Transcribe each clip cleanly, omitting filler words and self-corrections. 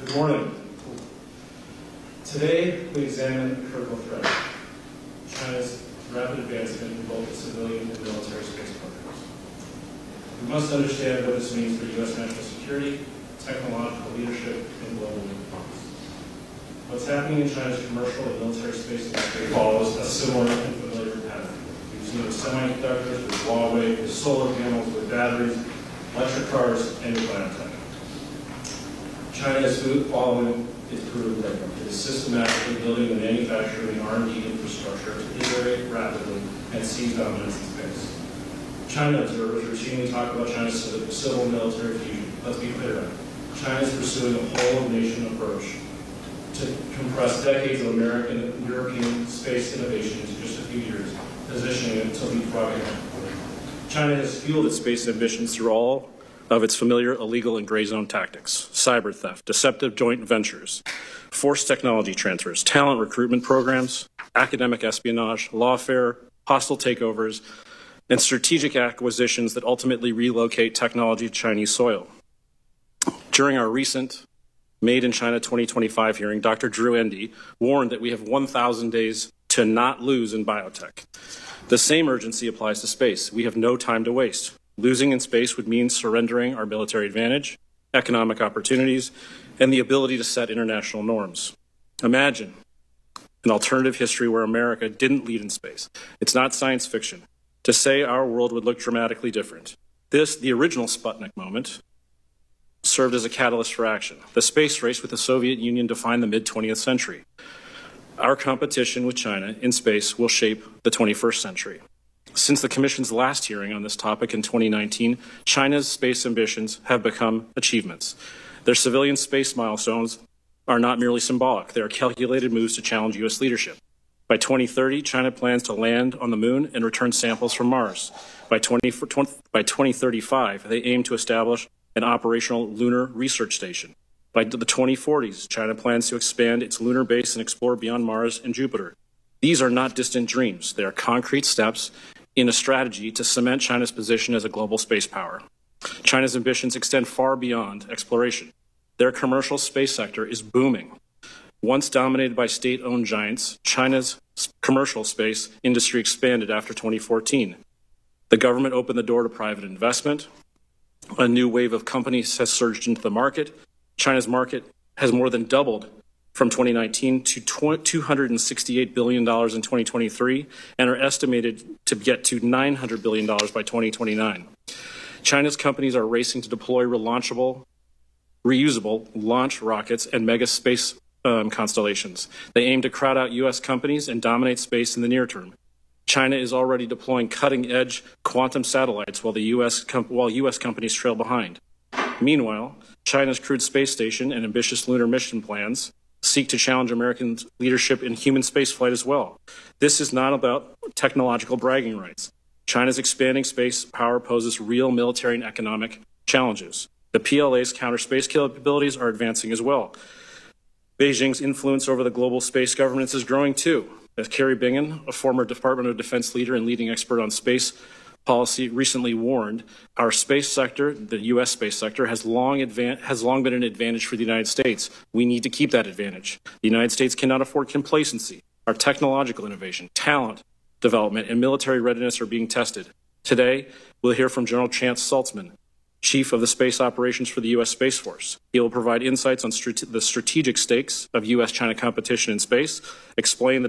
Good morning. Today, we examine a critical threat, China's rapid advancement in both civilian and military space programs. We must understand what this means for U.S. national security, technological leadership, and global influence. What's happening in China's commercial and military space industry follows a similar and familiar pattern. We've seen with semiconductors, with Huawei, with solar panels, with batteries, electric cars, and with biotech. China is following its proven playbook. It is systematically building the manufacturing and R&D infrastructure to iterate rapidly and seize dominance in space. China observers routinely talk about China's civil and military fusion. Let's be clear. China is pursuing a whole-of-nation approach to compress decades of American and European space innovation into just a few years, positioning it to leapfrog ahead. China has fueled its space ambitions through all of its familiar illegal and gray zone tactics: cyber theft, deceptive joint ventures, forced technology transfers, talent recruitment programs, academic espionage, lawfare, hostile takeovers, and strategic acquisitions that ultimately relocate technology to Chinese soil. During our recent Made in China 2025 hearing, Dr. Drew Endy warned that we have 1,000 days to not lose in biotech. The same urgency applies to space. We have no time to waste. Losing in space would mean surrendering our military advantage, economic opportunities, and the ability to set international norms. Imagine an alternative history where America didn't lead in space. It's not science fiction to say our world would look dramatically different. The original Sputnik moment, served as a catalyst for action. The space race with the Soviet Union defined the mid-20th century. Our competition with China in space will shape the 21st century. Since the Commission's last hearing on this topic in 2019, China's space ambitions have become achievements. Their civilian space milestones are not merely symbolic. They are calculated moves to challenge U.S. leadership. By 2030, China plans to land on the moon and return samples from Mars. By 2035, they aim to establish an operational lunar research station. By the 2040s, China plans to expand its lunar base and explore beyond Mars and Jupiter. These are not distant dreams. They are concrete steps in a strategy to cement China's position as a global space power. China's ambitions extend far beyond exploration. Their commercial space sector is booming. Once dominated by state-owned giants, China's commercial space industry expanded after 2014. The government opened the door to private investment. A new wave of companies has surged into the market. China's market has more than doubled from 2019 to $268 billion in 2023 and are estimated to get to $900 billion by 2029. China's companies are racing to deploy reusable launch rockets and mega space constellations. They aim to crowd out U.S. companies and dominate space in the near term. China is already deploying cutting-edge quantum satellites while U.S. companies trail behind. Meanwhile, China's crewed space station and ambitious lunar mission plans seek to challenge American leadership in human spaceflight as well. This is not about technological bragging rights. China's expanding space power poses real military and economic challenges. The PLA's counter space capabilities are advancing as well. Beijing's influence over the global space governance is growing too. As Carrie Bingham, a former Department of Defense leader and leading expert on space policy, recently warned, our space sector, the U.S. space sector, has long been an advantage for the United States. We need to keep that advantage. The United States cannot afford complacency. Our technological innovation, talent development, and military readiness are being tested. Today, we'll hear from General Chance Saltzman, Chief of the Space Operations for the U.S. Space Force. He will provide insights on the strategic stakes of U.S.-China competition in space, explain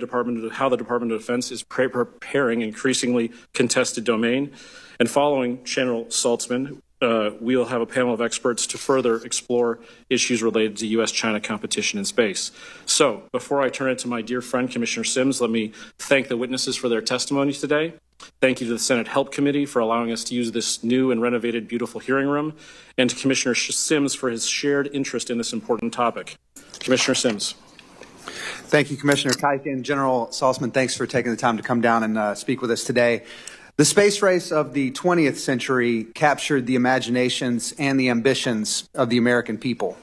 how the Department of Defense is preparing increasingly contested domain, and following General Saltzman, we'll have a panel of experts to further explore issues related to U.S.-China competition in space. So, before I turn it to my dear friend, Commissioner Sims, let me thank the witnesses for their testimonies today. Thank you to the Senate Help Committee for allowing us to use this new and renovated beautiful hearing room, and to Commissioner Sims for his shared interest in this important topic. Commissioner Sims. Thank you, Commissioner Keiken. General Saltzman, thanks for taking the time to come down and speak with us today. The space race of the 20th century captured the imaginations and the ambitions of the American people.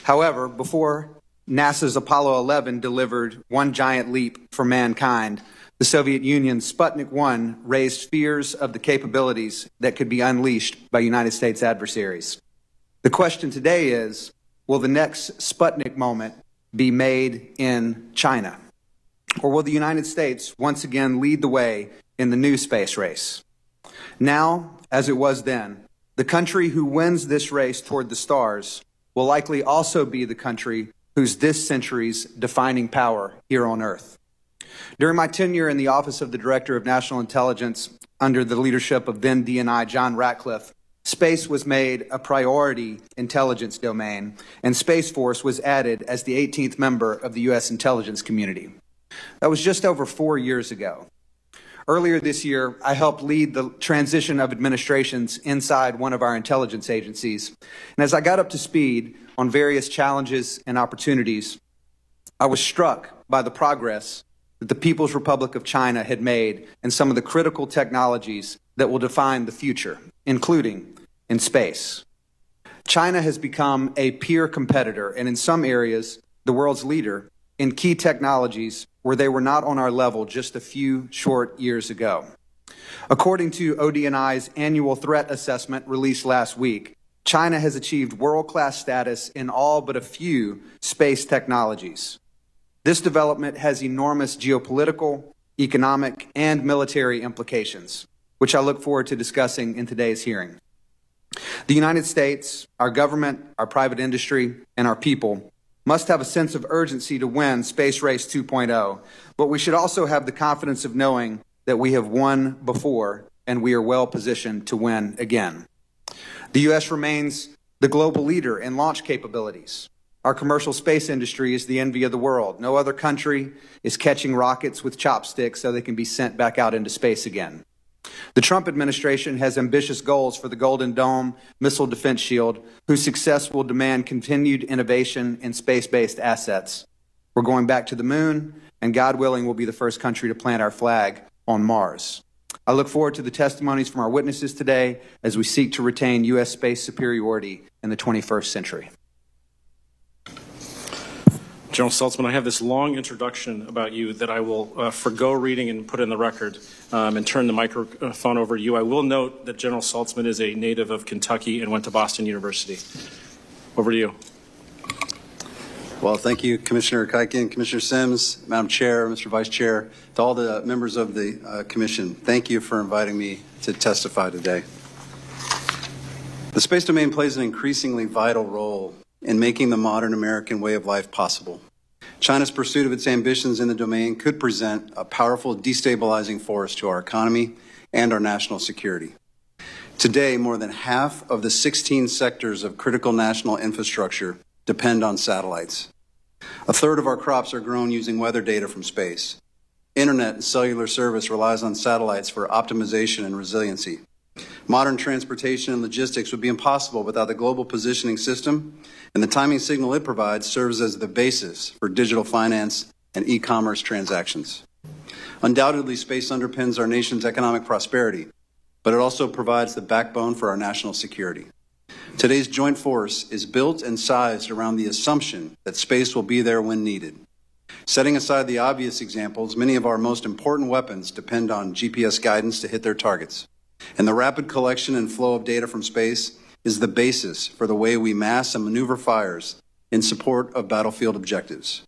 However, before NASA's Apollo 11 delivered one giant leap for mankind, the Soviet Union's Sputnik 1 raised fears of the capabilities that could be unleashed by United States adversaries. The question today is, will the next Sputnik moment be made in China? Or will the United States once again lead the way in the new space race? Now, as it was then, the country who wins this race toward the stars will likely also be the country who's this century's defining power here on Earth. During my tenure in the Office of the Director of National Intelligence under the leadership of then DNI John Ratcliffe, space was made a priority intelligence domain, and Space Force was added as the 18th member of the U.S. intelligence community. That was just over 4 years ago. Earlier this year, I helped lead the transition of administrations inside one of our intelligence agencies. And as I got up to speed on various challenges and opportunities, I was struck by the progress that the People's Republic of China had made in some of the critical technologies that will define the future, including in space. China has become a peer competitor and in some areas, the world's leader in key technologies where they were not on our level just a few short years ago. According to ODNI's annual threat assessment released last week, China has achieved world-class status in all but a few space technologies. This development has enormous geopolitical, economic, and military implications, which I look forward to discussing in today's hearing. The United States, our government, our private industry, and our people must have a sense of urgency to win Space Race 2.0, but we should also have the confidence of knowing that we have won before and we are well positioned to win again. The U.S. remains the global leader in launch capabilities. Our commercial space industry is the envy of the world. No other country is catching rockets with chopsticks so they can be sent back out into space again. The Trump administration has ambitious goals for the Golden Dome missile defense shield, whose success will demand continued innovation in space-based assets. We're going back to the moon, and God willing, we'll be the first country to plant our flag on Mars. I look forward to the testimonies from our witnesses today as we seek to retain U.S. space superiority in the 21st century. General Saltzman, I have this long introduction about you that I will forgo reading and put in the record and turn the microphone over to you. I will note that General Saltzman is a native of Kentucky and went to Boston University. Over to you. Well, thank you, Commissioner Keikin, Commissioner Sims, Madam Chair, Mr. Vice Chair, to all the members of the Commission. Thank you for inviting me to testify today. The space domain plays an increasingly vital role in making the modern American way of life possible. China's pursuit of its ambitions in the domain could present a powerful destabilizing force to our economy and our national security. Today, more than half of the 16 sectors of critical national infrastructure depend on satellites. A third of our crops are grown using weather data from space. Internet and cellular service relies on satellites for optimization and resiliency. Modern transportation and logistics would be impossible without the global positioning system, and the timing signal it provides serves as the basis for digital finance and e-commerce transactions. Undoubtedly, space underpins our nation's economic prosperity, but it also provides the backbone for our national security. Today's joint force is built and sized around the assumption that space will be there when needed. Setting aside the obvious examples, many of our most important weapons depend on GPS guidance to hit their targets. And the rapid collection and flow of data from space is the basis for the way we mass and maneuver fires in support of battlefield objectives.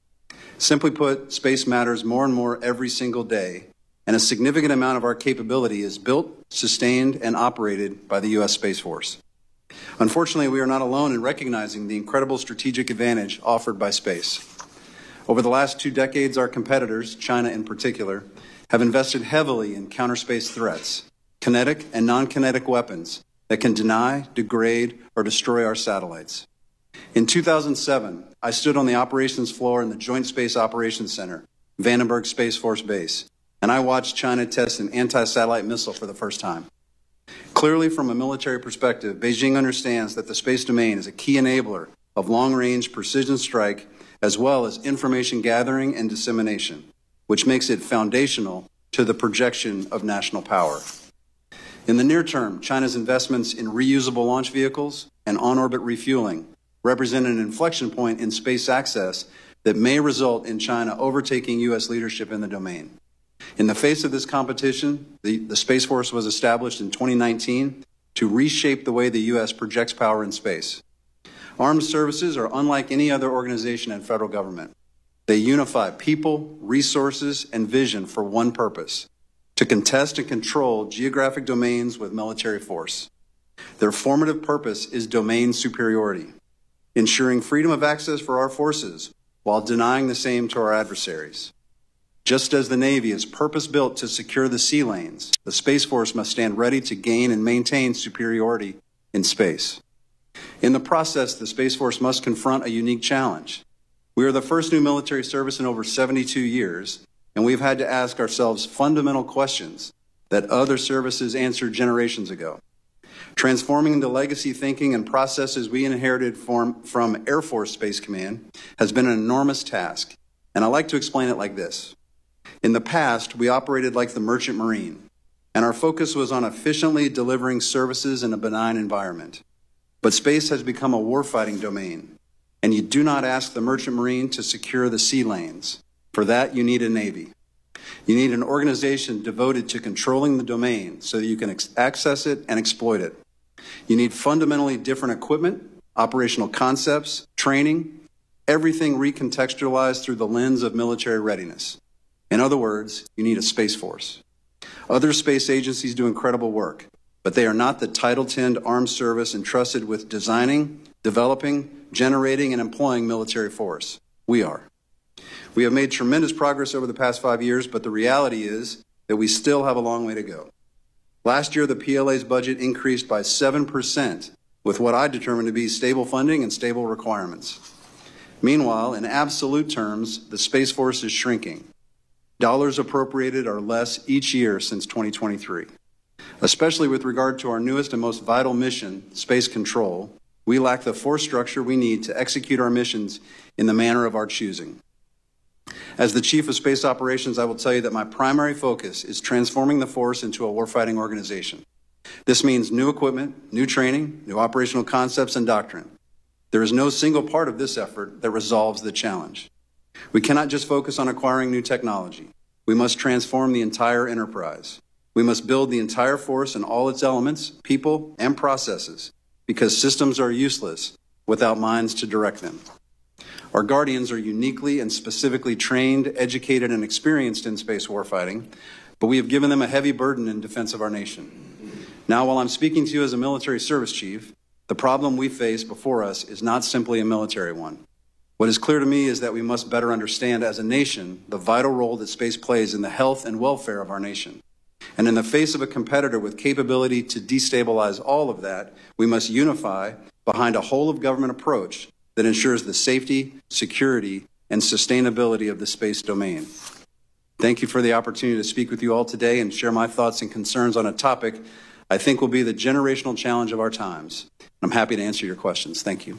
Simply put, space matters more and more every single day, and a significant amount of our capability is built, sustained, and operated by the U.S. Space Force. Unfortunately, we are not alone in recognizing the incredible strategic advantage offered by space. Over the last 2 decades, our competitors, China in particular, have invested heavily in counter-space threats, kinetic and non-kinetic weapons that can deny, degrade, or destroy our satellites. In 2007, I stood on the operations floor in the Joint Space Operations Center, Vandenberg Space Force Base, and I watched China test an anti-satellite missile for the first time. Clearly, from a military perspective, Beijing understands that the space domain is a key enabler of long-range precision strike as well as information gathering and dissemination, which makes it foundational to the projection of national power. In the near term, China's investments in reusable launch vehicles and on-orbit refueling represent an inflection point in space access that may result in China overtaking U.S. leadership in the domain. In the face of this competition, the Space Force was established in 2019 to reshape the way the U.S. projects power in space. Armed services are unlike any other organization in federal government. They unify people, resources, and vision for one purpose: to contest and control geographic domains with military force. Their formative purpose is domain superiority, ensuring freedom of access for our forces while denying the same to our adversaries. Just as the Navy is purpose-built to secure the sea lanes, the Space Force must stand ready to gain and maintain superiority in space. In the process, the Space Force must confront a unique challenge. We are the first new military service in over 72 years, and we've had to ask ourselves fundamental questions that other services answered generations ago. Transforming the legacy thinking and processes we inherited from Air Force Space Command has been an enormous task, and I like to explain it like this. In the past, we operated like the merchant marine, and our focus was on efficiently delivering services in a benign environment. But space has become a warfighting domain, and you do not ask the merchant marine to secure the sea lanes. For that, you need a Navy. You need an organization devoted to controlling the domain so that you can access it and exploit it. You need fundamentally different equipment, operational concepts, training, everything recontextualized through the lens of military readiness. In other words, you need a Space Force. Other space agencies do incredible work, but they are not the Title X armed service entrusted with designing, developing, generating, and employing military force. We are. We have made tremendous progress over the past 5 years, but the reality is that we still have a long way to go. Last year, the PLA's budget increased by 7%, with what I determined to be stable funding and stable requirements. Meanwhile, in absolute terms, the Space Force is shrinking. Dollars appropriated are less each year since 2023. Especially with regard to our newest and most vital mission, space control, we lack the force structure we need to execute our missions in the manner of our choosing. As the Chief of Space Operations, I will tell you that my primary focus is transforming the force into a warfighting organization. This means new equipment, new training, new operational concepts, and doctrine. There is no single part of this effort that resolves the challenge. We cannot just focus on acquiring new technology. We must transform the entire enterprise. We must build the entire force and all its elements, people, and processes, because systems are useless without minds to direct them. Our Guardians are uniquely and specifically trained, educated, and experienced in space warfighting, but we have given them a heavy burden in defense of our nation. Now, while I'm speaking to you as a military service chief, the problem we face before us is not simply a military one. What is clear to me is that we must better understand as a nation the vital role that space plays in the health and welfare of our nation. And in the face of a competitor with capability to destabilize all of that, we must unify behind a whole-of-government approach that ensures the safety, security, and sustainability of the space domain. Thank you for the opportunity to speak with you all today and share my thoughts and concerns on a topic I think will be the generational challenge of our times. I'm happy to answer your questions. Thank you.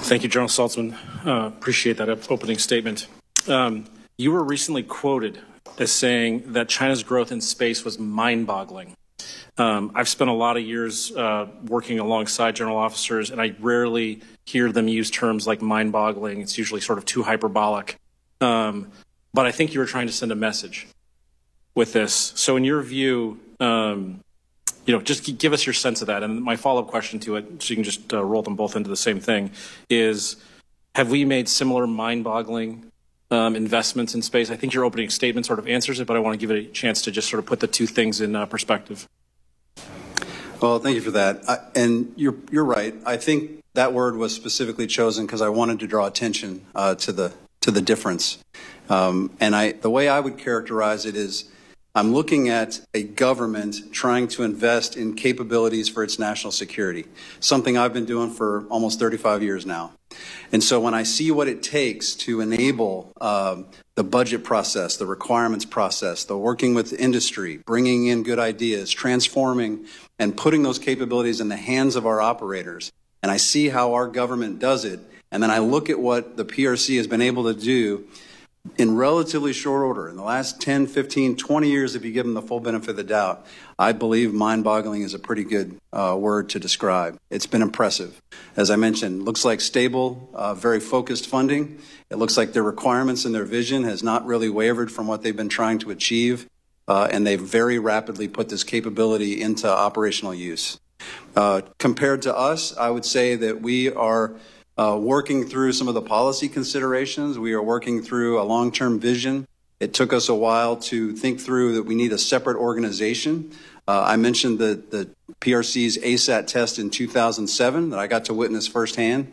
Thank you, General Saltzman. Appreciate that opening statement. You were recently quoted as saying that China's growth in space was mind-boggling. I've spent a lot of years working alongside general officers, and I rarely hear them use terms like mind-boggling. It's usually sort of too hyperbolic. But I think you were trying to send a message with this. So in your view, just give us your sense of that. And my follow-up question to it, so you can just roll them both into the same thing, is have we made similar mind-boggling investments in space? I think your opening statement sort of answers it, but I want to give it a chance to just sort of put the two things in perspective. Well, thank you for that. And you're right. I think that word was specifically chosen because I wanted to draw attention to the difference. The way I would characterize it is I'm looking at a government trying to invest in capabilities for its national security, something I've been doing for almost 35 years now. And so when I see what it takes to enable the budget process, the requirements process, the working with the industry, bringing in good ideas, transforming and putting those capabilities in the hands of our operators, and I see how our government does it, and then I look at what the PRC has been able to do in relatively short order, in the last 10, 15, 20 years, if you give them the full benefit of the doubt, I believe mind-boggling is a pretty good word to describe. It's been impressive. As I mentioned, looks like stable, very focused funding. It looks like their requirements and their vision has not really wavered from what they've been trying to achieve, and they've very rapidly put this capability into operational use. Compared to us, I would say that we are working through some of the policy considerations. We are working through a long-term vision. It took us a while to think through that we need a separate organization. I mentioned the PRC's ASAT test in 2007 that I got to witness firsthand.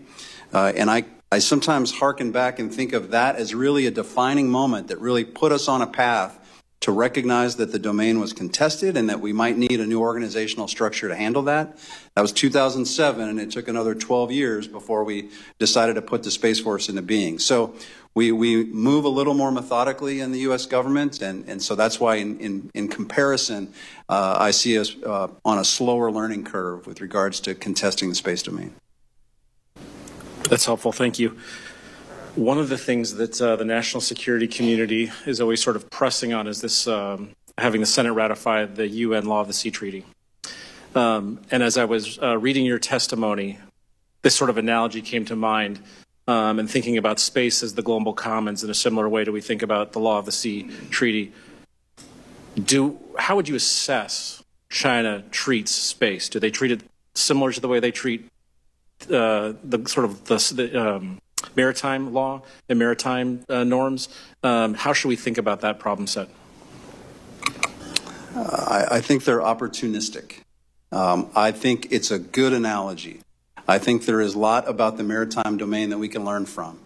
And I sometimes hearken back and think of that as really a defining moment that really put us on a path to recognize that the domain was contested and that we might need a new organizational structure to handle that. That was 2007, and it took another 12 years before we decided to put the Space Force into being. So we move a little more methodically in the U.S. government, and so that's why in comparison, I see us on a slower learning curve with regards to contesting the space domain. That's helpful. Thank you. One of the things that the national security community is always sort of pressing on is this having the Senate ratify the UN Law of the Sea Treaty. And as I was reading your testimony, this sort of analogy came to mind, and thinking about space as the global commons in a similar way to we think about the Law of the Sea Treaty. How would you assess China treats space? Do they treat it similar to the way they treat the maritime law and maritime norms? How should we think about that problem set? I think they're opportunistic. I think it's a good analogy. I think there is a lot about the maritime domain that we can learn from.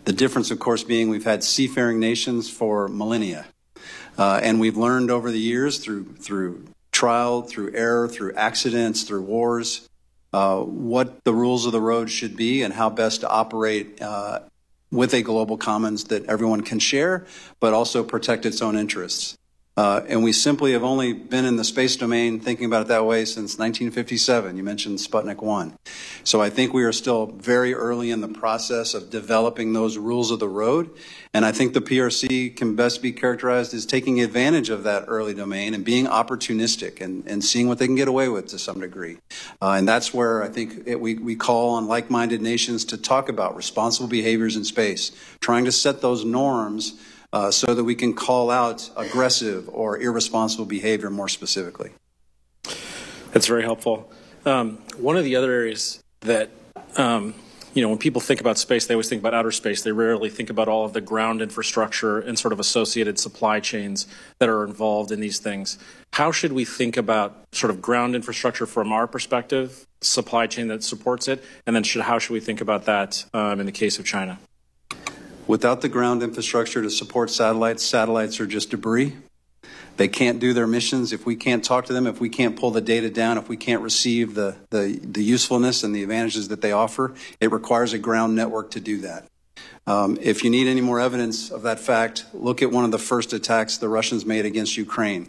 The difference, of course, being we've had seafaring nations for millennia. And we've learned over the years through trial, through error, through accidents, through wars, what the rules of the road should be and how best to operate with a global commons that everyone can share, but also protect its own interests. And we simply have only been in the space domain thinking about it that way since 1957. You mentioned Sputnik 1. So I think we are still very early in the process of developing those rules of the road. And I think the PRC can best be characterized as taking advantage of that early domain and being opportunistic and seeing what they can get away with to some degree. And that's where I think we call on like-minded nations to talk about responsible behaviors in space, trying to set those norms so that we can call out aggressive or irresponsible behavior more specifically. That's very helpful. One of the other areas that, when people think about space, they always think about outer space. They rarely think about all of the ground infrastructure and sort of associated supply chains that are involved in these things. How should we think about sort of ground infrastructure from our perspective, supply chain that supports it, and then how should we think about that in the case of China? Without the ground infrastructure to support satellites, satellites are just debris. They can't do their missions if we can't talk to them, if we can't pull the data down, if we can't receive the usefulness and the advantages that they offer. It requires a ground network to do that. If you need any more evidence of that fact, look at one of the first attacks the Russians made against Ukraine.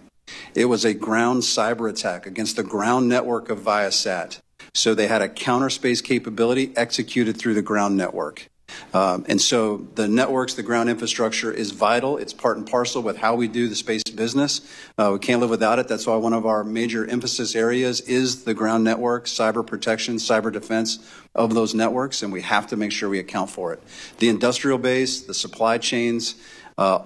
It was a ground cyber attack against the ground network of Viasat. So they had a counter space capability executed through the ground network. And so the networks, the ground infrastructure is vital. It's part and parcel with how we do the space business. We can't live without it. That's why one of our major emphasis areas is the ground network, cyber protection, cyber defense of those networks, and we have to make sure we account for it. The industrial base, the supply chains,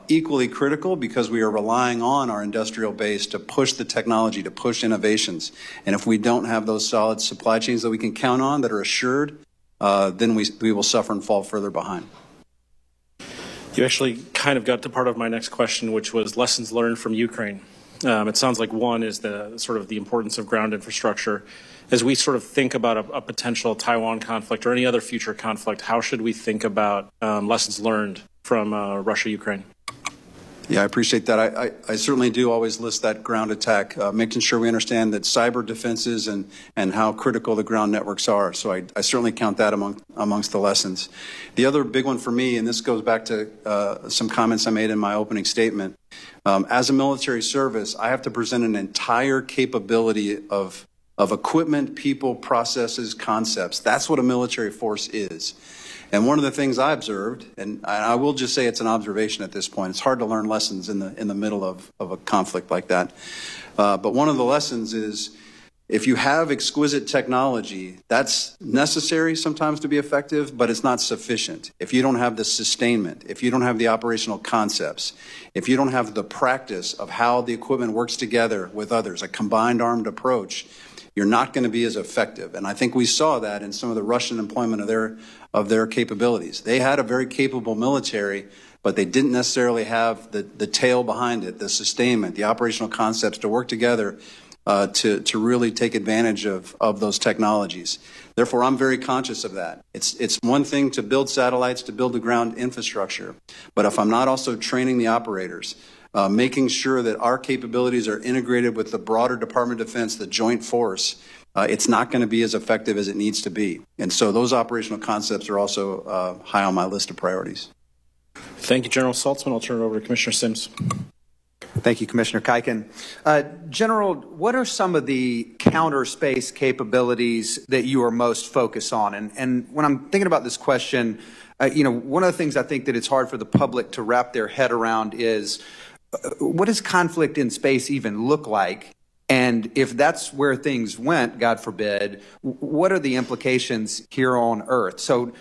equally critical because we are relying on our industrial base to push the technology, to push innovations. And if we don't have those solid supply chains that we can count on, that are assured, then we will suffer and fall further behind. You actually kind of got to part of my next question, which was lessons learned from Ukraine. It sounds like one is the importance of ground infrastructure. As we sort of think about a potential Taiwan conflict or any other future conflict, how should we think about lessons learned from Russia-Ukraine? Yeah, I appreciate that. I certainly do always list that ground attack, making sure we understand that cyber defenses and how critical the ground networks are. So I certainly count that amongst the lessons. The other big one for me, and this goes back to some comments I made in my opening statement, as a military service, I have to present an entire capability of equipment, people, processes, concepts. That's what a military force is. And one of the things I observed, and I will just say it's an observation at this point, it's hard to learn lessons in the middle of a conflict like that. But one of the lessons is if you have exquisite technology, that's necessary sometimes to be effective, but it's not sufficient. If you don't have the sustainment, if you don't have the operational concepts, if you don't have the practice of how the equipment works together with others, a combined armed approach, you're not going to be as effective. And I think we saw that in some of the Russian employment of their capabilities. They had a very capable military, but they didn't necessarily have the tail behind it, the sustainment, the operational concepts to work together to really take advantage of those technologies. Therefore, I'm very conscious of that. It's one thing to build satellites, to build the ground infrastructure, but if I'm not also training the operators, making sure that our capabilities are integrated with the broader Department of Defense, the joint force, it's not going to be as effective as it needs to be. And so those operational concepts are also high on my list of priorities. Thank you, General Saltzman. I'll turn it over to Commissioner Sims. Thank you, Commissioner Kuiken. General, what are some of the counter space capabilities that you are most focused on? And when I'm thinking about this question, one of the things I think that it's hard for the public to wrap their head around is what does conflict in space even look like? And if that's where things went, God forbid, what are the implications here on Earth? So,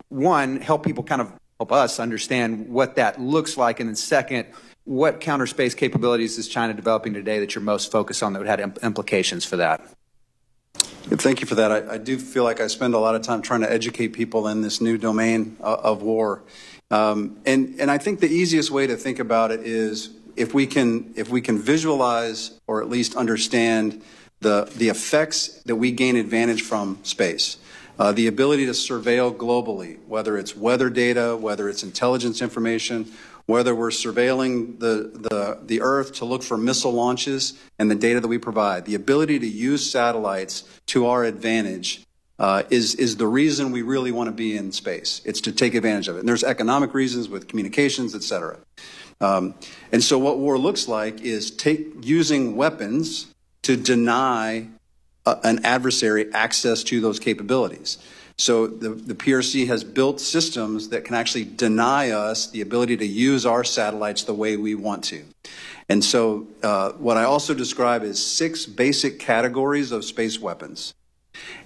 one, help people help us understand what that looks like. And then second, what counter space capabilities is China developing today that you're most focused on that would have implications for that? Thank you for that. I do feel like I spend a lot of time trying to educate people in this new domain of war. And I think the easiest way to think about it is if we can visualize or at least understand the effects that we gain advantage from space. The ability to surveil globally, whether it's weather data, whether it's intelligence information, whether we're surveilling the Earth to look for missile launches and the data that we provide. The ability to use satellites to our advantage is the reason we really want to be in space. It's to take advantage of it. And there's economic reasons with communications, et cetera. And so what war looks like is using weapons to deny an adversary access to those capabilities. So the PRC has built systems that can actually deny us the ability to use our satellites the way we want to. And so what I also describe is 6 basic categories of space weapons.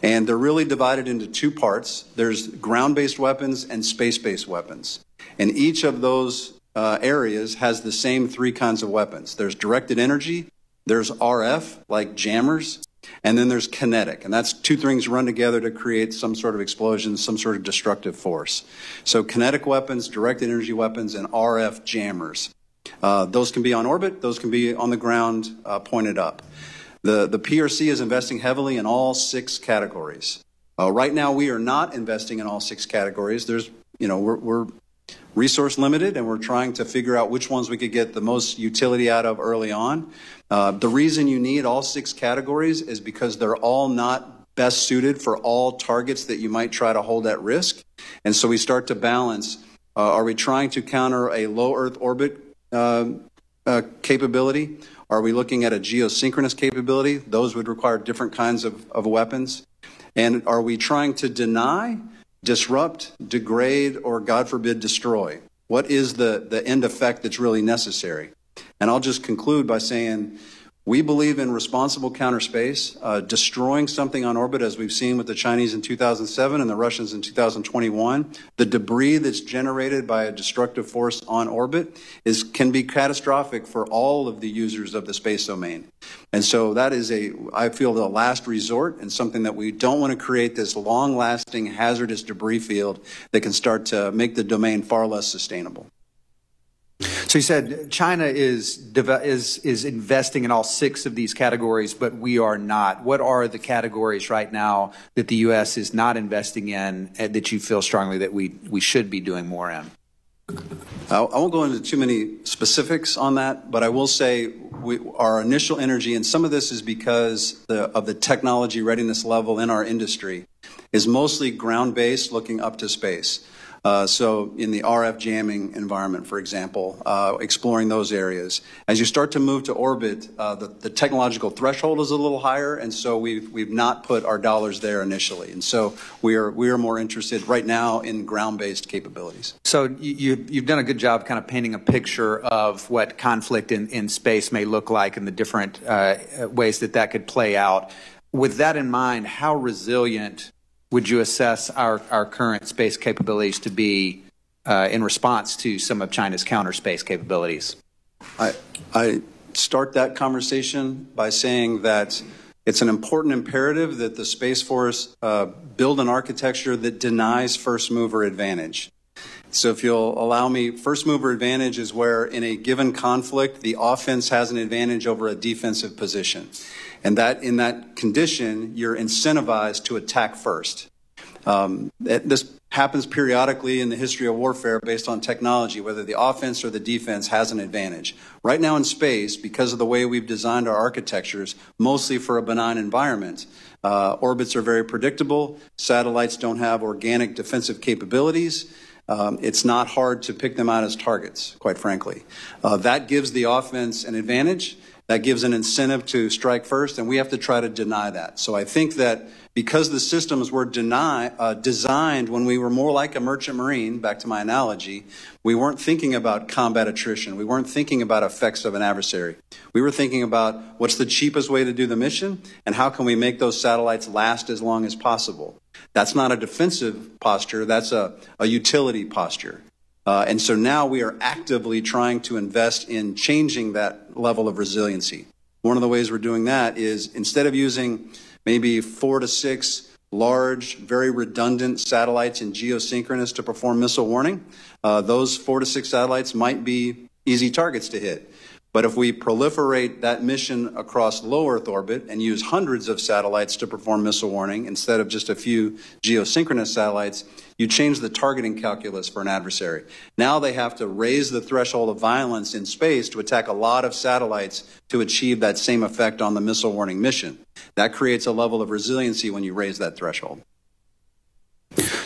And they're really divided into 2 parts. There's ground-based weapons and space-based weapons. And each of those areas has the same 3 kinds of weapons. There's directed energy, there's RF, like jammers, and then there's kinetic, and that's 2 things run together to create some sort of explosion, some sort of destructive force. So kinetic weapons, directed energy weapons, and RF jammers. Those can be on orbit, those can be on the ground pointed up. The PRC is investing heavily in all 6 categories. Right now we are not investing in all 6 categories. We're resource limited, and we're trying to figure out which ones we could get the most utility out of early on. The reason you need all 6 categories is because they're all not best suited for all targets that you might try to hold at risk. And so we start to balance, are we trying to counter a low Earth orbit capability? Are we looking at a geosynchronous capability? Those would require different kinds of weapons. And are we trying to deny, disrupt, degrade, or God forbid, destroy? What is the end effect that's really necessary? And I'll just conclude by saying we believe in responsible counter space, destroying something on orbit, as we've seen with the Chinese in 2007 and the Russians in 2021. The debris that's generated by a destructive force on orbit can be catastrophic for all of the users of the space domain. And so that is I feel, the last resort, and something that we don't want to create this long-lasting hazardous debris field that can start to make the domain far less sustainable. So you said China is investing in all 6 of these categories, but we are not. What are the categories right now that the U.S. is not investing in that you feel strongly that we should be doing more in? I won't go into too many specifics on that, but I will say our initial energy, and some of this is because of the technology readiness level in our industry, is mostly ground-based, looking up to space. So in the RF jamming environment, for example, exploring those areas. As you start to move to orbit, the technological threshold is a little higher, and so we've not put our dollars there initially. And so we are more interested right now in ground-based capabilities. So you've done a good job kind of painting a picture of what conflict in space may look like and the different ways that could play out. With that in mind, how resilient would you assess our current space capabilities to be in response to some of China's counter space capabilities? I start that conversation by saying that It's an important imperative that the Space Force build an architecture that denies first mover advantage. So if you'll allow me, first mover advantage is where in a given conflict, the offense has an advantage over a defensive position. And that in that condition, you're incentivized to attack first. This happens periodically in the history of warfare based on technology, whether the offense or the defense has an advantage. Right now in space, because of the way we've designed our architectures, mostly for a benign environment, orbits are very predictable. Satellites don't have organic defensive capabilities. It's not hard to pick them out as targets, quite frankly. That gives the offense an advantage. That gives an incentive to strike first, and we have to try to deny that. So I think that because the systems were designed when we were more like a merchant marine, back to my analogy, we weren't thinking about combat attrition. We weren't thinking about effects of an adversary. We were thinking about what's the cheapest way to do the mission, and how can we make those satellites last as long as possible. That's not a defensive posture. That's a utility posture. And so now we are actively trying to invest in changing that level of resiliency. One of the ways we're doing that is instead of using maybe 4 to 6 large, very redundant satellites in geosynchronous to perform missile warning, those 4 to 6 satellites might be easy targets to hit. But if we proliferate that mission across low Earth orbit and use hundreds of satellites to perform missile warning instead of just a few geosynchronous satellites, you change the targeting calculus for an adversary. Now they have to raise the threshold of violence in space to attack a lot of satellites to achieve that same effect on the missile warning mission. That creates a level of resiliency when you raise that threshold.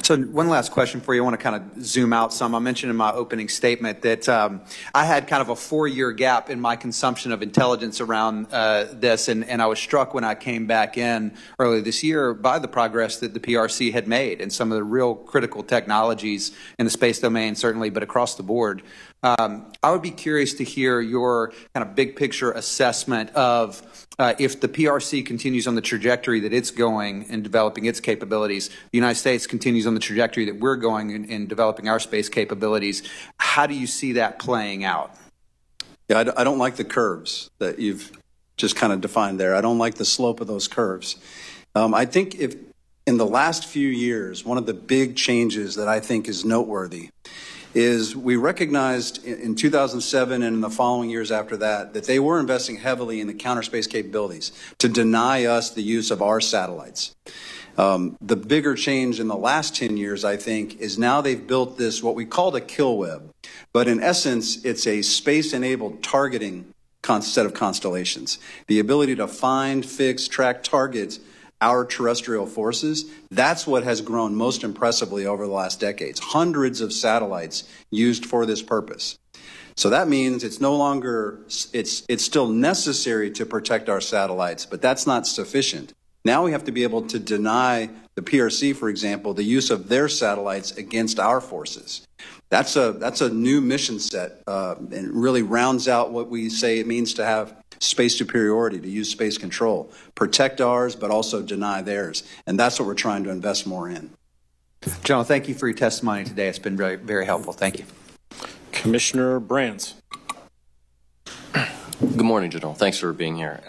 So one last question for you. I want to kind of zoom out some. I mentioned in my opening statement that I had kind of a 4-year gap in my consumption of intelligence around this, and I was struck when I came back in earlier this year by the progress that the PRC had made and some of the real critical technologies in the space domain, certainly, but across the board. I would be curious to hear your kind of big picture assessment of if the PRC continues on the trajectory that it's going in developing its capabilities, the United States continues on the trajectory that we're going in developing our space capabilities. How do you see that playing out? Yeah, I don't like the curves that you've just kind of defined there. I don't like the slope of those curves. I think if in the last few years, one of the big changes that I think is noteworthy is we recognized in 2007 and in the following years after that that they were investing heavily in the counter space capabilities to deny us the use of our satellites. The bigger change in the last 10 years, I think, is now they've built this, what we called a kill web. But in essence, it's a space-enabled targeting set of constellations. The ability to find, fix, track targets our terrestrial forces, that's what has grown most impressively over the last decades. Hundreds of satellites used for this purpose. So that means it's no longer, it's still necessary to protect our satellites, but that's not sufficient. Now we have to be able to deny the PRC, for example, the use of their satellites against our forces. That's a new mission set and really rounds out what we say it means to have space superiority, to use space control, protect ours, but also deny theirs. And that's what we're trying to invest more in. General, thank you for your testimony today. It's been very, very helpful. Thank you. Commissioner Brands. Good morning, General. Thanks for being here.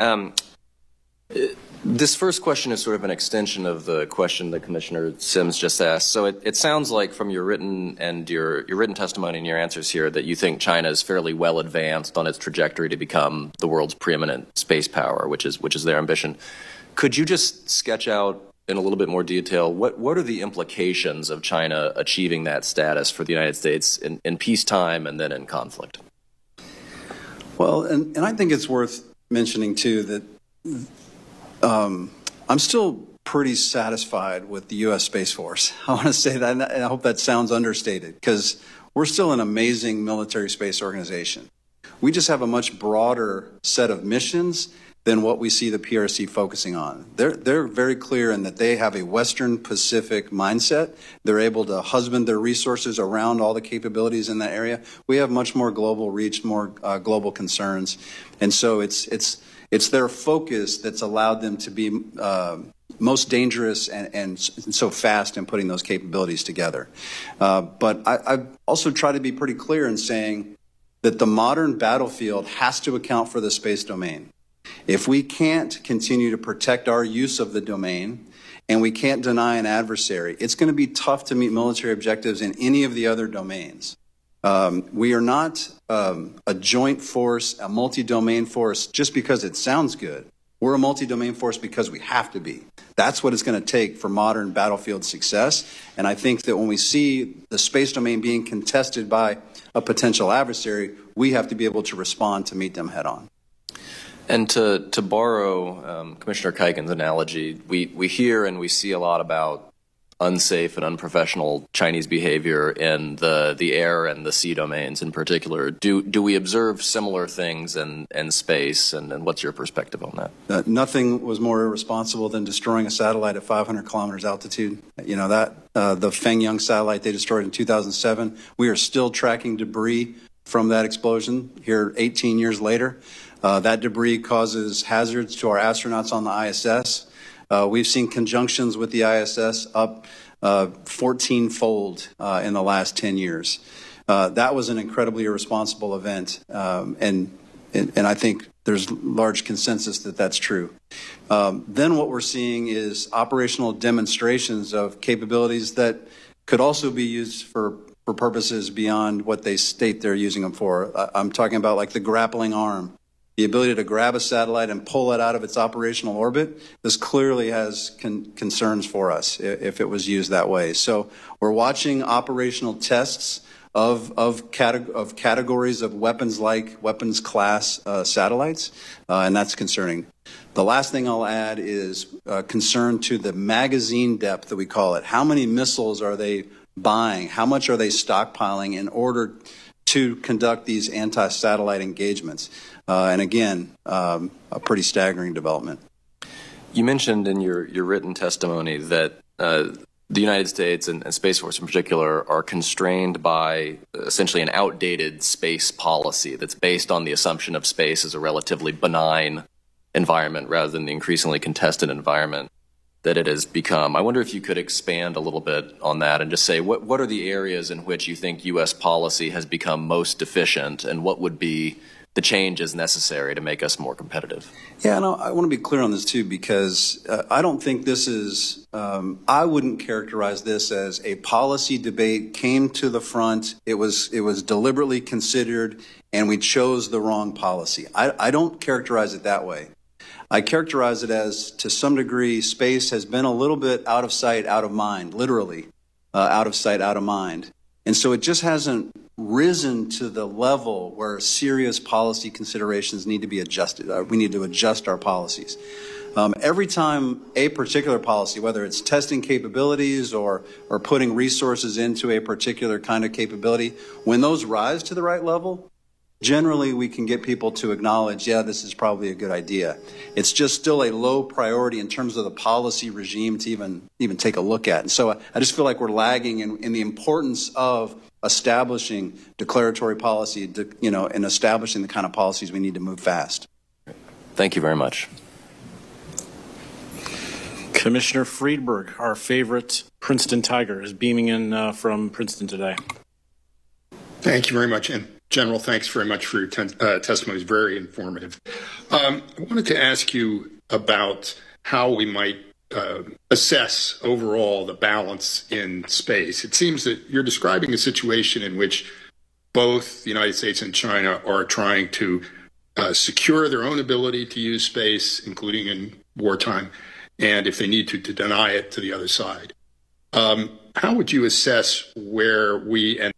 This first question is sort of an extension of the question that Commissioner Sims just asked. So it sounds like from your written testimony and your answers here that you think China is fairly well advanced on its trajectory to become the world's preeminent space power, which is their ambition. Could you just sketch out in a little bit more detail what are the implications of China achieving that status for the United States in peacetime and then in conflict? Well, and I think it's worth mentioning too that I'm still pretty satisfied with the U.S. Space Force. I want to say that, and I hope that sounds understated, because we're still an amazing military space organization. We just have a much broader set of missions than what we see the PRC focusing on. They're very clear in that they have a Western Pacific mindset. They're able to husband their resources around all the capabilities in that area. We have much more global reach, more global concerns, and so it's their focus that's allowed them to be most dangerous and so fast in putting those capabilities together. But I've also tried to be pretty clear in saying that the modern battlefield has to account for the space domain. If we can't continue to protect our use of the domain and we can't deny an adversary, it's going to be tough to meet military objectives in any of the other domains. We are not a joint force, a multi-domain force, just because it sounds good. We're a multi-domain force because we have to be. That's what it's going to take for modern battlefield success. And I think that when we see the space domain being contested by a potential adversary, we have to be able to respond to meet them head on. And to borrow Commissioner Kuiken's analogy, we hear and we see a lot about unsafe and unprofessional Chinese behavior in the air and the sea domains in particular. Do we observe similar things in space, and what's your perspective on that? Nothing was more irresponsible than destroying a satellite at 500 kilometers altitude. You know, that the Feng Yang satellite they destroyed in 2007, we are still tracking debris from that explosion here 18 years later. That debris causes hazards to our astronauts on the ISS. We've seen conjunctions with the ISS up 14-fold in the last 10 years. That was an incredibly irresponsible event, and I think there's large consensus that that's true. Then what we're seeing is operational demonstrations of capabilities that could also be used for purposes beyond what they state they're using them for. I'm talking about like the grappling arm. The ability to grab a satellite and pull it out of its operational orbit, this clearly has concerns for us if it was used that way. So we're watching operational tests of categories of weapons-like, weapons-class satellites, and that's concerning. The last thing I'll add is concern to the magazine depth that we call it. How many missiles are they buying? How much are they stockpiling in order to conduct these anti-satellite engagements? And again, a pretty staggering development. You mentioned in your written testimony that the United States and Space Force in particular are constrained by essentially an outdated space policy that's based on the assumption of space as a relatively benign environment rather than the increasingly contested environment that it has become. I wonder if you could expand a little bit on that and just say what are the areas in which you think U.S. policy has become most deficient, and what would be the changes necessary to make us more competitive? Yeah, and I want to be clear on this too, because I don't think this is, I wouldn't characterize this as a policy debate came to the front, it was deliberately considered, and we chose the wrong policy. I don't characterize it that way. I characterize it as, to some degree, space has been a little bit out of sight, out of mind, literally out of sight, out of mind. And so it just hasn't risen to the level where serious policy considerations need to be adjusted. We need to adjust our policies. Every time a particular policy, whether it's testing capabilities or putting resources into a particular kind of capability, when those rise to the right level, generally we can get people to acknowledge, yeah, this is probably a good idea. It's just still a low priority in terms of the policy regime to even take a look at. And so I just feel like we're lagging in the importance of establishing declaratory policy, and establishing the kind of policies we need to move fast. Thank you very much. Commissioner Friedberg, our favorite Princeton Tiger, is beaming in from Princeton today. Thank you very much. And General, thanks very much for your testimony. It's very informative. I wanted to ask you about how we might assess overall the balance in space. It seems that you're describing a situation in which both the United States and China are trying to secure their own ability to use space, including in wartime, and if they need to deny it to the other side. How would you assess where we and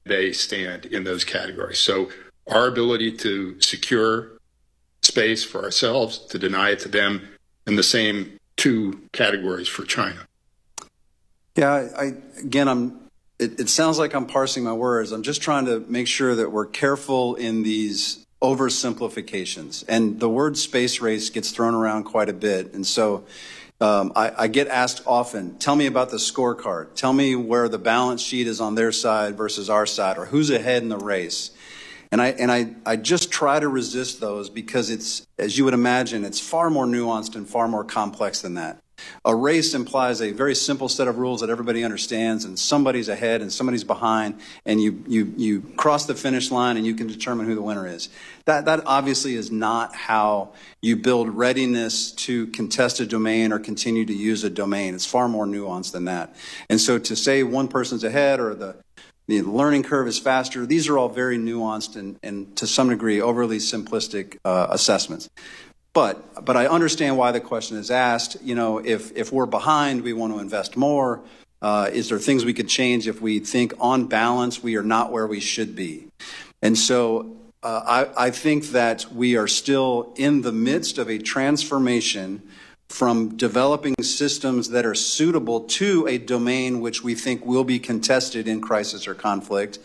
they stand in those categories? So our ability to secure space for ourselves, to deny it to them, and the same two categories for China. Yeah, it sounds like I'm parsing my words. I'm just trying to make sure that we're careful in these oversimplifications. And the word space race gets thrown around quite a bit. And so I get asked often, tell me about the scorecard. Tell me where the balance sheet is on their side versus our side, or who's ahead in the race. And I just try to resist those because it's, as you would imagine, it's far more nuanced and far more complex than that. A race implies a very simple set of rules that everybody understands, and somebody's ahead and somebody's behind, and you cross the finish line and you can determine who the winner is. That obviously is not how you build readiness to contest a domain or continue to use a domain. It's far more nuanced than that. And so to say one person's ahead or the learning curve is faster, these are all very nuanced and to some degree overly simplistic assessments. But I understand why the question is asked. You know, if we're behind, we want to invest more. Is there things we could change if we think on balance we are not where we should be? And so I think that we are still in the midst of a transformation from developing systems that are suitable to a domain which we think will be contested in crisis or conflict,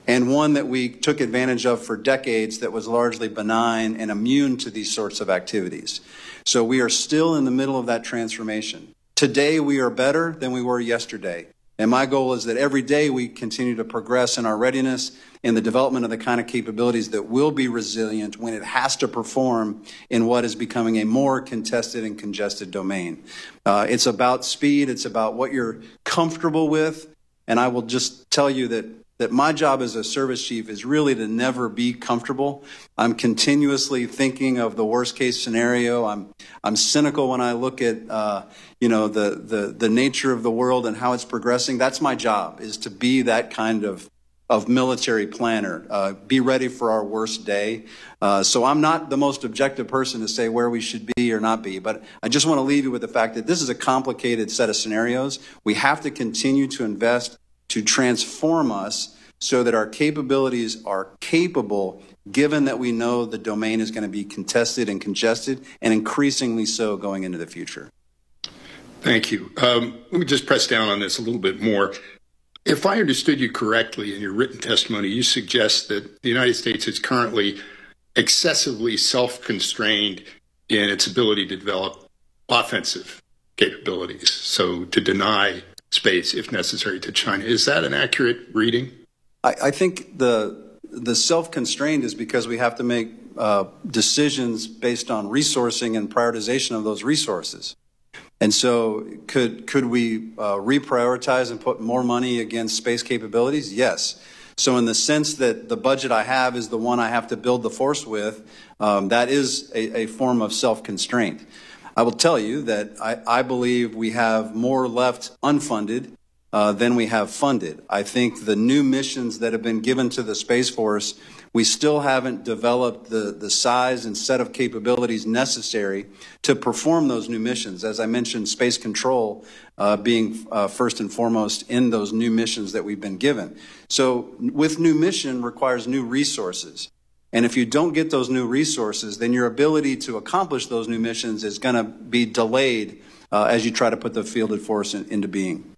and one that we took advantage of for decades that was largely benign and immune to these sorts of activities. So we are still in the middle of that transformation. Today we are better than we were yesterday. And my goal is that every day we continue to progress in our readiness in the development of the kind of capabilities that will be resilient when it has to perform in what is becoming a more contested and congested domain. It's about speed. It's about what you're comfortable with. And I will just tell you that my job as a service chief is really to never be comfortable. I'm continuously thinking of the worst case scenario. I'm cynical when I look at you know, the nature of the world and how it's progressing. That's my job, is to be that kind of military planner, be ready for our worst day. So I'm not the most objective person to say where we should be or not be, but I just want to leave you with the fact that this is a complicated set of scenarios. We have to continue to invest to transform us so that our capabilities are capable, given that we know the domain is going to be contested and congested, and increasingly so going into the future. Thank you. Let me just press down on this a little bit more. If I understood you correctly in your written testimony, you suggest that the United States is currently excessively self-constrained in its ability to develop offensive capabilities, so to deny space, if necessary, to China. Is that an accurate reading? I think the self-constrained is because we have to make decisions based on resourcing and prioritization of those resources. And so could we reprioritize and put more money against space capabilities? Yes. So in the sense that the budget I have is the one I have to build the force with, that is a form of self-constraint. I will tell you that I believe we have more left unfunded than we have funded. I think the new missions that have been given to the Space Force, we still haven't developed the size and set of capabilities necessary to perform those new missions. As I mentioned, space control being first and foremost in those new missions that we've been given. So with new mission requires new resources. And if you don't get those new resources, then your ability to accomplish those new missions is going to be delayed as you try to put the fielded force into being.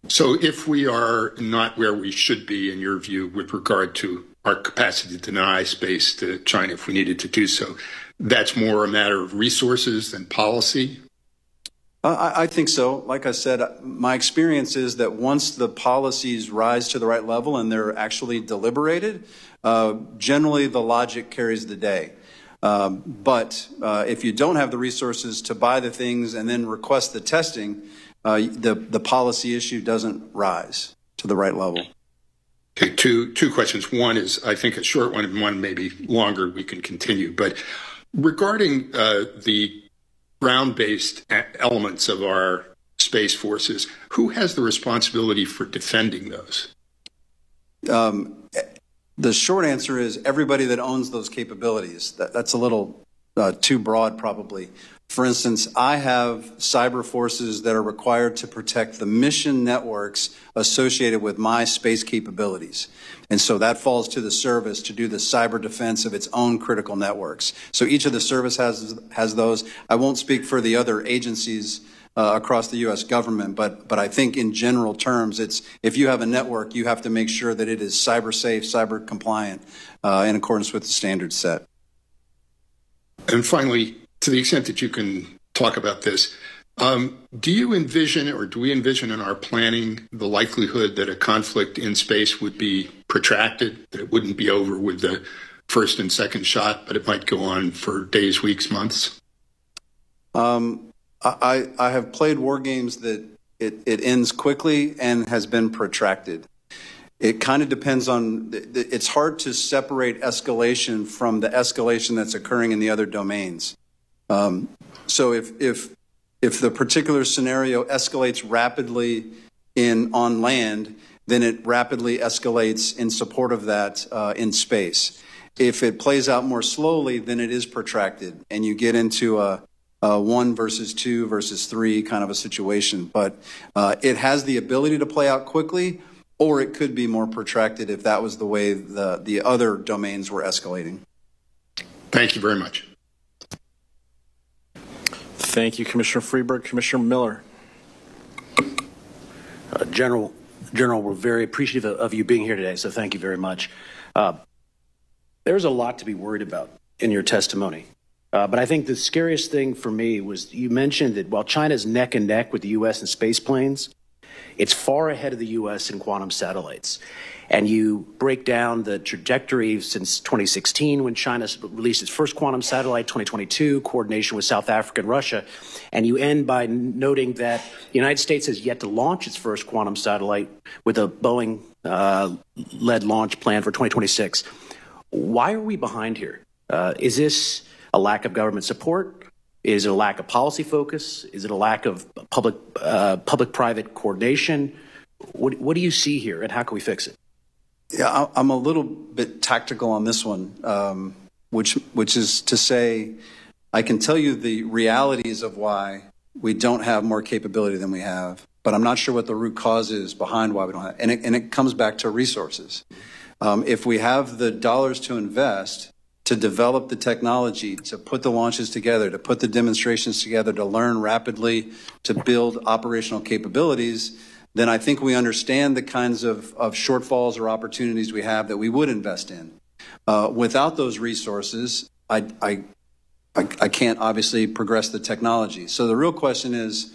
So if we are not where we should be, in your view, with regard to our capacity to deny space to China if we needed to do so, that's more a matter of resources than policy? I think so. Like I said, my experience is that once the policies rise to the right level and they're actually deliberated, generally the logic carries the day. But if you don't have the resources to buy the things and then request the testing, the policy issue doesn't rise to the right level. Okay, two questions. One is, I think, a short one, and one maybe longer. We can continue. But regarding the ground-based elements of our space forces, who has the responsibility for defending those? The short answer is everybody that owns those capabilities. That's a little too broad, probably. For instance, I have cyber forces that are required to protect the mission networks associated with my space capabilities. And so that falls to the service to do the cyber defense of its own critical networks. So each of the service has those. I won't speak for the other agencies across the U.S. government, but I think in general terms, it's if you have a network, you have to make sure that it is cyber safe, cyber compliant, in accordance with the standards set. And finally, to the extent that you can talk about this, do you envision, or do we envision in our planning, the likelihood that a conflict in space would be protracted, that it wouldn't be over with the first and second shot, but it might go on for days, weeks, months? I have played war games that it ends quickly and has been protracted. It kind of depends on, it's hard to separate escalation from the escalation that's occurring in the other domains. So if the particular scenario escalates rapidly on land, then it rapidly escalates in support of that in space. If it plays out more slowly, then it is protracted, and you get into a 1 versus 2 versus 3 kind of a situation. But it has the ability to play out quickly, or it could be more protracted if that was the way the other domains were escalating. Thank you very much. Thank you, Commissioner Freeberg. Commissioner Miller. General, we're very appreciative of you being here today, so thank you very much. There's a lot to be worried about in your testimony. But I think the scariest thing for me was you mentioned that while China's neck and neck with the U.S. in space planes, it's far ahead of the U.S. in quantum satellites. And you break down the trajectory since 2016 when China released its first quantum satellite, 2022, coordination with South Africa and Russia. And you end by noting that the United States has yet to launch its first quantum satellite with a Boeing-led launch plan for 2026. Why are we behind here? Is this a lack of government support? Is it a lack of policy focus? Is it a lack of public-private coordination? What do you see here, and how can we fix it? Yeah, I'm a little bit tactical on this one, which is to say, I can tell you the realities of why we don't have more capability than we have, but I'm not sure what the root cause is behind why we don't have, and it comes back to resources. If we have the dollars to invest, to develop the technology, to put the launches together, to put the demonstrations together, to learn rapidly, to build operational capabilities, then I think we understand the kinds of shortfalls or opportunities we have that we would invest in. Without those resources, I can't obviously progress the technology. So the real question is,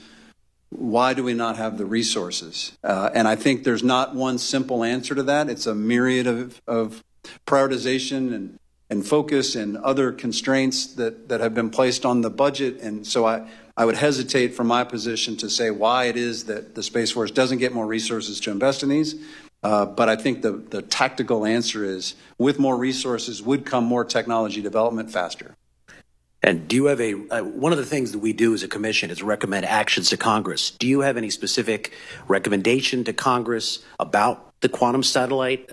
why do we not have the resources? And I think there's not one simple answer to that. It's a myriad of prioritization and focus and other constraints that have been placed on the budget. And so I would hesitate from my position to say why it is that the Space Force doesn't get more resources to invest in these. But I think the tactical answer is with more resources would come more technology development faster. And do you have one of the things that we do as a commission is recommend actions to Congress. Do you have any specific recommendation to Congress about the quantum satellite?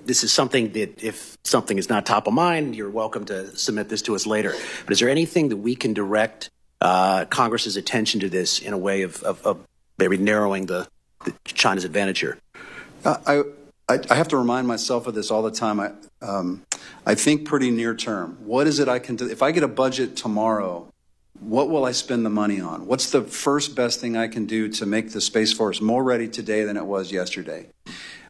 This is something that if something is not top of mind, you're welcome to submit this to us later. But is there anything that we can direct Congress's attention to this in a way of maybe narrowing the China's advantage here? I have to remind myself of this all the time. I think pretty near term. What is it I can do? If I get a budget tomorrow, what will I spend the money on? What's the first best thing I can do to make the Space Force more ready today than it was yesterday?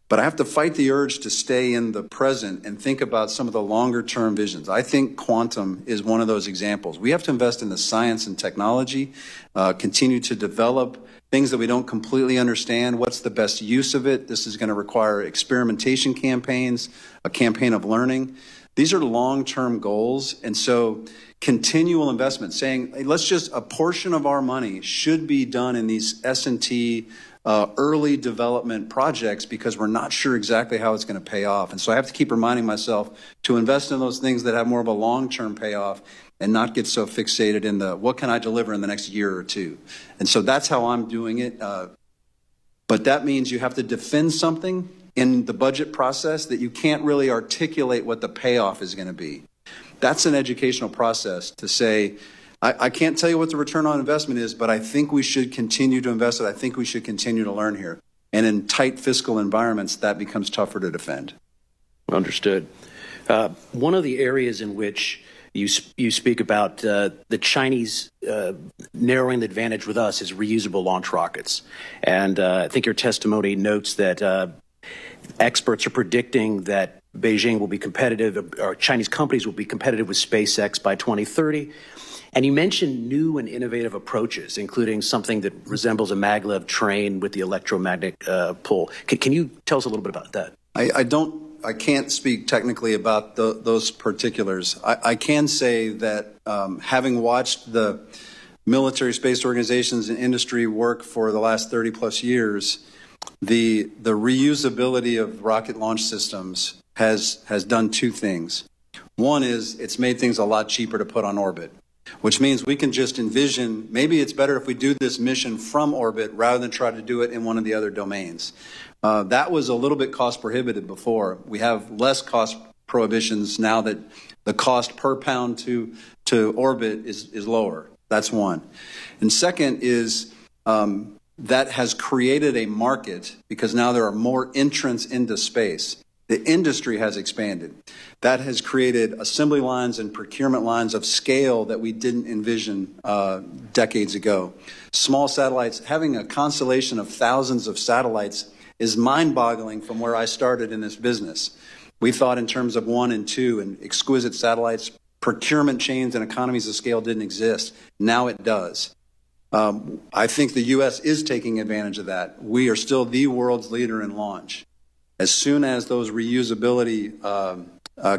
But I have to fight the urge to stay in the present and think about some of the longer term visions. I think quantum is one of those examples. We have to invest in the science and technology, continue to develop things that we don't completely understand. What's the best use of it? This is going to require experimentation campaigns, a campaign of learning. These are long-term goals, and so continual investment, saying, hey, let's just, a portion of our money should be done in these S&T early development projects because we're not sure exactly how it's going to pay off. And so I have to keep reminding myself to invest in those things that have more of a long-term payoff and not get so fixated in the what can I deliver in the next year or two. And so that's how I'm doing it. But that means you have to defend something in the budget process that you can't really articulate what the payoff is going to be. That's an educational process to say, I can't tell you what the return on investment is, but I think we should continue to invest it. I think we should continue to learn here. And in tight fiscal environments, that becomes tougher to defend. Understood. One of the areas in which you speak about the Chinese narrowing the advantage with us is reusable launch rockets. And I think your testimony notes that experts are predicting that Beijing will be competitive, or Chinese companies will be competitive with SpaceX by 2030. And you mentioned new and innovative approaches, including something that resembles a maglev train with the electromagnetic pull. Can you tell us a little bit about that? I can't speak technically about those particulars. I can say that having watched the military space organizations and industry work for the last 30 plus years, the reusability of rocket launch systems has done two things. One is it's made things a lot cheaper to put on orbit, which means we can just envision maybe it's better if we do this mission from orbit rather than try to do it in one of the other domains. That was a little bit cost prohibitive before. We have less cost prohibitions now that the cost per pound to orbit is lower. That's one. And second is that has created a market because now there are more entrants into space. The industry has expanded. That has created assembly lines and procurement lines of scale that we didn't envision decades ago. Small satellites, having a constellation of thousands of satellites is mind-boggling from where I started in this business. We thought in terms of 1 and 2 and exquisite satellites, procurement chains and economies of scale didn't exist. Now it does. I think the U.S. is taking advantage of that. We are still the world's leader in launch. As soon as those reusability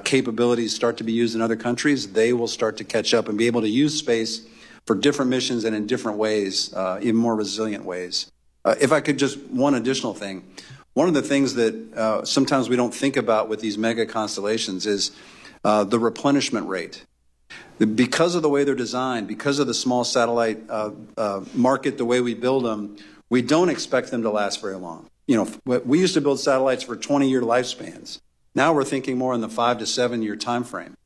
capabilities start to be used in other countries, they will start to catch up and be able to use space for different missions and in different ways, even more resilient ways. If I could just, one additional thing. One of the things that sometimes we don't think about with these mega constellations is the replenishment rate. Because of the way they're designed, because of the small satellite market, the way we build them, we don't expect them to last very long. You know, we used to build satellites for 20-year lifespans. Now we're thinking more in the 5 to 7 year time frame.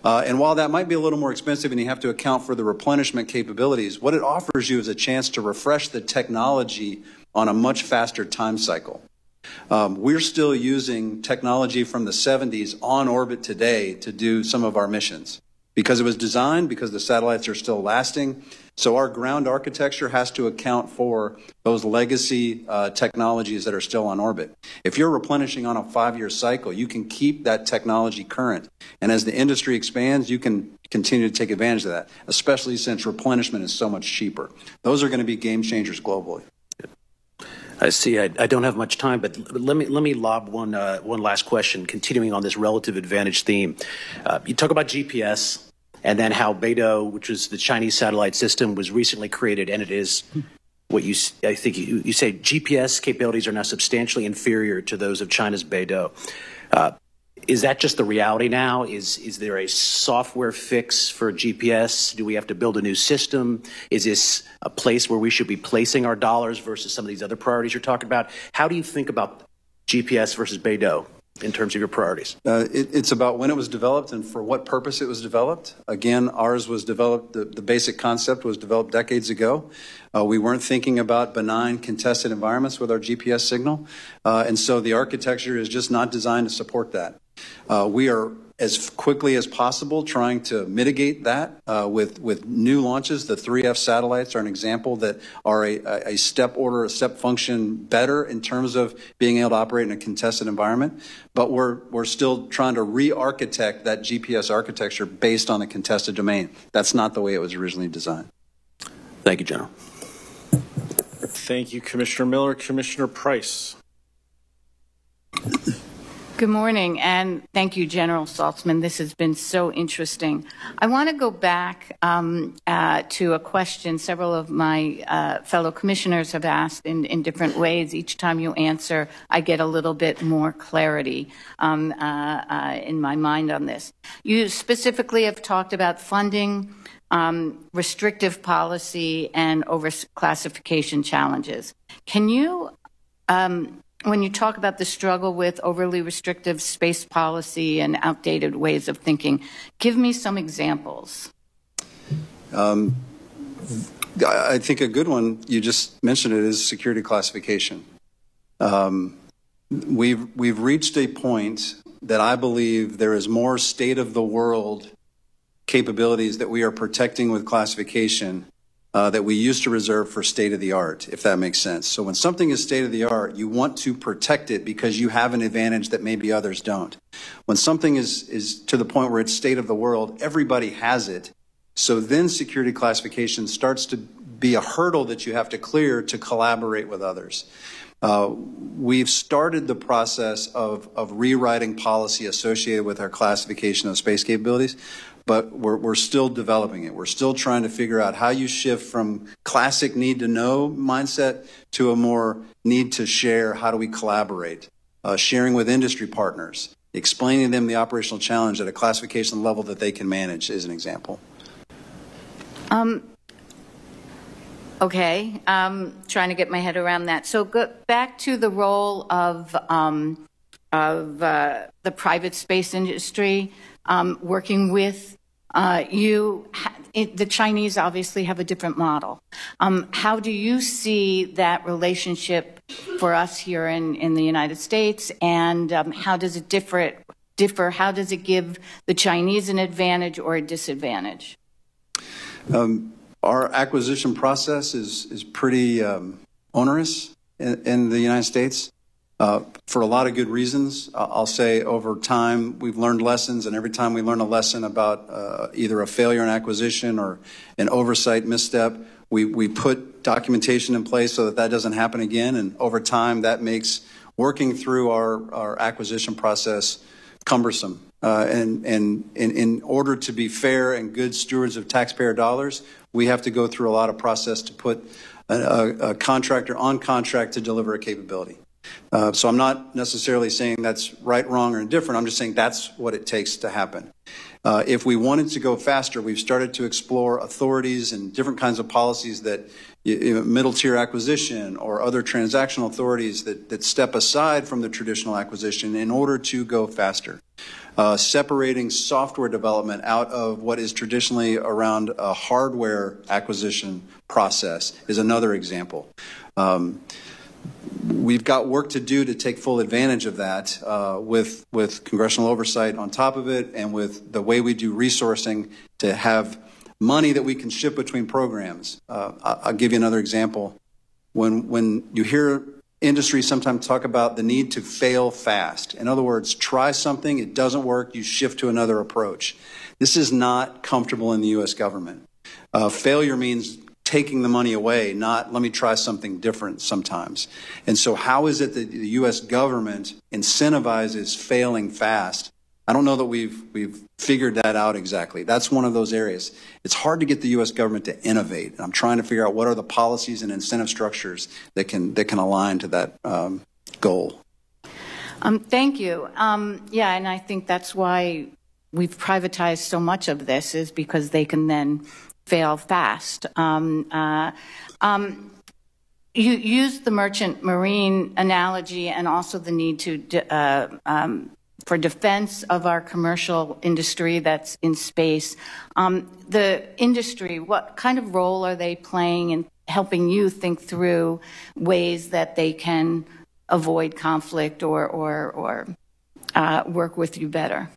And while that might be a little more expensive and you have to account for the replenishment capabilities, what it offers you is a chance to refresh the technology on a much faster time cycle. We're still using technology from the 70s on orbit today to do some of our missions because it was designed, because the satellites are still lasting. So our ground architecture has to account for those legacy technologies that are still on orbit. If you're replenishing on a 5-year cycle, you can keep that technology current. And as the industry expands, you can continue to take advantage of that, especially since replenishment is so much cheaper. Those are going to be game changers globally. I see. I don't have much time, but let me lob one last question, continuing on this relative advantage theme. You talk about GPS, and then how Beidou, which is the Chinese satellite system, was recently created, and it is what I think you say GPS capabilities are now substantially inferior to those of China's Beidou. Is that just the reality now? Is there a software fix for GPS? Do we have to build a new system? Is this a place where we should be placing our dollars versus some of these other priorities you're talking about? How do you think about GPS versus Beidou in terms of your priorities? It's about when it was developed and for what purpose it was developed. Again, ours was developed, the basic concept was developed decades ago. We weren't thinking about benign contested environments with our GPS signal. And so the architecture is just not designed to support that. We are, as quickly as possible, trying to mitigate that with new launches. The 3F satellites are an example that are a step function better in terms of being able to operate in a contested environment. But we're still trying to re-architect that GPS architecture based on a contested domain. That's not the way it was originally designed. Thank you, General. Thank you, Commissioner Miller. Commissioner Price. Good morning, and thank you, General Saltzman. This has been so interesting. I want to go back to a question several of my fellow commissioners have asked in different ways. Each time you answer, I get a little bit more clarity in my mind on this. You specifically have talked about funding, restrictive policy, and overclassification challenges. Can you when you talk about the struggle with overly restrictive space policy and outdated ways of thinking, give me some examples. I think a good one, you just mentioned it, is security classification. We've reached a point that I believe there is more state-of-the-world capabilities that we are protecting with classification that we used to reserve for state-of-the-art, if that makes sense. So when something is state-of-the-art, you want to protect it because you have an advantage that maybe others don't. When something is to the point where it's state-of-the-world, everybody has it. So then security classification starts to be a hurdle that you have to clear to collaborate with others. We've started the process of rewriting policy associated with our classification of space capabilities, but we're still developing it. We're still trying to figure out how you shift from classic need to know mindset to a more need to share. How do we collaborate? Sharing with industry partners, explaining to them the operational challenge at a classification level that they can manage is an example. Okay, trying to get my head around that. So go back to the role of the private space industry working with you. The Chinese obviously have a different model. How do you see that relationship for us here in the United States, and how does it differ? How does it give the Chinese an advantage or a disadvantage? Our acquisition process is pretty onerous in the United States for a lot of good reasons. I'll say over time we've learned lessons, and every time we learn a lesson about either a failure in acquisition or an oversight misstep, we put documentation in place so that that doesn't happen again. And over time, that makes working through our acquisition process cumbersome. And in order to be fair and good stewards of taxpayer dollars, we have to go through a lot of process to put a contractor on contract to deliver a capability. So I'm not necessarily saying that's right, wrong, or indifferent. I'm just saying that's what it takes to happen. If we wanted to go faster, we've started to explore authorities and different kinds of policies that middle tier acquisition or other transactional authorities that step aside from the traditional acquisition in order to go faster. Separating software development out of what is traditionally around a hardware acquisition process is another example. We've got work to do to take full advantage of that with congressional oversight on top of it, and with the way we do resourcing to have money that we can ship between programs. I'll give you another example. When you hear industry sometimes talk about the need to fail fast. In other words, try something, it doesn't work, you shift to another approach. This is not comfortable in the U.S. government. Failure means taking the money away, not let me try something different sometimes. And so how is it that the U.S. government incentivizes failing fast? I don't know that we've figured that out exactly. That's one of those areas. It's hard to get the U.S. government to innovate. And I'm trying to figure out what are the policies and incentive structures that can align to that goal. Thank you. Yeah, and I think that's why we've privatized so much of this, is because they can then fail fast. You used the merchant marine analogy and also the need to for defense of our commercial industry that's in space. The industry, what kind of role are they playing in helping you think through ways that they can avoid conflict or work with you better?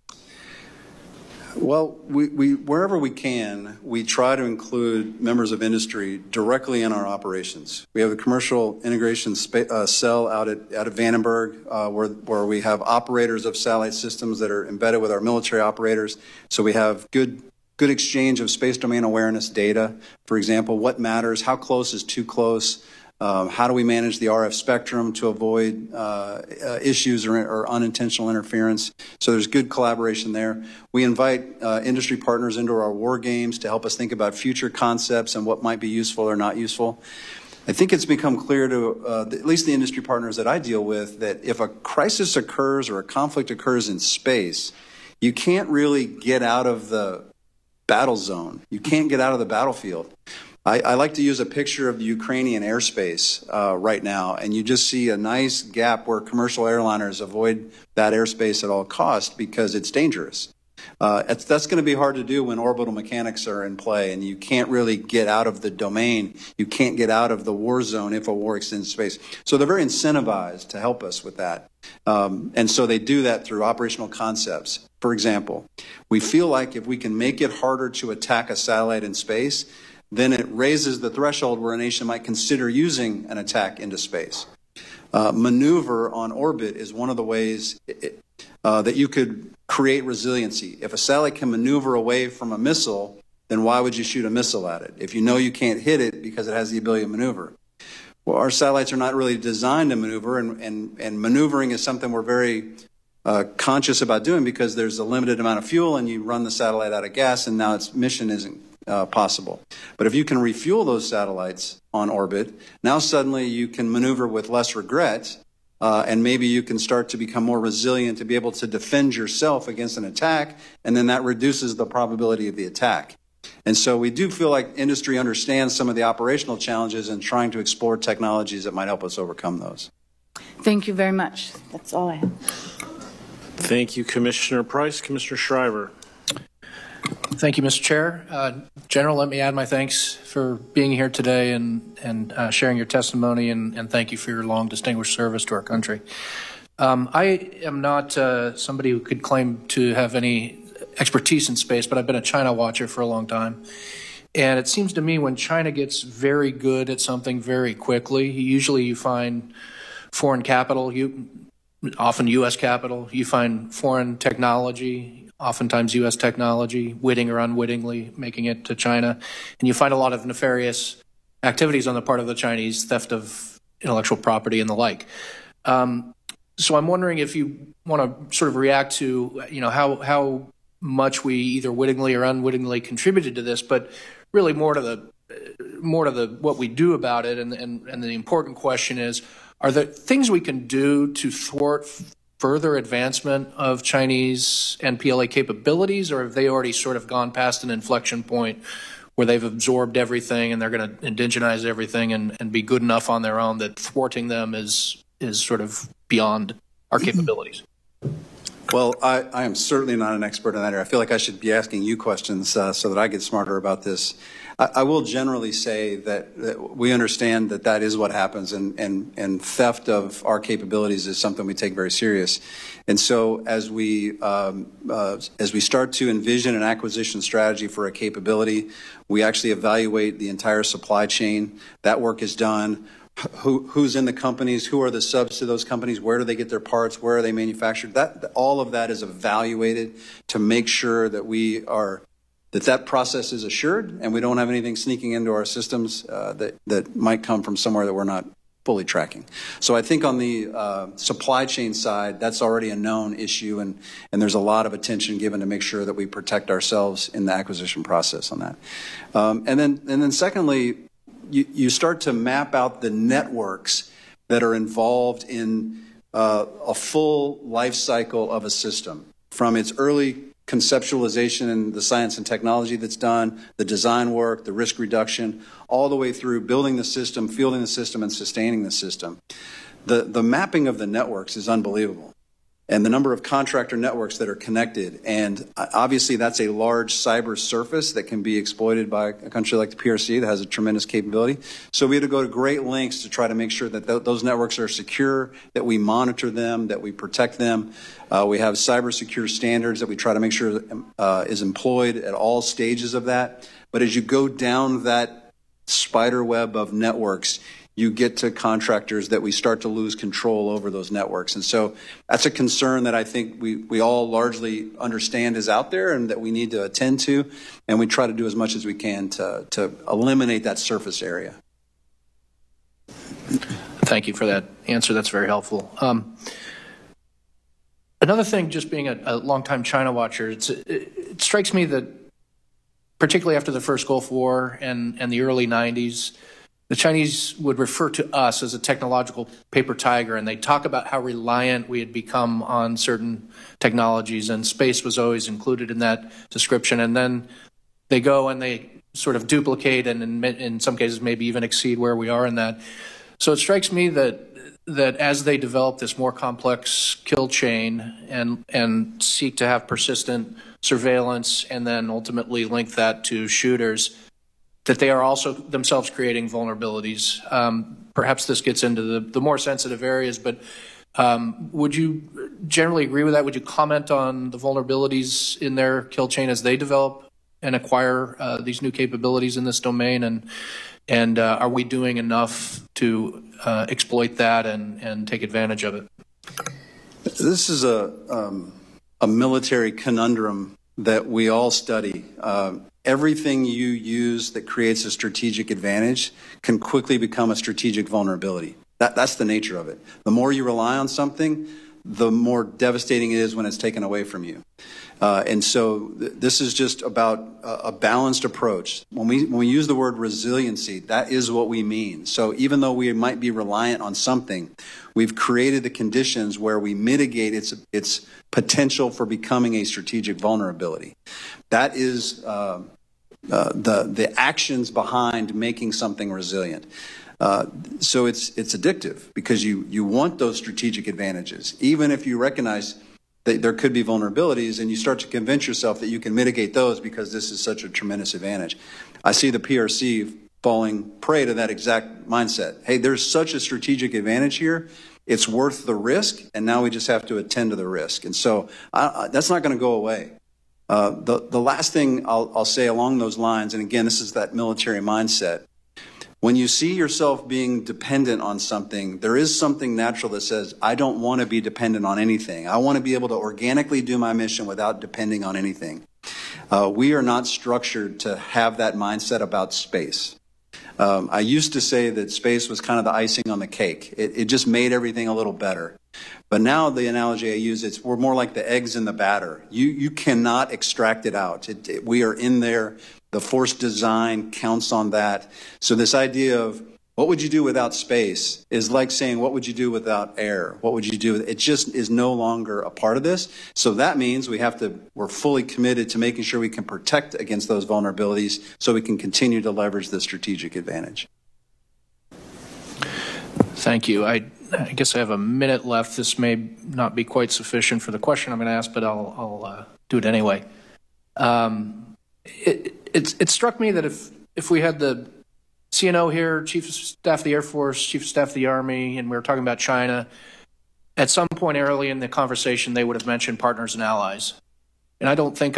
Well, we wherever we can, we try to include members of industry directly in our operations. We have a commercial integration cell out at Vandenberg, where we have operators of satellite systems that are embedded with our military operators. So we have good exchange of space domain awareness data. For example, what matters, how close is too close, how do we manage the RF spectrum to avoid issues or unintentional interference? So there's good collaboration there. We invite industry partners into our war games to help us think about future concepts and what might be useful or not useful. I think it's become clear to at least the industry partners that I deal with that if a crisis occurs or a conflict occurs in space, you can't really get out of the battle zone. You can't get out of the battlefield. I like to use a picture of the Ukrainian airspace right now, and you just see a nice gap where commercial airliners avoid that airspace at all costs because it's dangerous. That's going to be hard to do when orbital mechanics are in play, and you can't really get out of the domain. You can't get out of the war zone if a war extends space. So they're very incentivized to help us with that. And so they do that through operational concepts. For example, we feel like if we can make it harder to attack a satellite in space, then it raises the threshold where a nation might consider using an attack into space. Maneuver on orbit is one of the ways that you could create resiliency. If a satellite can maneuver away from a missile, then why would you shoot a missile at it? If you know you can't hit it because it has the ability to maneuver. Well, our satellites are not really designed to maneuver, and maneuvering is something we're very conscious about doing because there's a limited amount of fuel and you run the satellite out of gas and now its mission isn't possible. But if you can refuel those satellites on orbit, now suddenly you can maneuver with less regret and maybe you can start to become more resilient to be able to defend yourself against an attack, and then that reduces the probability of the attack. And so we do feel like industry understands some of the operational challenges and trying to explore technologies that might help us overcome those. Thank you very much. That's all I have. Thank you, Commissioner Price. Commissioner Shriver. Thank you, Mr. Chair. General, let me add my thanks for being here today and sharing your testimony, and thank you for your long, distinguished service to our country. I am not somebody who could claim to have any expertise in space, but I've been a China watcher for a long time. And it seems to me when China gets very good at something very quickly, usually you find foreign capital, often U.S. capital, you find foreign technology, oftentimes U.S. technology, witting or unwittingly making it to China. And you find a lot of nefarious activities on the part of the Chinese, theft of intellectual property and the like. So I'm wondering if you want to sort of react to, how much we either wittingly or unwittingly contributed to this, but really more to the what we do about it. And the important question is, are there things we can do to thwart further advancement of Chinese NPLA capabilities, or have they already sort of gone past an inflection point where they've absorbed everything and they're going to indigenize everything and be good enough on their own that thwarting them is sort of beyond our capabilities? Well, I am certainly not an expert in that area. I feel like I should be asking you questions so that I get smarter about this. I will generally say that we understand that is what happens, and theft of our capabilities is something we take very serious. And so as we start to envision an acquisition strategy for a capability, we actually evaluate the entire supply chain. That work is done. Who's in the companies, who are the subs to those companies, where do they get their parts, where are they manufactured, all of that is evaluated to make sure that that process is assured and we don't have anything sneaking into our systems that might come from somewhere that we're not fully tracking. So I think on the supply chain side, that's already a known issue, and there's a lot of attention given to make sure that we protect ourselves in the acquisition process on that. And then secondly, you start to map out the networks that are involved in a full life cycle of a system, from its early conceptualization and the science and technology that's done, the design work, the risk reduction, all the way through building the system, fielding the system, and sustaining the system. The mapping of the networks is unbelievable. And the number of contractor networks that are connected. And obviously that's a large cyber surface that can be exploited by a country like the PRC that has a tremendous capability. So we had to go to great lengths to try to make sure that those networks are secure, that we monitor them, that we protect them. We have cyber secure standards that we try to make sure is employed at all stages of that. But as you go down that spider web of networks, you get to contractors that we start to lose control over those networks. And so that's a concern that I think we all largely understand is out there and that we need to attend to, and we try to do as much as we can to eliminate that surface area. Thank you for that answer. That's very helpful. Another thing, just being a longtime China watcher, it strikes me that particularly after the first Gulf War and the early 90s, the Chinese would refer to us as a technological paper tiger, and they talk about how reliant we had become on certain technologies, and space was always included in that description. And then they go and they sort of duplicate and in some cases maybe even exceed where we are in that. So it strikes me that as they develop this more complex kill chain and seek to have persistent surveillance and then ultimately link that to shooters, that they are also themselves creating vulnerabilities. Perhaps this gets into the more sensitive areas, but would you generally agree with that? Would you comment on the vulnerabilities in their kill chain as they develop and acquire these new capabilities in this domain? And are we doing enough to exploit that and take advantage of it? This is a military conundrum that we all study. Everything you use that creates a strategic advantage can quickly become a strategic vulnerability. That's the nature of it. The more you rely on something, the more devastating it is when it's taken away from you. And so this is just about a balanced approach. When we use the word resiliency, that is what we mean. So even though we might be reliant on something, we've created the conditions where we mitigate its potential for becoming a strategic vulnerability. That is the actions behind making something resilient. So it's addictive because you want those strategic advantages, even if you recognize that there could be vulnerabilities, and you start to convince yourself that you can mitigate those because this is such a tremendous advantage. I see the PRC falling prey to that exact mindset. Hey, there's such a strategic advantage here. It's worth the risk, and now we just have to attend to the risk. And so that's not going to go away. The last thing I'll say along those lines, and again, this is that military mindset. When you see yourself being dependent on something, there is something natural that says, I don't want to be dependent on anything. I want to be able to organically do my mission without depending on anything. We are not structured to have that mindset about space. I used to say that space was kind of the icing on the cake. It just made everything a little better. But now the analogy I use, we're more like the eggs in the batter. You cannot extract it out. We are in there. The force design counts on that. So this idea of what would you do without space is like saying, what would you do without air? What would you do? It just is no longer a part of this. So that means we're fully committed to making sure we can protect against those vulnerabilities so we can continue to leverage the strategic advantage. Thank you. I guess I have a minute left. This may not be quite sufficient for the question I'm going to ask, but I'll do it anyway. It struck me that if we had the CNO here, Chief of Staff of the Air Force, Chief of Staff of the Army, and we were talking about China, at some point early in the conversation, they would have mentioned partners and allies. And I don't think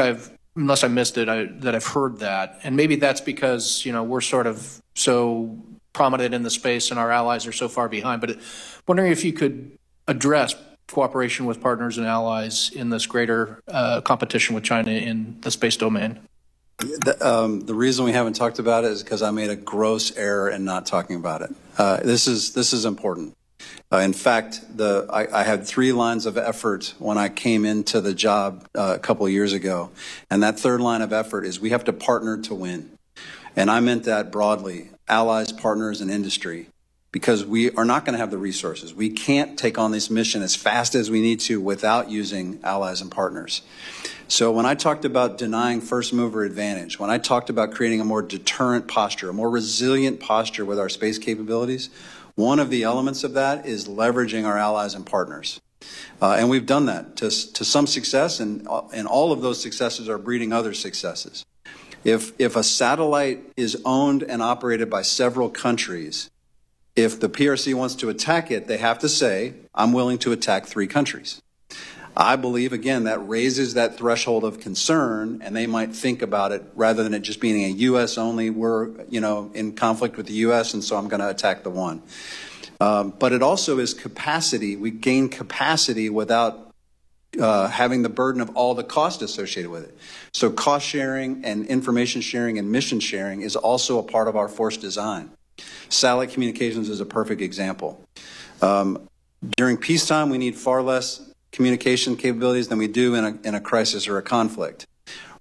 unless I missed it, that I've heard that. And maybe that's because, we're sort of so prominent in the space and our allies are so far behind. But wondering if you could address cooperation with partners and allies in this greater competition with China in the space domain. The reason we haven't talked about it is because I made a gross error in not talking about it. This is important. In fact, I had 3 lines of effort when I came into the job a couple of years ago, and that third line of effort is we have to partner to win. And I meant that broadly, allies, partners, and industry, because we are not going to have the resources. We can't take on this mission as fast as we need to without using allies and partners. So when I talked about denying first mover advantage, when I talked about creating a more deterrent posture, a more resilient posture with our space capabilities, one of the elements of that is leveraging our allies and partners. And we've done that to some success, and all of those successes are breeding other successes. If a satellite is owned and operated by several countries, if the PRC wants to attack it, they have to say, I'm willing to attack 3 countries. I believe, again, that raises that threshold of concern, and they might think about it rather than it just being a U.S. only. We're, in conflict with the U.S., and so I'm going to attack the one. But it also is capacity. We gain capacity without having the burden of all the cost associated with it. So cost sharing and information sharing and mission sharing is also a part of our force design. Satellite communications is a perfect example. During peacetime, we need far less communication capabilities than we do in a crisis or a conflict.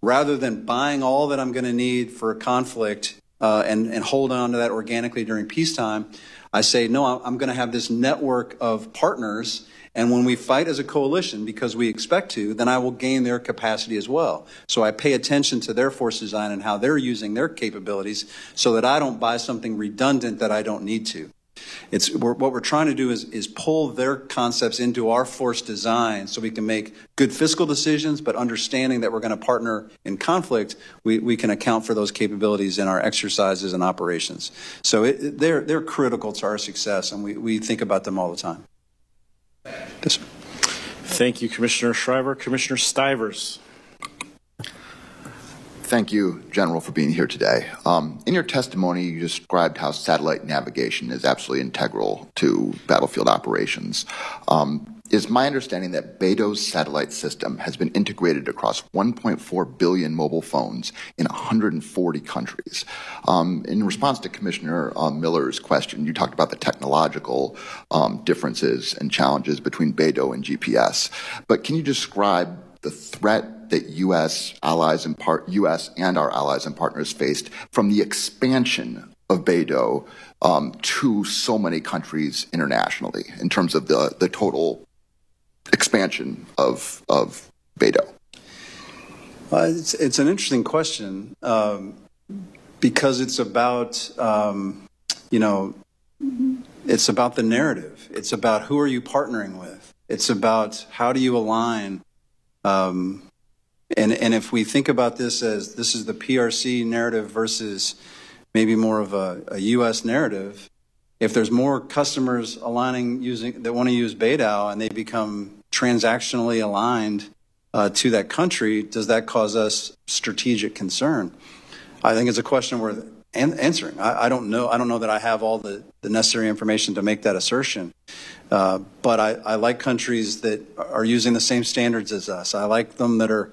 Rather than buying all that I'm going to need for a conflict and hold on to that organically during peacetime, I say, no, I'm going to have this network of partners, and when we fight as a coalition, because we expect to, then I will gain their capacity as well. So I pay attention to their force design and how they're using their capabilities so that I don't buy something redundant that I don't need to. What we're trying to do is pull their concepts into our force design so we can make good fiscal decisions, but understanding that we're going to partner in conflict, we can account for those capabilities in our exercises and operations. So they're critical to our success, and we think about them all the time. Yes. Thank you, Commissioner Shriver. Commissioner Stivers. Thank you, General, for being here today. In your testimony, you described how satellite navigation is absolutely integral to battlefield operations. is my understanding that Beido's satellite system has been integrated across 1.4 billion mobile phones in 140 countries. In response to Commissioner Miller's question, you talked about the technological differences and challenges between Beido and GPS. But can you describe the threat that U.S. and our allies and partners faced from the expansion of Beido to so many countries internationally in terms of the total expansion of Beido? It's an interesting question because it's about, it's about the narrative. It's about who are you partnering with. It's about how do you align. And if we think about this as this is the PRC narrative versus maybe more of a U.S. narrative, if there's more customers aligning that want to use Beidou and they become transactionally aligned to that country, does that cause us strategic concern? I think it's a question worth answering. I don't know. I don't know that I have all the necessary information to make that assertion. But I like countries that are using the same standards as us. I like them that are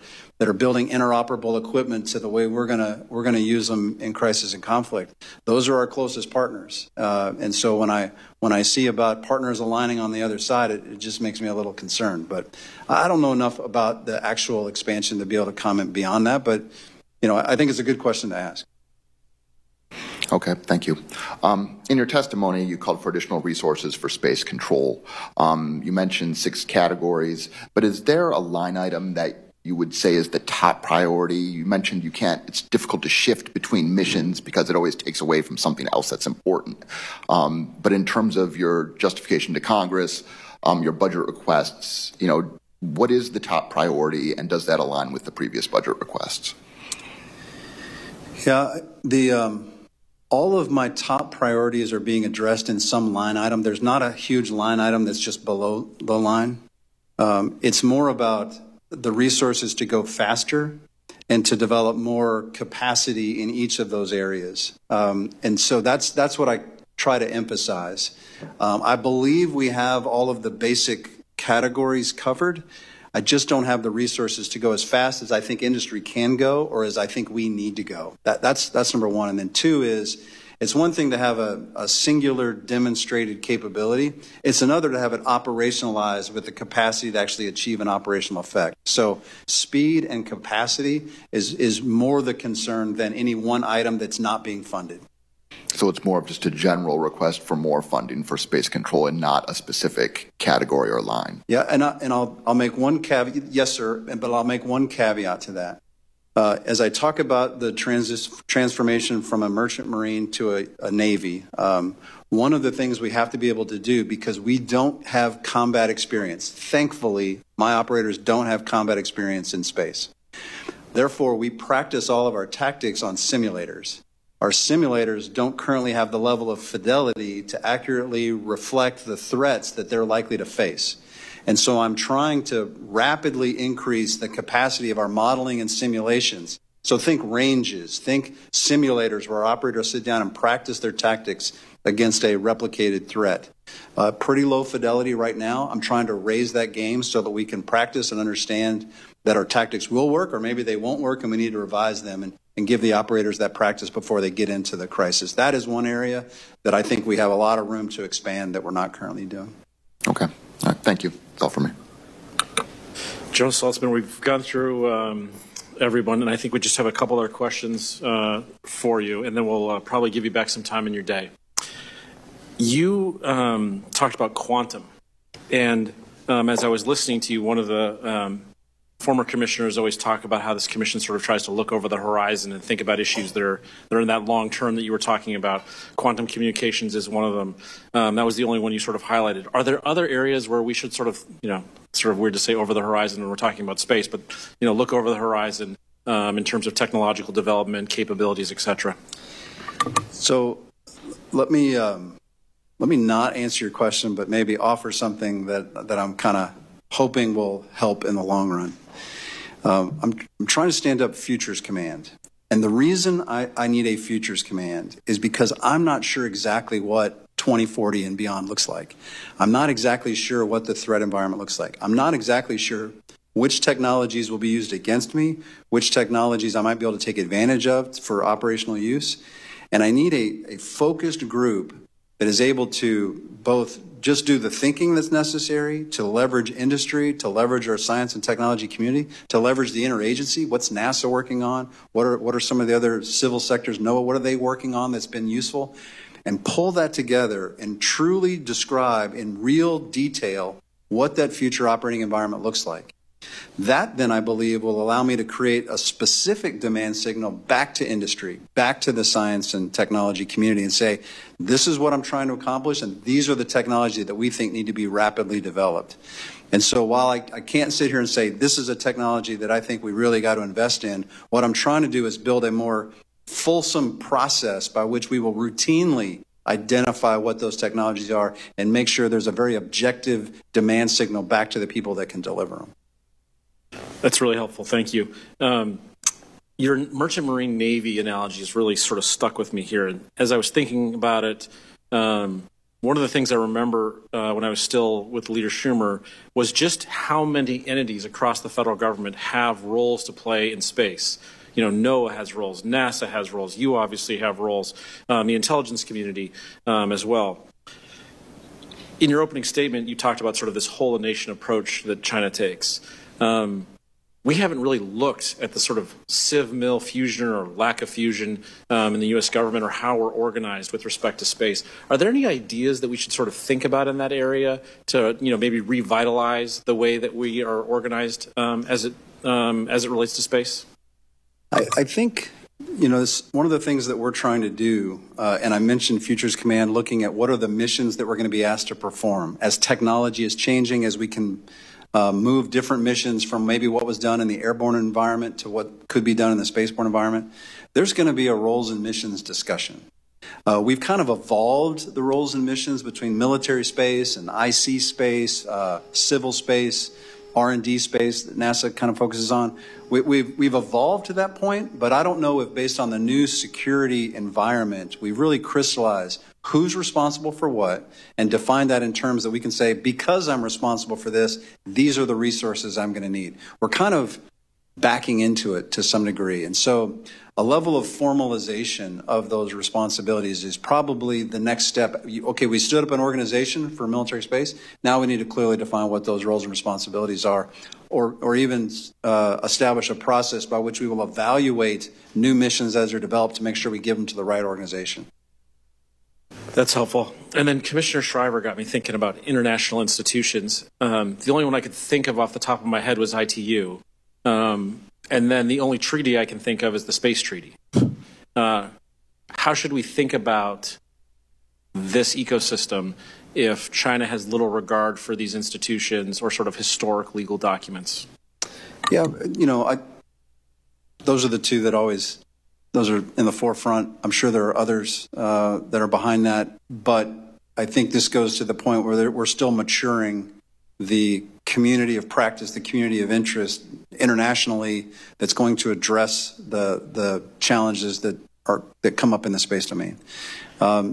building interoperable equipment to the way we're gonna use them in crisis and conflict. Those are our closest partners. And so when I see about partners aligning on the other side, it just makes me a little concerned. But I don't know enough about the actual expansion to be able to comment beyond that. But I think it's a good question to ask. Okay, thank you. In your testimony, you called for additional resources for space control. You mentioned 6 categories, but is there a line item that you would say is the top priority? You mentioned it's difficult to shift between missions because it always takes away from something else that's important. But in terms of your justification to Congress, your budget requests, what is the top priority, and does that align with the previous budget requests? Yeah, all of my top priorities are being addressed in some line item. There's not a huge line item that's just below the line. It's more about the resources to go faster and to develop more capacity in each of those areas. And so that's what I try to emphasize. I believe we have all of the basic categories covered. I just don't have the resources to go as fast as I think industry can go or as I think we need to go. That's number one. And then 2 is, it's one thing to have a singular demonstrated capability. It's another to have it operationalized with the capacity to actually achieve an operational effect. So speed and capacity is more the concern than any one item that's not being funded. So it's more of just a general request for more funding for space control and not a specific category or line. Yeah, and I'll make one caveat. Yes, sir, but I'll make one caveat to that. As I talk about the transformation from a merchant marine to a Navy, one of the things we have to be able to do, because we don't have combat experience. Thankfully, my operators don't have combat experience in space. Therefore, we practice all of our tactics on simulators. Our simulators don't currently have the level of fidelity to accurately reflect the threats that they're likely to face. And so I'm trying to rapidly increase the capacity of our modeling and simulations. So think ranges, think simulators where operators sit down and practice their tactics against a replicated threat. Pretty low fidelity right now. I'm trying to raise that game so that we can practice and understand that our tactics will work, or maybe they won't work and we need to revise them and give the operators that practice before they get into the crisis. That is one area that I think we have a lot of room to expand that we're not currently doing. Okay. All right. Thank you. That's all for me. General Saltzman, we've gone through everyone, and I think we just have a couple other questions for you, and then we'll probably give you back some time in your day. You talked about quantum, and as I was listening to you, one of the former commissioners always talk about how this commission sort of tries to look over the horizon and think about issues that are in that long term that you were talking about. Quantum communications is one of them. That was the only one you sort of highlighted. Are there other areas where we should sort of weird to say over the horizon when we're talking about space, but look over the horizon in terms of technological development, capabilities, et cetera? So let me not answer your question, but maybe offer something that I'm kind of hoping will help in the long run. I'm trying to stand up Futures Command. And the reason I need a Futures Command is because I'm not sure exactly what 2040 and beyond looks like. I'm not exactly sure what the threat environment looks like. I'm not exactly sure which technologies will be used against me, which technologies I might be able to take advantage of for operational use. And I need a focused group that is able to both just do the thinking that's necessary, to leverage industry, to leverage our science and technology community, to leverage the interagency. What's NASA working on? What are some of the other civil sectors? NOAA, what are they working on that's been useful? And pull that together and truly describe in real detail what that future operating environment looks like. That then, I believe, will allow me to create a specific demand signal back to industry, back to the science and technology community, and say, this is what I'm trying to accomplish, and these are the technologies that we think need to be rapidly developed. And so while I can't sit here and say, this is a technology that I think we really got to invest in, what I'm trying to do is build a more fulsome process by which we will routinely identify what those technologies are and make sure there's a very objective demand signal back to the people that can deliver them. That's really helpful. Thank you. Your merchant marine navy analogy has really sort of stuck with me here. And as I was thinking about it, one of the things I remember when I was still with Leader Schumer was just how many entities across the federal government have roles to play in space. You know, NOAA has roles, NASA has roles, you obviously have roles, the intelligence community as well. In your opening statement, you talked about sort of this whole nation approach that China takes. We haven't really looked at the sort of civ-mil fusion or lack of fusion in the U.S. government or how we're organized with respect to space. Are there any ideas that we should sort of think about in that area to, you know, maybe revitalize the way that we are organized as it relates to space? I think, you know, one of the things that we're trying to do, and I mentioned Futures Command, looking at what are the missions that we're going to be asked to perform as technology is changing, as we can move different missions from maybe what was done in the airborne environment to what could be done in the spaceborne environment. There's going to be a roles and missions discussion. We've kind of evolved the roles and missions between military space and IC space, civil space, R&D space that NASA kind of focuses on. We've evolved to that point, but I don't know if based on the new security environment, we've really crystallized who's responsible for what and define that in terms that we can say, because I'm responsible for this, these are the resources I'm going to need. We're kind of backing into it to some degree. And so a level of formalization of those responsibilities is probably the next step. Okay, we stood up an organization for military space. Now we need to clearly define what those roles and responsibilities are, or even establish a process by which we will evaluate new missions as they're developed to make sure we give them to the right organization. That's helpful. And then Commissioner Shriver got me thinking about international institutions. The only one I could think of off the top of my head was ITU. And then the only treaty I can think of is the Space Treaty. How should we think about this ecosystem if China has little regard for these institutions or sort of historic legal documents? Yeah, you know, those are the two that always, those are in the forefront. I'm sure there are others that are behind that, but I think this goes to the point where we're still maturing the community of practice, the community of interest internationally that's going to address the challenges that come up in the space domain.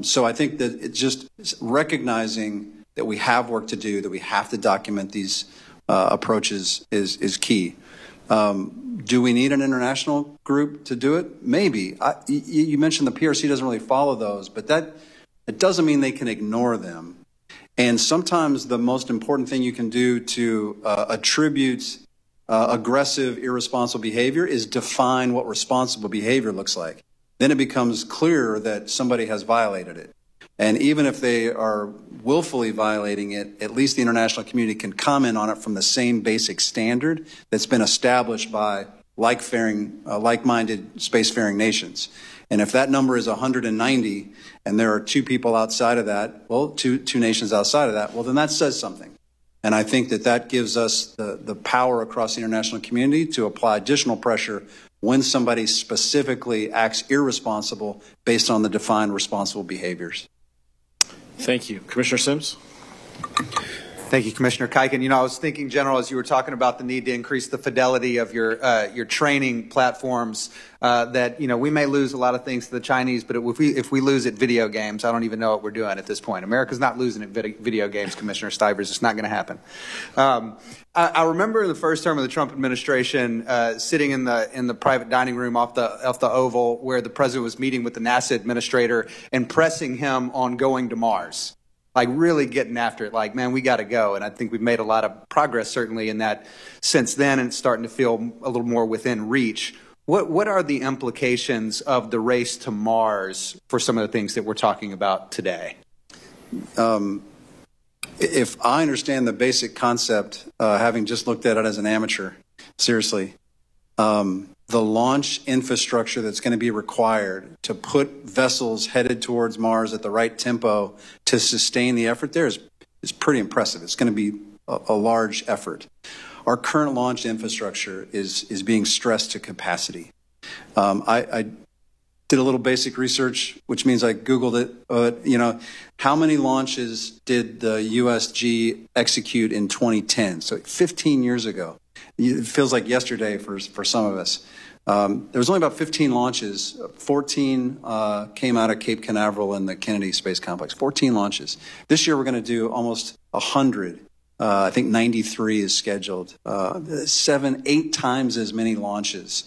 So I think that it's just recognizing that we have work to do, that we have to document these approaches is key. Do we need an international group to do it? Maybe. You mentioned the PRC doesn't really follow those, but it doesn't mean they can ignore them. And sometimes the most important thing you can do to attribute aggressive, irresponsible behavior is define what responsible behavior looks like. Then it becomes clear that somebody has violated it. And even if they are willfully violating it, at least the international community can comment on it from the same basic standard that's been established by like-minded spacefaring nations. And if that number is 190 and there are two people outside of that, well, two nations outside of that, well, then that says something. And I think that gives us the power across the international community to apply additional pressure when somebody specifically acts irresponsible based on the defined responsible behaviors. Thank you. Commissioner Sims? Thank you, Commissioner Kuiken. You know, I was thinking, General, as you were talking about the need to increase the fidelity of your training platforms, that, you know, we may lose a lot of things to the Chinese, but if we lose at video games, I don't even know what we're doing at this point. America's not losing at video games, Commissioner Stivers. It's not going to happen. I remember the first term of the Trump administration sitting in the private dining room off the Oval, where the president was meeting with the NASA administrator and pressing him on going to Mars. Like really getting after it, like, man, we got to go. And I think we've made a lot of progress, certainly, in that since then, and it's starting to feel a little more within reach. What are the implications of the race to Mars for some of the things that we're talking about today? If I understand the basic concept, having just looked at it as an amateur, seriously, the launch infrastructure that's going to be required to put vessels headed towards Mars at the right tempo to sustain the effort there is pretty impressive. It's going to be a large effort. Our current launch infrastructure is being stressed to capacity. I did a little basic research, which means I Googled it. You know, how many launches did the USG execute in 2010? So 15 years ago. It feels like yesterday for some of us. There was only about 15 launches. 14 came out of Cape Canaveral and the Kennedy Space Complex. 14 launches. This year we're going to do almost 100. I think 93 is scheduled. 8 times as many launches.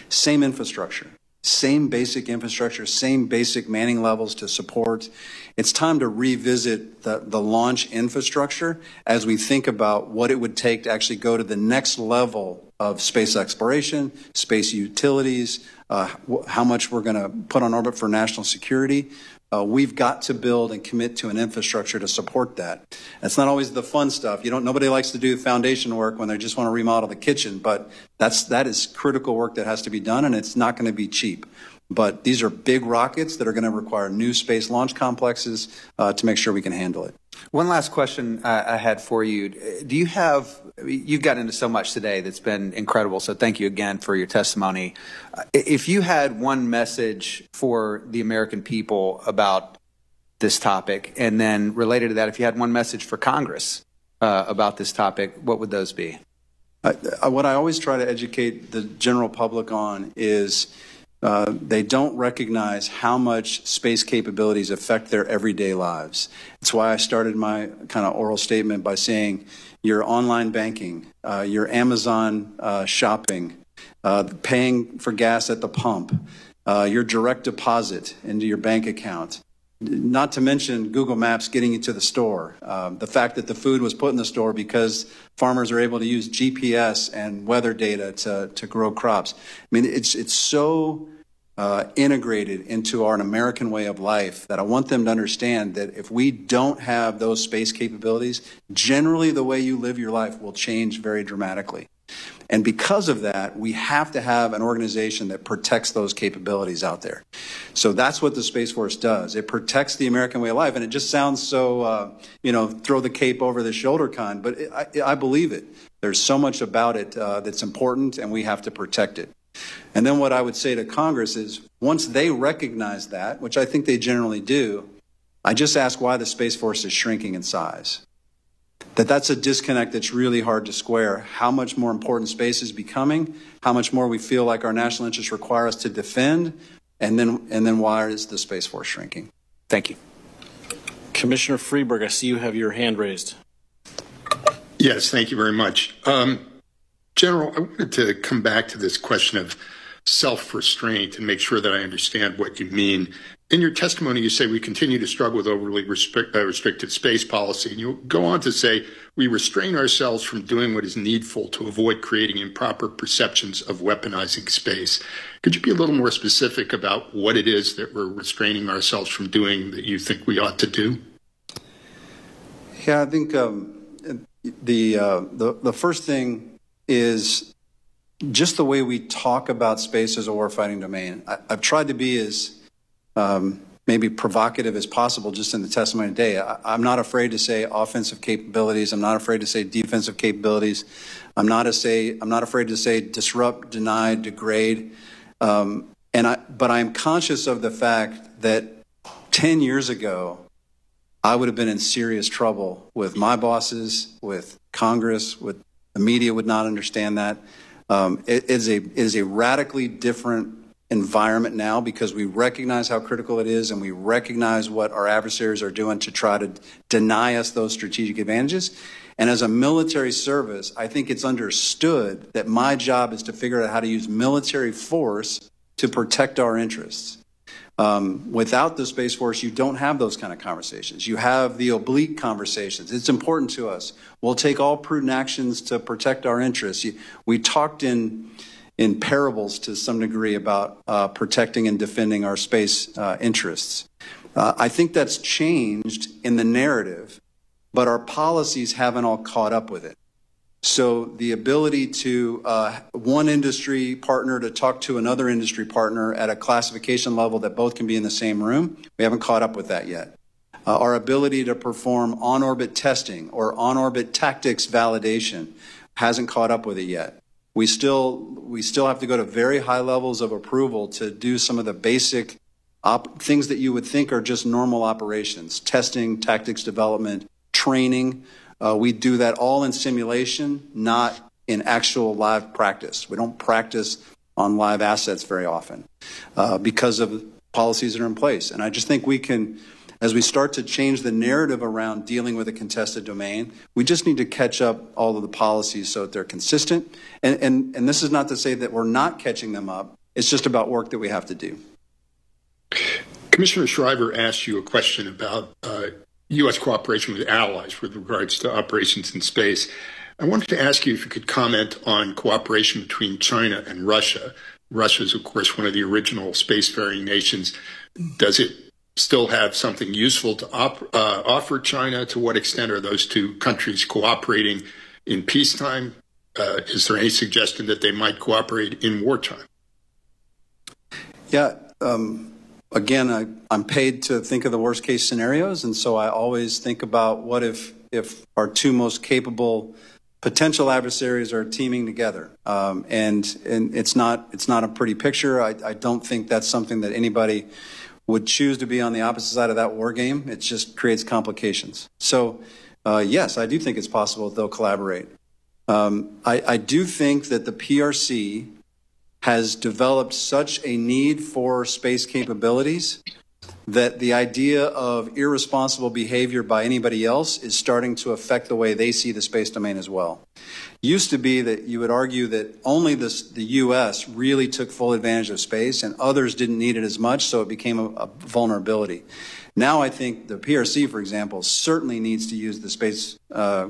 Same infrastructure. Same basic infrastructure, same basic manning levels to support. It's time to revisit the launch infrastructure as we think about what it would take to actually go to the next level of space exploration, space utilities, how much we're going to put on orbit for national security. We've got to build and commit to an infrastructure to support that. It's not always the fun stuff. Nobody likes to do foundation work when they just want to remodel the kitchen, but that is critical work that has to be done, and it's not going to be cheap. But these are big rockets that are going to require new space launch complexes to make sure we can handle it. One last question I had for you. You've gotten into so much today that's been incredible, so thank you again for your testimony. If you had one message for the American people about this topic, and then related to that, if you had one message for Congress about this topic, what would those be? What I always try to educate the general public on is they don't recognize how much space capabilities affect their everyday lives. That's why I started my kind of oral statement by saying your online banking, your Amazon shopping, paying for gas at the pump, your direct deposit into your bank account, not to mention Google Maps getting you to the store, the fact that the food was put in the store because farmers are able to use GPS and weather data to grow crops. I mean, it's so integrated into an American way of life that I want them to understand that if we don't have those space capabilities, generally the way you live your life will change very dramatically. And because of that, we have to have an organization that protects those capabilities out there. So that's what the Space Force does. It protects the American way of life. And it just sounds so, throw the cape over the shoulder kind, but I believe it. There's so much about it that's important, and we have to protect it. And then what I would say to Congress is once they recognize that, which I think they generally do, I just ask why the Space Force is shrinking in size. That's a disconnect that's really hard to square. How much more important space is becoming, how much more we feel like our national interests require us to defend, and then why is the Space Force shrinking? Thank you. Commissioner Freeberg, I see you have your hand raised. Yes, thank you very much. General, I wanted to come back to this question of self-restraint and make sure that I understand what you mean. In your testimony, you say we continue to struggle with overly restricted space policy, and you go on to say we restrain ourselves from doing what is needful to avoid creating improper perceptions of weaponizing space. Could you be a little more specific about what it is that we're restraining ourselves from doing that you think we ought to do? Yeah, I think the first thing is just the way we talk about space as a warfighting domain. I've tried to be as maybe provocative as possible just in the testimony today. I'm not afraid to say offensive capabilities. I'm not afraid to say defensive capabilities. I'm not afraid to say disrupt, deny, degrade. But I'm conscious of the fact that 10 years ago, I would have been in serious trouble with my bosses, with Congress, with the media would not understand that. It is a radically different environment now because we recognize how critical it is and we recognize what our adversaries are doing to try to deny us those strategic advantages. And as a military service, I think it's understood that my job is to figure out how to use military force to protect our interests. Without the Space Force, you don't have those kind of conversations. You have the oblique conversations. It's important to us. We'll take all prudent actions to protect our interests. We talked in parables to some degree about protecting and defending our space interests. I think that's changed in the narrative, but our policies haven't all caught up with it. So the ability to one industry partner to talk to another industry partner at a classification level that both can be in the same room, we haven't caught up with that yet. Our ability to perform on-orbit testing or on-orbit tactics validation hasn't caught up with it yet. We still have to go to very high levels of approval to do some of the basic things that you would think are just normal operations, testing, tactics development, training. We do that all in simulation, not in actual live practice. We don't practice on live assets very often because of policies that are in place. And I just think we can, as we start to change the narrative around dealing with a contested domain, we just need to catch up all of the policies so that they're consistent. And this is not to say that we're not catching them up. It's just about work that we have to do. Commissioner Shriver asked you a question about U.S. cooperation with allies with regards to operations in space. I wanted to ask you if you could comment on cooperation between China and Russia. Russia is, of course, one of the original spacefaring nations. Does it still have something useful to offer China? To what extent are those two countries cooperating in peacetime? Is there any suggestion that they might cooperate in wartime? Yeah. Again, I'm paid to think of the worst case scenarios, and so I always think about what if our two most capable potential adversaries are teaming together, and it's not a pretty picture. I don't think that's something that anybody would choose to be on the opposite side of that war game. It just creates complications. So yes, I do think it's possible that they'll collaborate. I do think that the PRC has developed such a need for space capabilities that the idea of irresponsible behavior by anybody else is starting to affect the way they see the space domain as well. Used to be that you would argue that only the U.S. really took full advantage of space and others didn't need it as much, so it became a vulnerability. Now I think the PRC, for example, certainly needs to use the space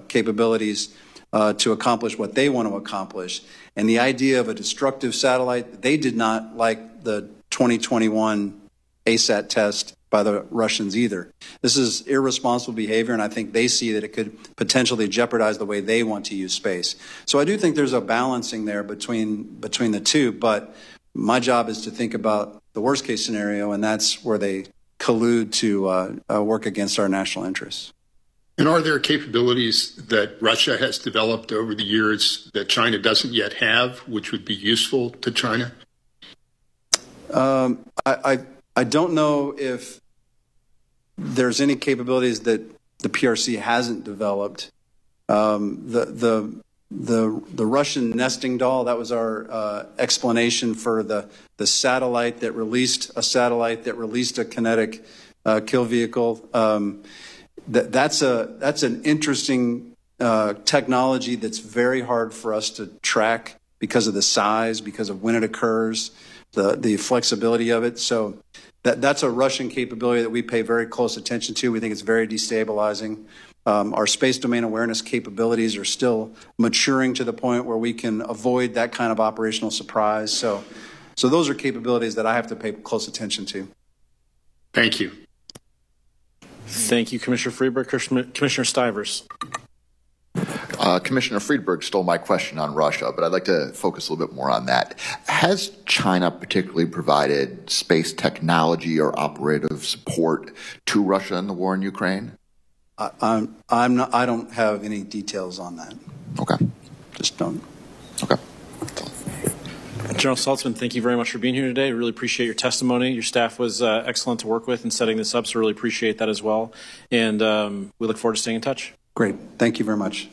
capabilities to accomplish what they want to accomplish. And the idea of a destructive satellite, they did not like the 2021 ASAT test by the Russians either. This is irresponsible behavior, and I think they see that it could potentially jeopardize the way they want to use space. So I do think there's a balancing there between the two, but my job is to think about the worst case scenario, and that's where they collude to work against our national interests. And are there capabilities that Russia has developed over the years that China doesn't yet have, which would be useful to China? I don't know if there's any capabilities that the PRC hasn't developed. The Russian nesting doll, that was our explanation for the satellite that released a kinetic kill vehicle. That's an interesting technology that's very hard for us to track because of the size, because of when it occurs, the flexibility of it. So that's a Russian capability that we pay very close attention to. We think it's very destabilizing. Our space domain awareness capabilities are still maturing to the point where we can avoid that kind of operational surprise. So those are capabilities that I have to pay close attention to. Thank you. Thank you, Commissioner Friedberg. Commissioner Stivers. Commissioner Friedberg stole my question on Russia, but I'd like to focus a little bit more on that. Has China particularly provided space technology or operative support to Russia in the war in Ukraine? I don't have any details on that. Okay. Just don't. Okay. General Saltzman, thank you very much for being here today. Really appreciate your testimony. Your staff was excellent to work with in setting this up, so really appreciate that as well. And we look forward to staying in touch. Great. Thank you very much.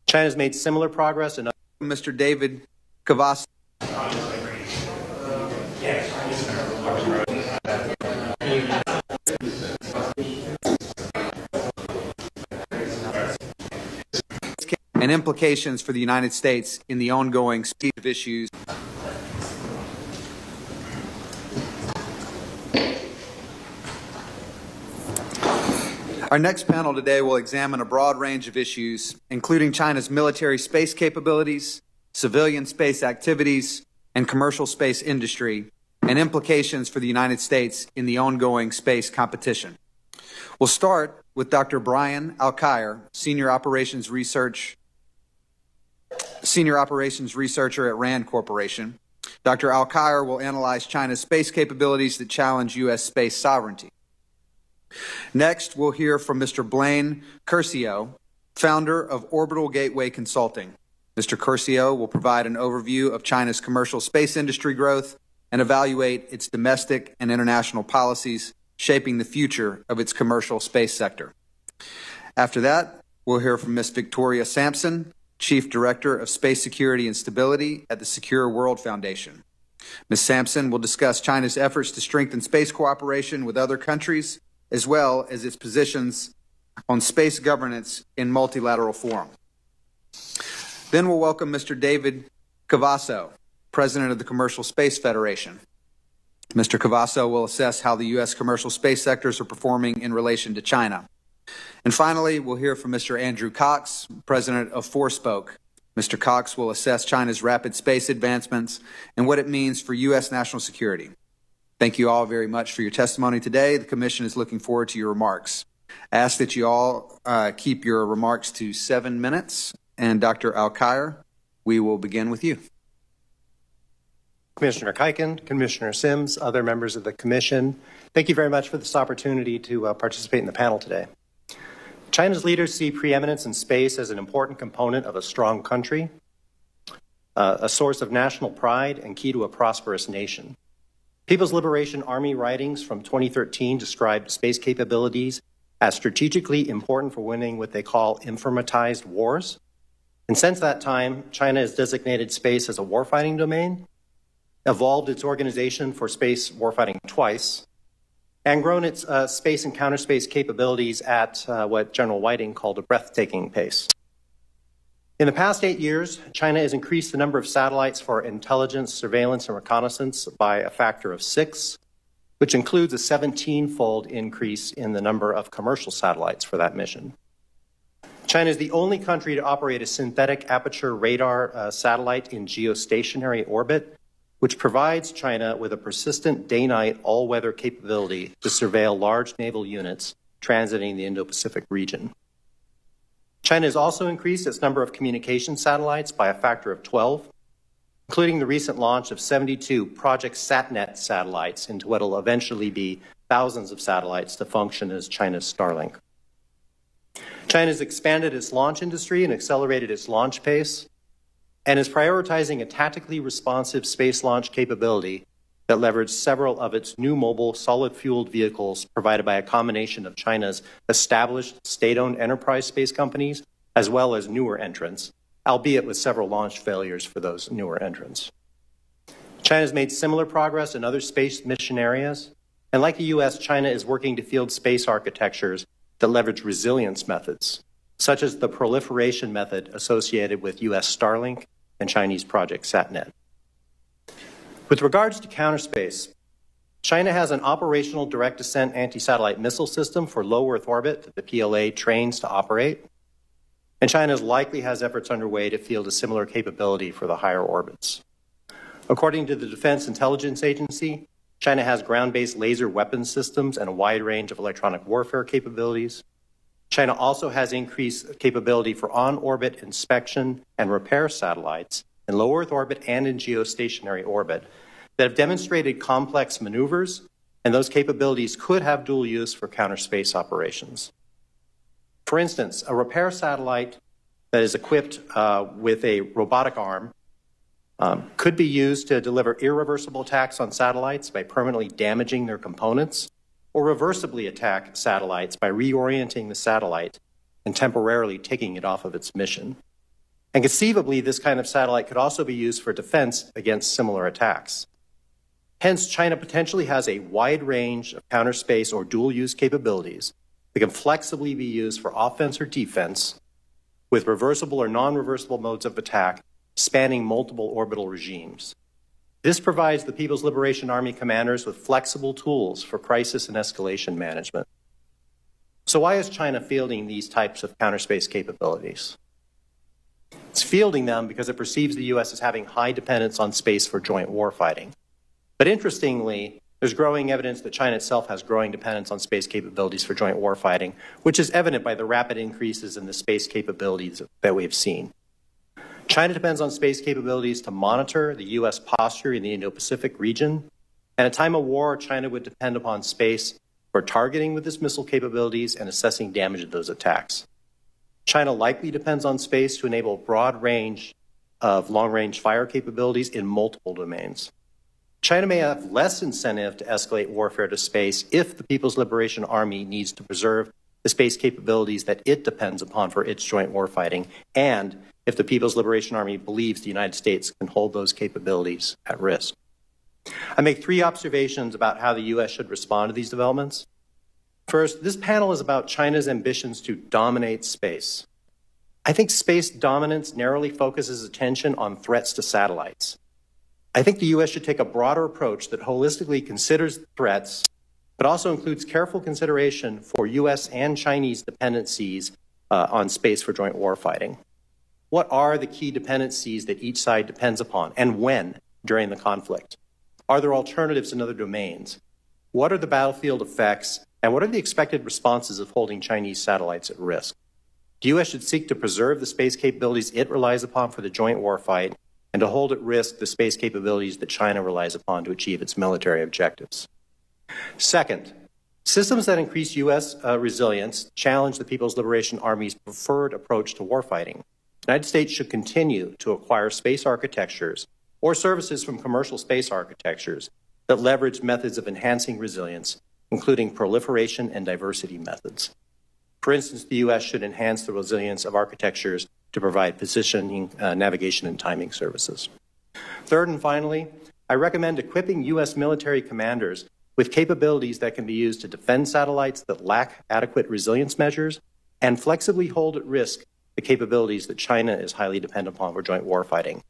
China's made similar progress in Mr. David Cavazos. And implications for the United States in the ongoing speed of issues. Our next panel today will examine a broad range of issues, including China's military space capabilities, civilian space activities, and commercial space industry, and implications for the United States in the ongoing space competition. We'll start with Dr. Brian Alkire, Senior Operations Researcher at RAND Corporation. Dr. Alkire will analyze China's space capabilities that challenge U.S. space sovereignty. Next, we'll hear from Mr. Blaine Curcio, founder of Orbital Gateway Consulting. Mr. Curcio will provide an overview of China's commercial space industry growth and evaluate its domestic and international policies shaping the future of its commercial space sector. After that, we'll hear from Ms. Victoria Sampson, Chief Director of Space Security and Stability at the Secure World Foundation. Ms. Sampson will discuss China's efforts to strengthen space cooperation with other countries, as well as its positions on space governance in multilateral forum. Then we'll welcome Mr. David Cavazos, President of the Commercial Space Federation. Mr. Cavazos will assess how the U.S. commercial space sectors are performing in relation to China. And finally, we'll hear from Mr. Andrew Cox, President of Forspoke. Mr. Cox will assess China's rapid space advancements and what it means for U.S. national security. Thank you all very much for your testimony today. The Commission is looking forward to your remarks. I ask that you all keep your remarks to 7 minutes. And Dr. Alkire, we will begin with you. Commissioner Kuiken, Commissioner Sims, other members of the Commission. Thank you very much for this opportunity to participate in the panel today. China's leaders see preeminence in space as an important component of a strong country, a source of national pride, and key to a prosperous nation. People's Liberation Army writings from 2013 described space capabilities as strategically important for winning what they call informatized wars. And since that time, China has designated space as a warfighting domain, evolved its organization for space warfighting twice, and grown its space and counterspace capabilities at what General Whiting called a breathtaking pace. In the past 8 years, China has increased the number of satellites for intelligence, surveillance, and reconnaissance by a factor of 6, which includes a 17-fold increase in the number of commercial satellites for that mission. China is the only country to operate a synthetic aperture radar satellite in geostationary orbit, which provides China with a persistent day-night all-weather capability to surveil large naval units transiting the Indo-Pacific region. China has also increased its number of communication satellites by a factor of 12, including the recent launch of 72 Project SatNet satellites into what will eventually be thousands of satellites to function as China's Starlink. China has expanded its launch industry and accelerated its launch pace, and is prioritizing a tactically responsive space launch capability that leverages several of its new mobile solid-fueled vehicles provided by a combination of China's established state-owned enterprise space companies as well as newer entrants, albeit with several launch failures for those newer entrants. China has made similar progress in other space mission areas, and like the U.S., China is working to field space architectures that leverage resilience methods, such as the proliferation method associated with U.S. Starlink and Chinese Project SatNet. With regards to counterspace, China has an operational direct descent anti-satellite missile system for low Earth orbit that the PLA trains to operate. And China likely has efforts underway to field a similar capability for the higher orbits. According to the Defense Intelligence Agency, China has ground-based laser weapons systems and a wide range of electronic warfare capabilities. China also has increased capability for on-orbit inspection and repair satellites in low Earth orbit and in geostationary orbit that have demonstrated complex maneuvers, and those capabilities could have dual use for counter space operations. For instance, a repair satellite that is equipped with a robotic arm could be used to deliver irreversible attacks on satellites by permanently damaging their components, or reversibly attack satellites by reorienting the satellite and temporarily taking it off of its mission. And conceivably, this kind of satellite could also be used for defense against similar attacks. Hence, China potentially has a wide range of counter space or dual-use capabilities that can flexibly be used for offense or defense with reversible or non-reversible modes of attack spanning multiple orbital regimes. This provides the People's Liberation Army commanders with flexible tools for crisis and escalation management. So why is China fielding these types of counter space capabilities? It's fielding them because it perceives the U.S. as having high dependence on space for joint warfighting. But interestingly, there's growing evidence that China itself has growing dependence on space capabilities for joint warfighting, which is evident by the rapid increases in the space capabilities that we have seen. China depends on space capabilities to monitor the U.S. posture in the Indo-Pacific region. At a time of war, China would depend upon space for targeting with its missile capabilities and assessing damage of those attacks. China likely depends on space to enable a broad range of long-range fire capabilities in multiple domains. China may have less incentive to escalate warfare to space if the People's Liberation Army needs to preserve the space capabilities that it depends upon for its joint warfighting, and if the People's Liberation Army believes the United States can hold those capabilities at risk. I make three observations about how the U.S. should respond to these developments. First, this panel is about China's ambitions to dominate space. I think space dominance narrowly focuses attention on threats to satellites. I think the U.S. should take a broader approach that holistically considers threats, but also includes careful consideration for U.S. and Chinese dependencies on space for joint warfighting. What are the key dependencies that each side depends upon, and when during the conflict? Are there alternatives in other domains? What are the battlefield effects, and what are the expected responses of holding Chinese satellites at risk? The U.S. should seek to preserve the space capabilities it relies upon for the joint warfight, and to hold at risk the space capabilities that China relies upon to achieve its military objectives. Second, systems that increase U.S. resilience challenge the People's Liberation Army's preferred approach to warfighting. The United States should continue to acquire space architectures or services from commercial space architectures that leverage methods of enhancing resilience, including proliferation and diversity methods. For instance, the U.S. should enhance the resilience of architectures to provide positioning, navigation, and timing services. Third and finally, I recommend equipping U.S. military commanders with capabilities that can be used to defend satellites that lack adequate resilience measures and flexibly hold at risk the capabilities that China is highly dependent upon for joint warfighting.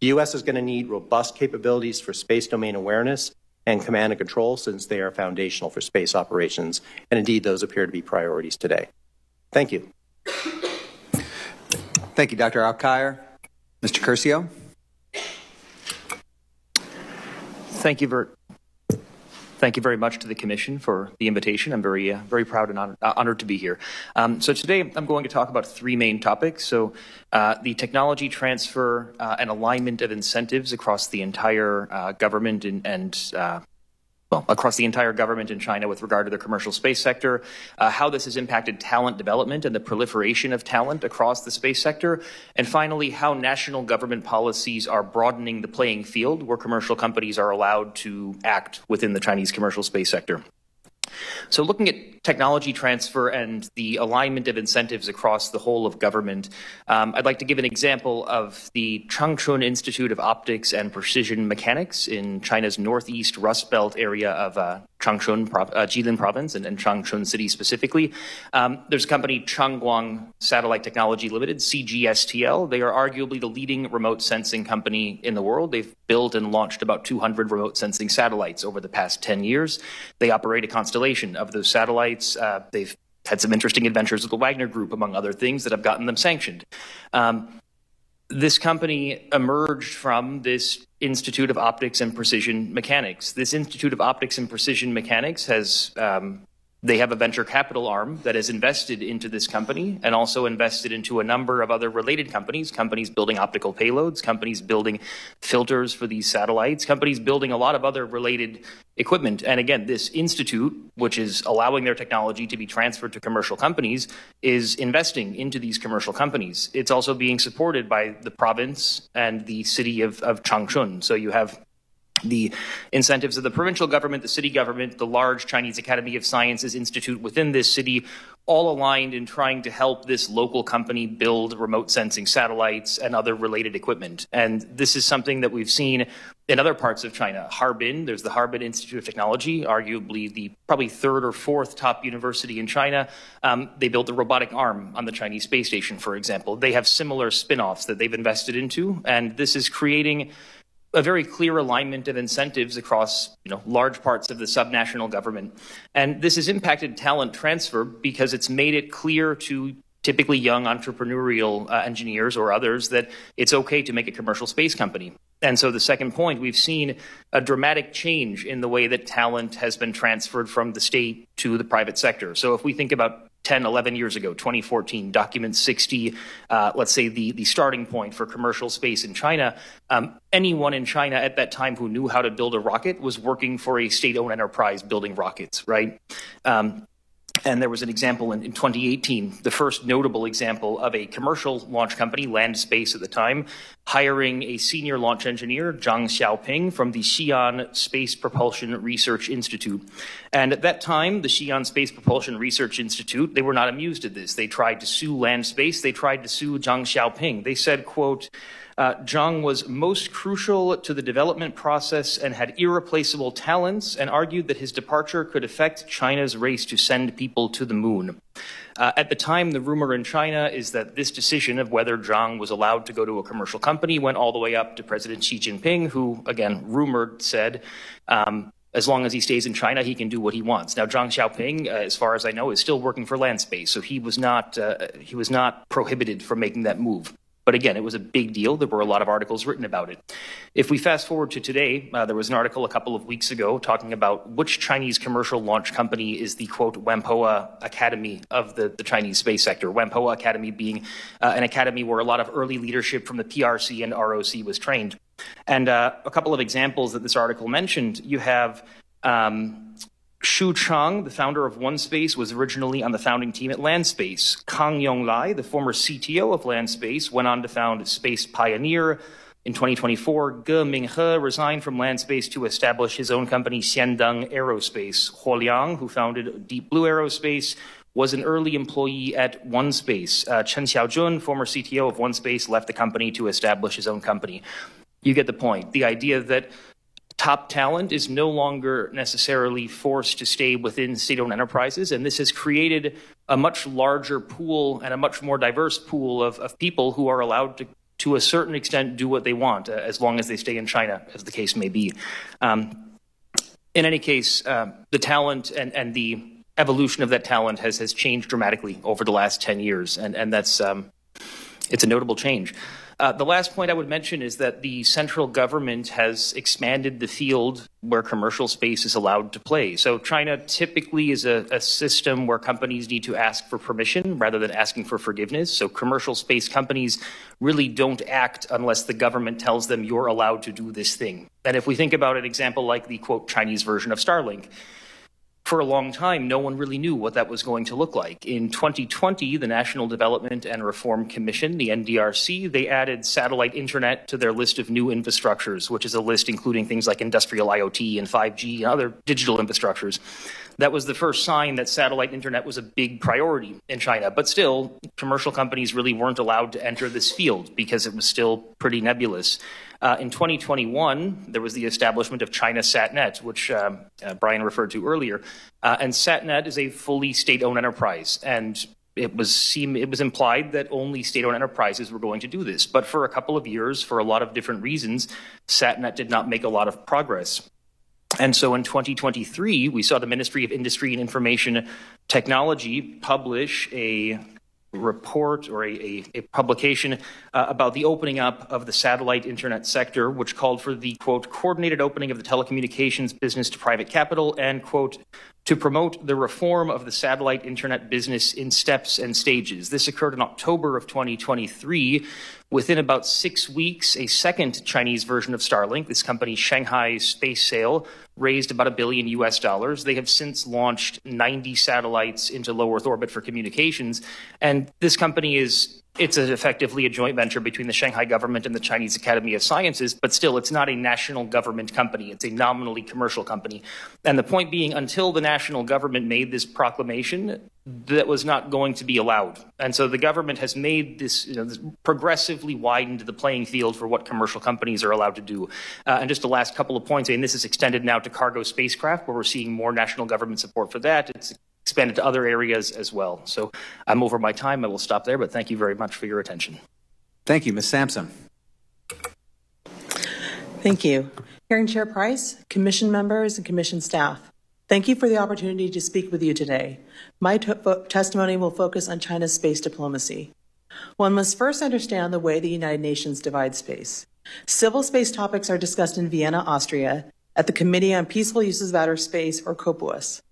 The U.S. is going to need robust capabilities for space domain awareness and command and control, since they are foundational for space operations, and indeed those appear to be priorities today. Thank you. Thank you, Dr. Alkire. Mr. Curcio. Thank you very much to the Commission for the invitation. I'm very proud and honored to be here. So today I'm going to talk about three main topics. So the technology transfer and alignment of incentives across the entire government across the entire government in China with regard to the commercial space sector, how this has impacted talent development and the proliferation of talent across the space sector, and finally, how national government policies are broadening the playing field where commercial companies are allowed to act within the Chinese commercial space sector. So looking at technology transfer and the alignment of incentives across the whole of government, I'd like to give an example of the Changchun Institute of Optics and Precision Mechanics in China's northeast Rust Belt area of Jilin province and Changchun city specifically. There's a company, Changguang Satellite Technology Limited, CGSTL. They are arguably the leading remote sensing company in the world. They've built and launched about 200 remote sensing satellites over the past 10 years. They operate a constellation of those satellites. They've had some interesting adventures with the Wagner Group, among other things, that have gotten them sanctioned. This company emerged from this Institute of Optics and Precision Mechanics. This Institute of Optics and Precision Mechanics has, they have a venture capital arm that has invested into this company and also invested into a number of other related companies, companies building optical payloads, companies building filters for these satellites, companies building a lot of other related equipment. And again, this institute, which is allowing their technology to be transferred to commercial companies, is investing into these commercial companies. It's also being supported by the province and the city of Changchun. So you have the incentives of the provincial government, the city government, the large Chinese Academy of Sciences Institute within this city, all aligned in trying to help this local company build remote sensing satellites and other related equipment. And this is something that we've seen in other parts of China. Harbin, there's the Harbin Institute of Technology, arguably the probably third or fourth top university in China. They built the robotic arm on the Chinese space station, for example. They have similar spin-offs that they've invested into, and this is creating a very clear alignment of incentives across, large parts of the subnational government. And this has impacted talent transfer because it's made it clear to typically young entrepreneurial engineers or others that it's okay to make a commercial space company. And so the second point, we've seen a dramatic change in the way that talent has been transferred from the state to the private sector. So if we think about 10, 11 years ago, 2014, Document 60, let's say the starting point for commercial space in China, anyone in China at that time who knew how to build a rocket was working for a state-owned enterprise building rockets, right? And there was an example in 2018, the first notable example of a commercial launch company, Land Space at the time, hiring a senior launch engineer, Zhang Xiaoping, from the Xi'an Space Propulsion Research Institute. And at that time, the Xi'an Space Propulsion Research Institute, they were not amused at this. They tried to sue Land Space. They tried to sue Zhang Xiaoping. They said, quote, Zhang was most crucial to the development process and had irreplaceable talents, and argued that his departure could affect China's race to send people to the moon. At the time, the rumor in China is that this decision of whether Zhang was allowed to go to a commercial company went all the way up to President Xi Jinping, who, again, rumored said, as long as he stays in China, he can do what he wants. Now, Zhang Xiaoping, as far as I know, is still working for Land Space, so he was not prohibited from making that move. But again, it was a big deal. There were a lot of articles written about it. If we fast forward to today, there was an article a couple of weeks ago talking about which Chinese commercial launch company is the, quote, Whampoa Academy of the Chinese space sector. Whampoa Academy being an academy where a lot of early leadership from the PRC and ROC was trained. And a couple of examples that this article mentioned, you have Xu Chang, the founder of OneSpace, was originally on the founding team at Landspace. Kang Yonglai, the former CTO of Landspace, went on to found Space Pioneer. In 2024, Ge Minghe resigned from Landspace to establish his own company, Xiandeng Aerospace. Huo Liang, who founded Deep Blue Aerospace, was an early employee at OneSpace. Chen Xiaojun, former CTO of OneSpace, left the company to establish his own company. You get the point. The idea that top talent is no longer necessarily forced to stay within state-owned enterprises, and this has created a much larger pool and a much more diverse pool of people who are allowed to a certain extent, do what they want, as long as they stay in China, as the case may be. In any case, the talent and the evolution of that talent has changed dramatically over the last 10 years, and that's it's a notable change. The last point I would mention is that the central government has expanded the field where commercial space is allowed to play. So China typically is a system where companies need to ask for permission rather than asking for forgiveness. So commercial space companies really don't act unless the government tells them you're allowed to do this thing. And if we think about an example like the, quote, Chinese version of Starlink, for a long time, no one really knew what that was going to look like. In 2020, the National Development and Reform Commission, the NDRC, they added satellite internet to their list of new infrastructures, which is a list including things like industrial IoT and 5G and other digital infrastructures. That was the first sign that satellite internet was a big priority in China. But still, commercial companies really weren't allowed to enter this field because it was still pretty nebulous. In 2021, there was the establishment of China SatNet, which Brian referred to earlier. And SatNet is a fully state-owned enterprise. And it was implied that only state-owned enterprises were going to do this. But for a couple of years, for a lot of different reasons, SatNet did not make a lot of progress. And so in 2023, we saw the Ministry of Industry and Information Technology publish a report or a publication about the opening up of the satellite internet sector, which called for the, quote, coordinated opening of the telecommunications business to private capital and, quote, to promote the reform of the satellite internet business in steps and stages. This occurred in October of 2023. Within about 6 weeks, a second Chinese version of Starlink, this company Shanghai Space Sail, raised about $1 billion US. They have since launched 90 satellites into low Earth orbit for communications. And this company it's effectively a joint venture between the Shanghai government and the Chinese Academy of Sciences, but still, it's not a national government company. It's a nominally commercial company. And the point being, until the national government made this proclamation, that was not going to be allowed. And so the government has made this, progressively widened the playing field for what commercial companies are allowed to do. And just the last couple of points, and this is extended now to cargo spacecraft, where we're seeing more national government support for that. It's expanded to other areas as well. So I'm over my time. I will stop there, but thank you very much for your attention. Thank you. Ms. Sampson. Thank you. Hearing Chair Price, Commission members, and Commission staff, thank you for the opportunity to speak with you today. My testimony will focus on China's space diplomacy. One must first understand the way the United Nations divides space. Civil space topics are discussed in Vienna, Austria, at the Committee on Peaceful Uses of Outer Space, or COPUOS.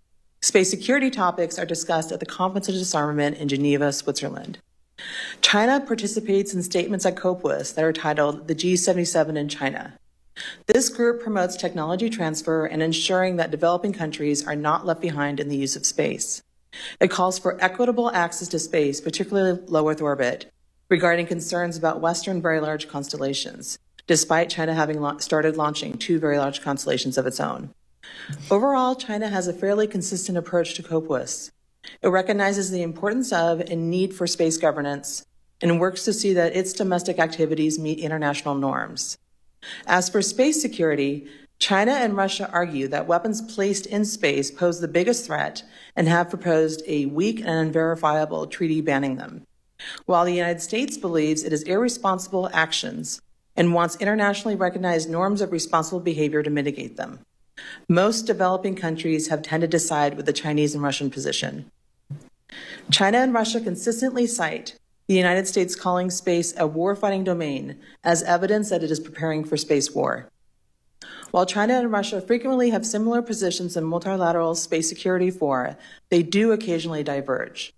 Space security topics are discussed at the Conference of Disarmament in Geneva, Switzerland. China participates in statements at COPUOS that are titled the G77 in China. This group promotes technology transfer and ensuring that developing countries are not left behind in the use of space. It calls for equitable access to space, particularly low Earth orbit, regarding concerns about Western very large constellations, despite China having started launching 2 very large constellations of its own. Overall, China has a fairly consistent approach to COPUOS. It recognizes the importance of and need for space governance and works to see that its domestic activities meet international norms. As for space security, China and Russia argue that weapons placed in space pose the biggest threat and have proposed a weak and unverifiable treaty banning them, while the United States believes it is irresponsible actions and wants internationally recognized norms of responsible behavior to mitigate them. Most developing countries have tended to side with the Chinese and Russian position. China and Russia consistently cite the United States calling space a war-fighting domain as evidence that it is preparing for space war. While China and Russia frequently have similar positions in multilateral space security fora, they do occasionally diverge.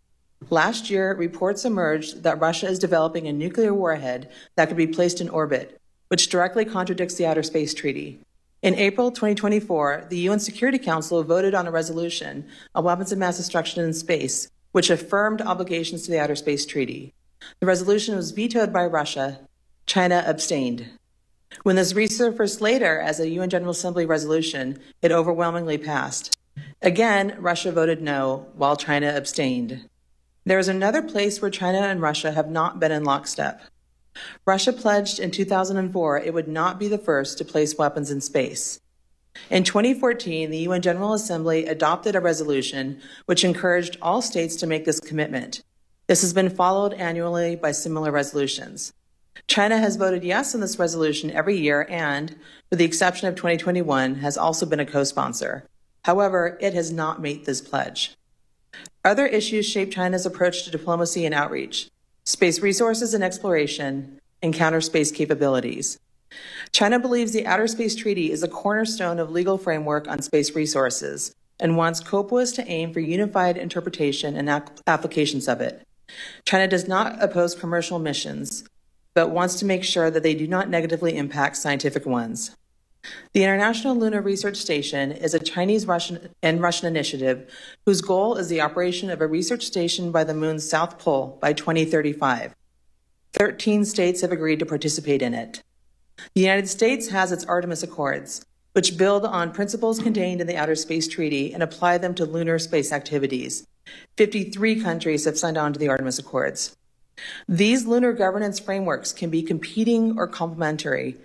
Last year, reports emerged that Russia is developing a nuclear warhead that could be placed in orbit, which directly contradicts the Outer Space Treaty. In April 2024, the UN Security Council voted on a resolution on weapons of mass destruction in space, which affirmed obligations to the Outer Space Treaty. The resolution was vetoed by Russia. China abstained. When this resurfaced later as a UN General Assembly resolution, it overwhelmingly passed. Again, Russia voted no, while China abstained. There is another place where China and Russia have not been in lockstep. Russia pledged in 2004 it would not be the first to place weapons in space. In 2014, the UN General Assembly adopted a resolution which encouraged all states to make this commitment. This has been followed annually by similar resolutions. China has voted yes on this resolution every year and, with the exception of 2021, has also been a co-sponsor. However, it has not made this pledge. Other issues shape China's approach to diplomacy and outreach: space resources and exploration, and counter space capabilities. China believes the Outer Space Treaty is a cornerstone of legal framework on space resources and wants COPUOS to aim for unified interpretation and applications of it. China does not oppose commercial missions, but wants to make sure that they do not negatively impact scientific ones. The International Lunar Research Station is a Chinese-Russian initiative whose goal is the operation of a research station by the moon's south pole by 2035. 13 states have agreed to participate in it. The United States has its Artemis Accords. which build on principles contained in the Outer Space Treaty and apply them to lunar space activities. 53 countries have signed on to the Artemis Accords. These lunar governance frameworks can be competing or complementary,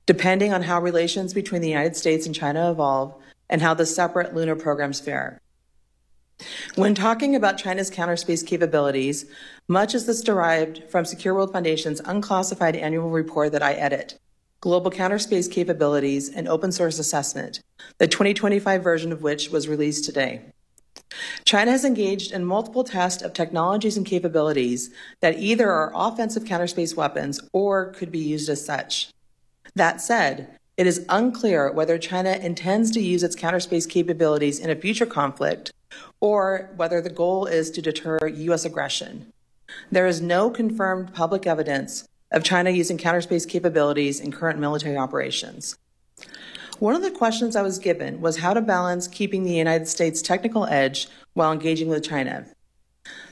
depending on how relations between the United States and China evolve and how the separate lunar programs fare. When talking about China's counterspace capabilities, much is this derived from Secure World Foundation's unclassified annual report that I edit, Global Counterspace Capabilities and Open Source Assessment, the 2025 version of which was released today. China has engaged in multiple tests of technologies and capabilities that either are offensive counterspace weapons or could be used as such. That said, it is unclear whether China intends to use its counterspace capabilities in a future conflict or whether the goal is to deter U.S. aggression. There is no confirmed public evidence of China using counterspace capabilities in current military operations. One of the questions I was given was how to balance keeping the United States' technical edge while engaging with China.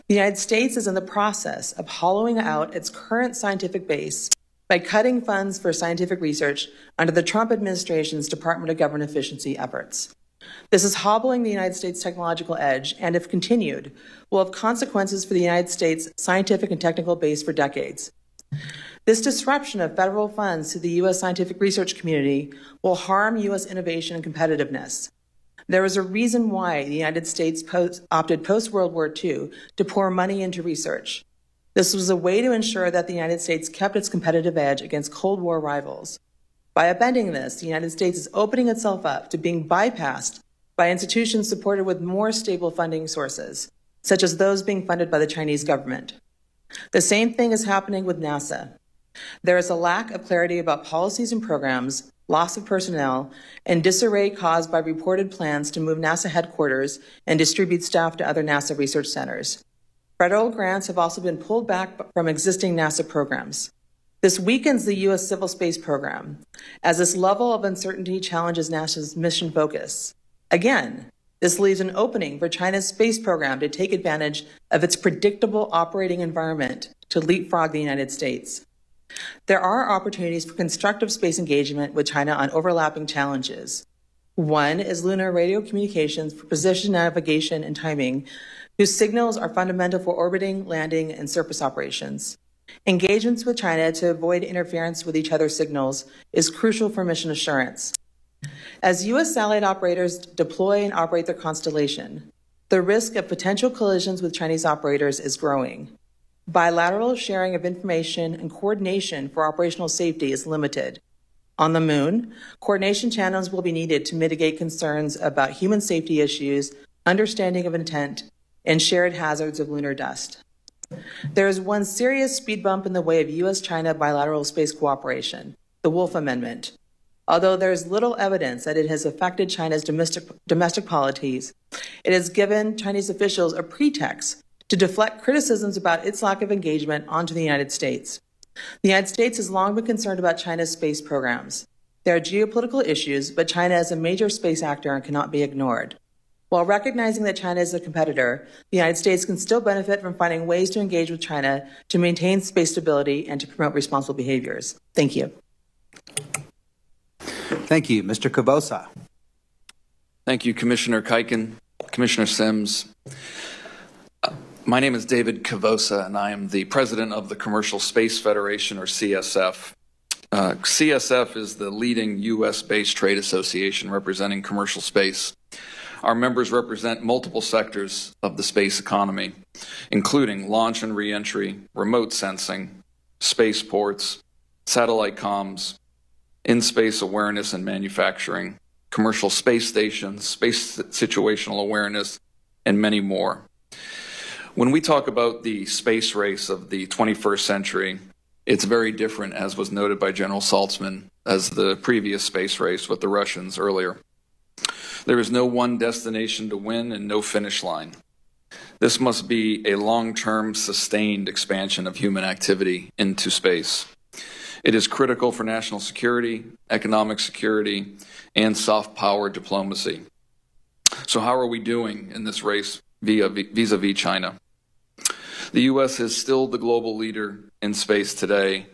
The United States is in the process of hollowing out its current scientific base by cutting funds for scientific research under the Trump administration's Department of Government Efficiency efforts. This is hobbling the United States' technological edge, and if continued, will have consequences for the United States' scientific and technical base for decades. This disruption of federal funds to the U.S. scientific research community will harm U.S. innovation and competitiveness. There is a reason why the United States opted post-World War II to pour money into research. This was a way to ensure that the United States kept its competitive edge against Cold War rivals. By upending this, the United States is opening itself up to being bypassed by institutions supported with more stable funding sources, such as those being funded by the Chinese government. The same thing is happening with NASA. There is a lack of clarity about policies and programs, loss of personnel, and disarray caused by reported plans to move NASA headquarters and distribute staff to other NASA research centers. Federal grants have also been pulled back from existing NASA programs. This weakens the U.S. civil space program, as this level of uncertainty challenges NASA's mission focus. Again, this leaves an opening for China's space program to take advantage of its predictable operating environment to leapfrog the United States. There are opportunities for constructive space engagement with China on overlapping challenges. One is lunar radio communications for position navigation and timing, whose signals are fundamental for orbiting, landing, and surface operations. Engagements with China to avoid interference with each other's signals is crucial for mission assurance. As U.S. satellite operators deploy and operate their constellation, the risk of potential collisions with Chinese operators is growing. Bilateral sharing of information and coordination for operational safety is limited. On the Moon, coordination channels will be needed to mitigate concerns about human safety issues, understanding of intent, and shared hazards of lunar dust. There is one serious speed bump in the way of U.S.-China bilateral space cooperation, the Wolf Amendment. Although there is little evidence that it has affected China's domestic polities, it has given Chinese officials a pretext to deflect criticisms about its lack of engagement onto the United States. The United States has long been concerned about China's space programs. There are geopolitical issues, but China is a major space actor and cannot be ignored. While recognizing that China is a competitor, the United States can still benefit from finding ways to engage with China to maintain space stability and to promote responsible behaviors. Thank you. Thank you. Mr. Kavosa. Thank you, Commissioner Kuiken, Commissioner Sims. My name is David Kavosa, and I am the president of the Commercial Space Federation, or CSF. CSF is the leading U.S.-based trade association representing commercial space. Our members represent multiple sectors of the space economy, including launch and reentry, remote sensing, spaceports, satellite comms, in-space awareness and manufacturing, commercial space stations, space situational awareness, and many more. When we talk about the space race of the 21st century, it's very different, as was noted by General Saltzman, as the previous space race with the Russians earlier. There is no one destination to win and no finish line. This must be a long-term, sustained expansion of human activity into space. It is critical for national security, economic security, and soft power diplomacy. So how are we doing in this race vis-a-vis China? The U.S. is still the global leader in space today,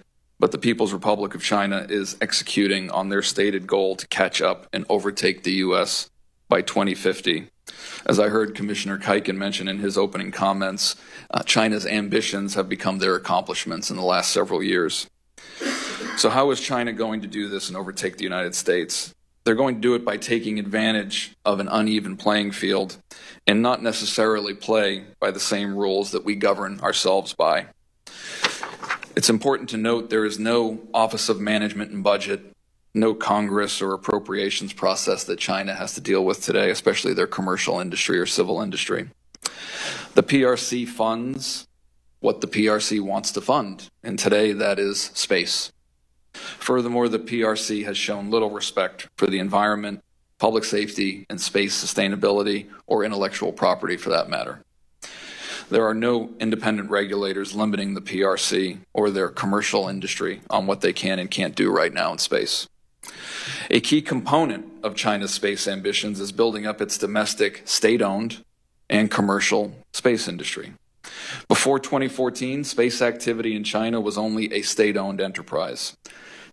but the People's Republic of China is executing on their stated goal to catch up and overtake the U.S. by 2050. As I heard Commissioner Keiken mention in his opening comments, China's ambitions have become their accomplishments in the last several years. So how is China going to do this and overtake the United States? They're going to do it by taking advantage of an uneven playing field and not necessarily play by the same rules that we govern ourselves by. It's important to note there is no Office of Management and Budget, no Congress or appropriations process that China has to deal with today, especially their commercial industry or civil industry. The PRC funds what the PRC wants to fund, and today that is space. Furthermore, the PRC has shown little respect for the environment, public safety, and space sustainability, or intellectual property for that matter. There are no independent regulators limiting the PRC or their commercial industry on what they can and can't do right now in space. A key component of China's space ambitions is building up its domestic, state-owned, and commercial space industry. Before 2014, space activity in China was only a state-owned enterprise.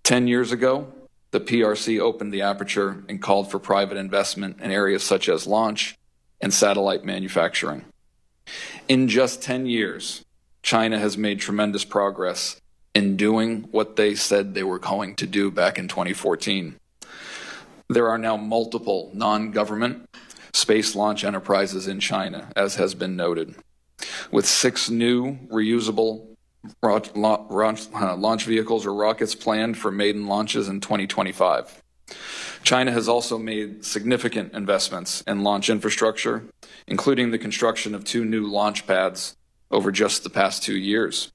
10 years ago, the PRC opened the aperture and called for private investment in areas such as launch and satellite manufacturing. In just 10 years, China has made tremendous progress in doing what they said they were going to do back in 2014. There are now multiple non-government space launch enterprises in China, as has been noted, with 6 new reusable launch vehicles or rockets planned for maiden launches in 2025. China has also made significant investments in launch infrastructure, including the construction of 2 new launch pads over just the past 2 years.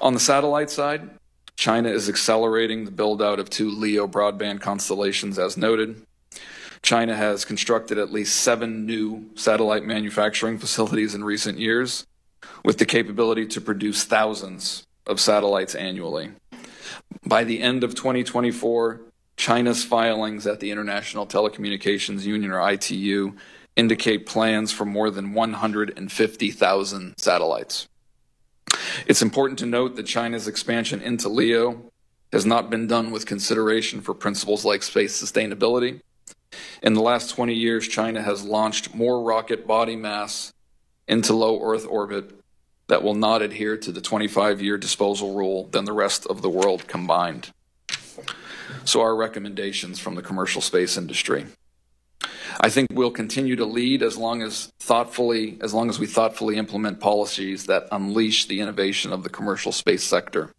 On the satellite side, China is accelerating the build-out of 2 LEO broadband constellations as noted. China has constructed at least 7 new satellite manufacturing facilities in recent years, with the capability to produce thousands of satellites annually. By the end of 2024, China's filings at the International Telecommunications Union, or ITU, indicate plans for more than 150,000 satellites. It's important to note that China's expansion into LEO has not been done with consideration for principles like space sustainability. In the last 20 years, China has launched more rocket body mass into low Earth orbit that will not adhere to the 25-year disposal rule than the rest of the world combined. So our recommendations from the commercial space industry. I think we'll continue to lead as long as we thoughtfully implement policies that unleash the innovation of the commercial space sector.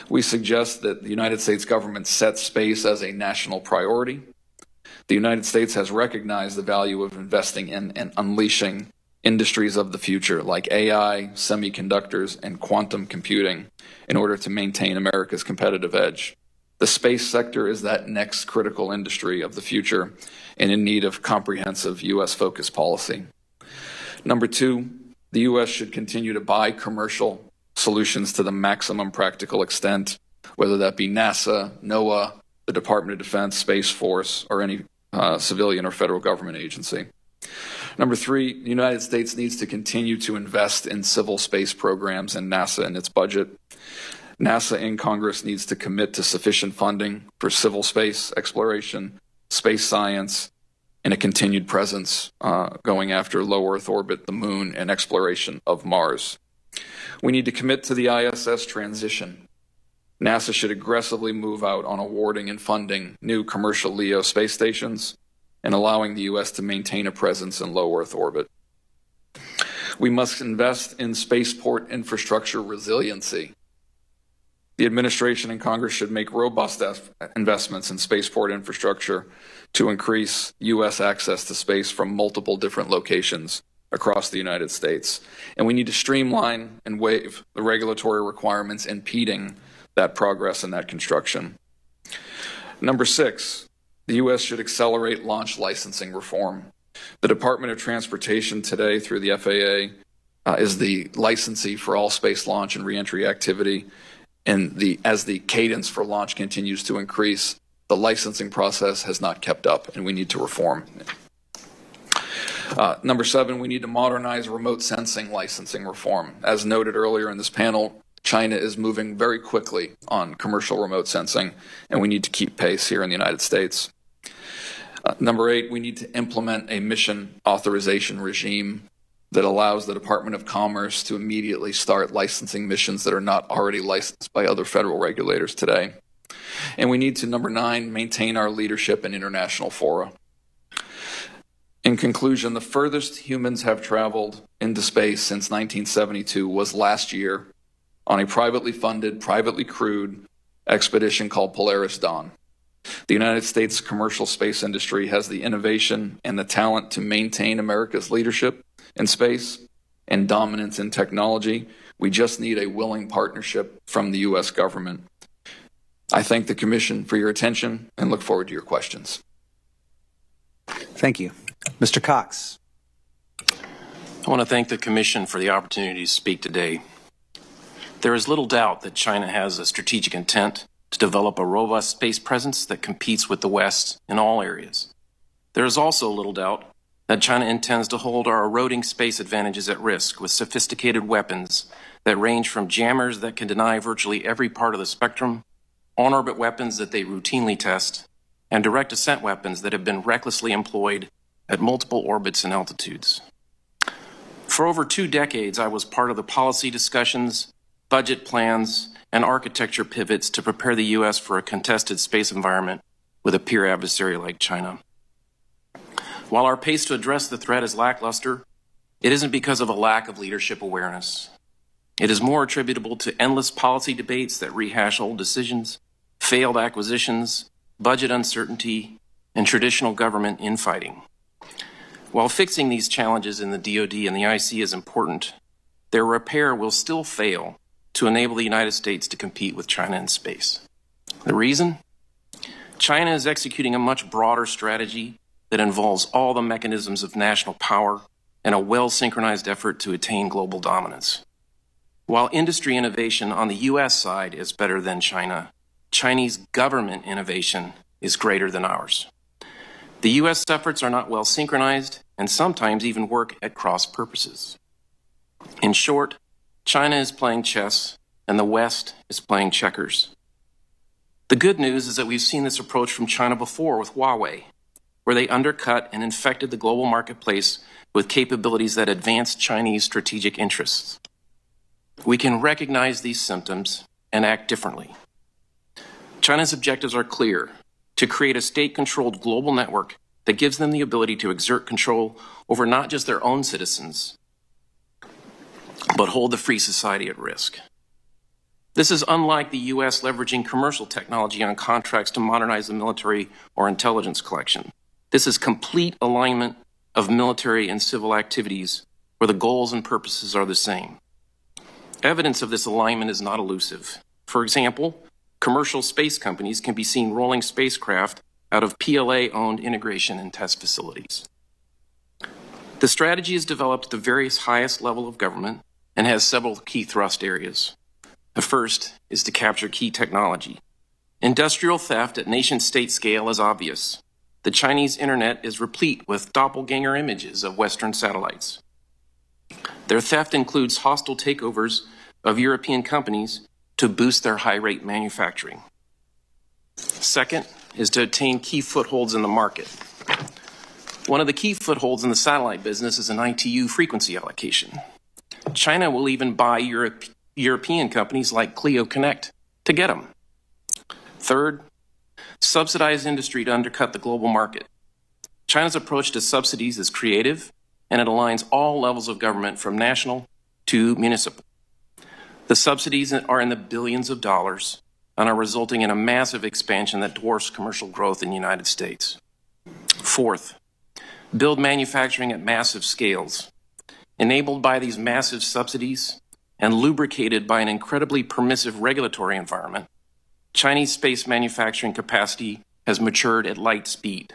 We suggest that the United States government set space as a national priority. The United States has recognized the value of investing in and unleashing industries of the future like AI, semiconductors, and quantum computing in order to maintain America's competitive edge. The space sector is that next critical industry of the future and in need of comprehensive U.S.-focused policy. Number 2, the U.S. should continue to buy commercial solutions to the maximum practical extent, whether that be NASA, NOAA, the Department of Defense, Space Force, or any civilian or federal government agency. Number 3, the United States needs to continue to invest in civil space programs and NASA in its budget. NASA and Congress needs to commit to sufficient funding for civil space exploration, space science, and a continued presence going after low Earth orbit, the moon, and exploration of Mars. We need to commit to the ISS transition. NASA should aggressively move out on awarding and funding new commercial LEO space stations and allowing the U.S. to maintain a presence in low Earth orbit. We must invest in spaceport infrastructure resiliency. The administration and Congress should make robust investments in spaceport infrastructure to increase U.S. access to space from multiple different locations across the United States. And we need to streamline and waive the regulatory requirements impeding that progress and that construction. Number 6, the U.S. should accelerate launch licensing reform. The Department of Transportation today, through the FAA, is the licensee for all space launch and reentry activity. And as the cadence for launch continues to increase, the licensing process has not kept up, and we need to reform. Number 7, we need to modernize remote sensing licensing reform. As noted earlier in this panel, China is moving very quickly on commercial remote sensing, and we need to keep pace here in the United States. Number 8, we need to implement a mission authorization regime that allows the Department of Commerce to immediately start licensing missions that are not already licensed by other federal regulators today. And we need to, number 9, maintain our leadership in international fora. In conclusion, the furthest humans have traveled into space since 1972 was last year on a privately funded, privately crewed expedition called Polaris Dawn. The United States commercial space industry has the innovation and the talent to maintain America's leadership in space and dominance in technology. We just need a willing partnership from the U.S. government. I thank the Commission for your attention and look forward to your questions. Thank you. Mr. Cox. I want to thank the Commission for the opportunity to speak today. There is little doubt that China has a strategic intent to develop a robust space presence that competes with the West in all areas. There is also little doubt that China intends to hold our eroding space advantages at risk with sophisticated weapons that range from jammers that can deny virtually every part of the spectrum, on-orbit weapons that they routinely test, and direct ascent weapons that have been recklessly employed at multiple orbits and altitudes. For over 2 decades, I was part of the policy discussions, budget plans, and architecture pivots to prepare the U.S. for a contested space environment with a peer adversary like China. While our pace to address the threat is lackluster, it isn't because of a lack of leadership awareness. It is more attributable to endless policy debates that rehash old decisions, failed acquisitions, budget uncertainty, and traditional government infighting. While fixing these challenges in the DoD and the IC is important, their repair will still fail to enable the United States to compete with China in space. The reason? China is executing a much broader strategy that involves all the mechanisms of national power and a well-synchronized effort to attain global dominance. While industry innovation on the U.S. side is better than China, Chinese government innovation is greater than ours. The U.S. efforts are not well synchronized and sometimes even work at cross purposes. In short, China is playing chess and the West is playing checkers. The good news is that we've seen this approach from China before with Huawei, where they undercut and infected the global marketplace with capabilities that advance Chinese strategic interests. We can recognize these symptoms and act differently. China's objectives are clear: to create a state-controlled global network that gives them the ability to exert control over not just their own citizens, but hold the free society at risk. This is unlike the U.S. leveraging commercial technology on contracts to modernize the military or intelligence collection. This is complete alignment of military and civil activities where the goals and purposes are the same. Evidence of this alignment is not elusive. For example, commercial space companies can be seen rolling spacecraft out of PLA-owned integration and test facilities. The strategy is developed at the various highest level of government and has several key thrust areas. The first is to capture key technology. Industrial theft at nation-state scale is obvious. The Chinese internet is replete with doppelganger images of Western satellites. Their theft includes hostile takeovers of European companies to boost their high-rate manufacturing. Second is to obtain key footholds in the market. One of the key footholds in the satellite business is an ITU frequency allocation. China will even buy European companies like Clio Connect to get them. Third, subsidize industry to undercut the global market. China's approach to subsidies is creative, and it aligns all levels of government from national to municipal. The subsidies are in the billions of dollars and are resulting in a massive expansion that dwarfs commercial growth in the United States. Fourth, build manufacturing at massive scales. Enabled by these massive subsidies and lubricated by an incredibly permissive regulatory environment, Chinese space manufacturing capacity has matured at light speed.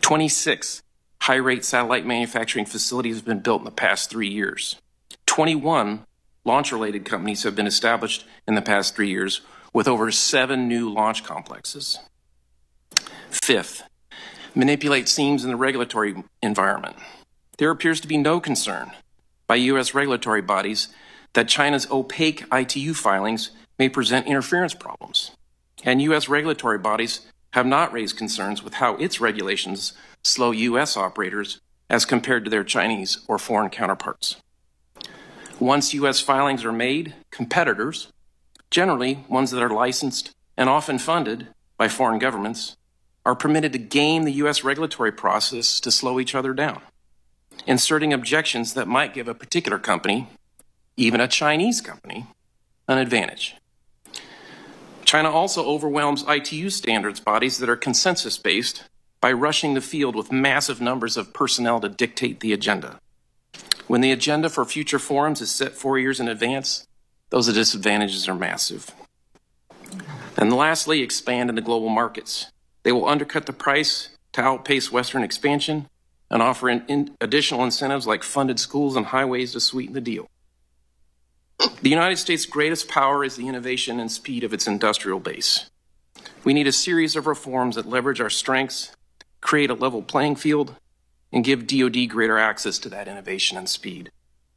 26 high-rate satellite manufacturing facilities have been built in the past 3 years. 21 launch-related companies have been established in the past 3 years, with over 7 new launch complexes. Fifth, manipulate seams in the regulatory environment. There appears to be no concern by U.S. regulatory bodies that China's opaque ITU filings may present interference problems, and U.S. regulatory bodies have not raised concerns with how its regulations slow U.S. operators as compared to their Chinese or foreign counterparts. Once U.S. filings are made, competitors, generally ones that are licensed and often funded by foreign governments, are permitted to game the U.S. regulatory process to slow each other down, inserting objections that might give a particular company, even a Chinese company, an advantage. China also overwhelms ITU standards bodies that are consensus-based by rushing the field with massive numbers of personnel to dictate the agenda. When the agenda for future forums is set 4 years in advance, those disadvantages are massive. And lastly, expand into global markets. They will undercut the price to outpace Western expansion and offer additional incentives like funded schools and highways to sweeten the deal. The United States' greatest power is the innovation and speed of its industrial base. We need a series of reforms that leverage our strengths, create a level playing field, and give DoD greater access to that innovation and speed.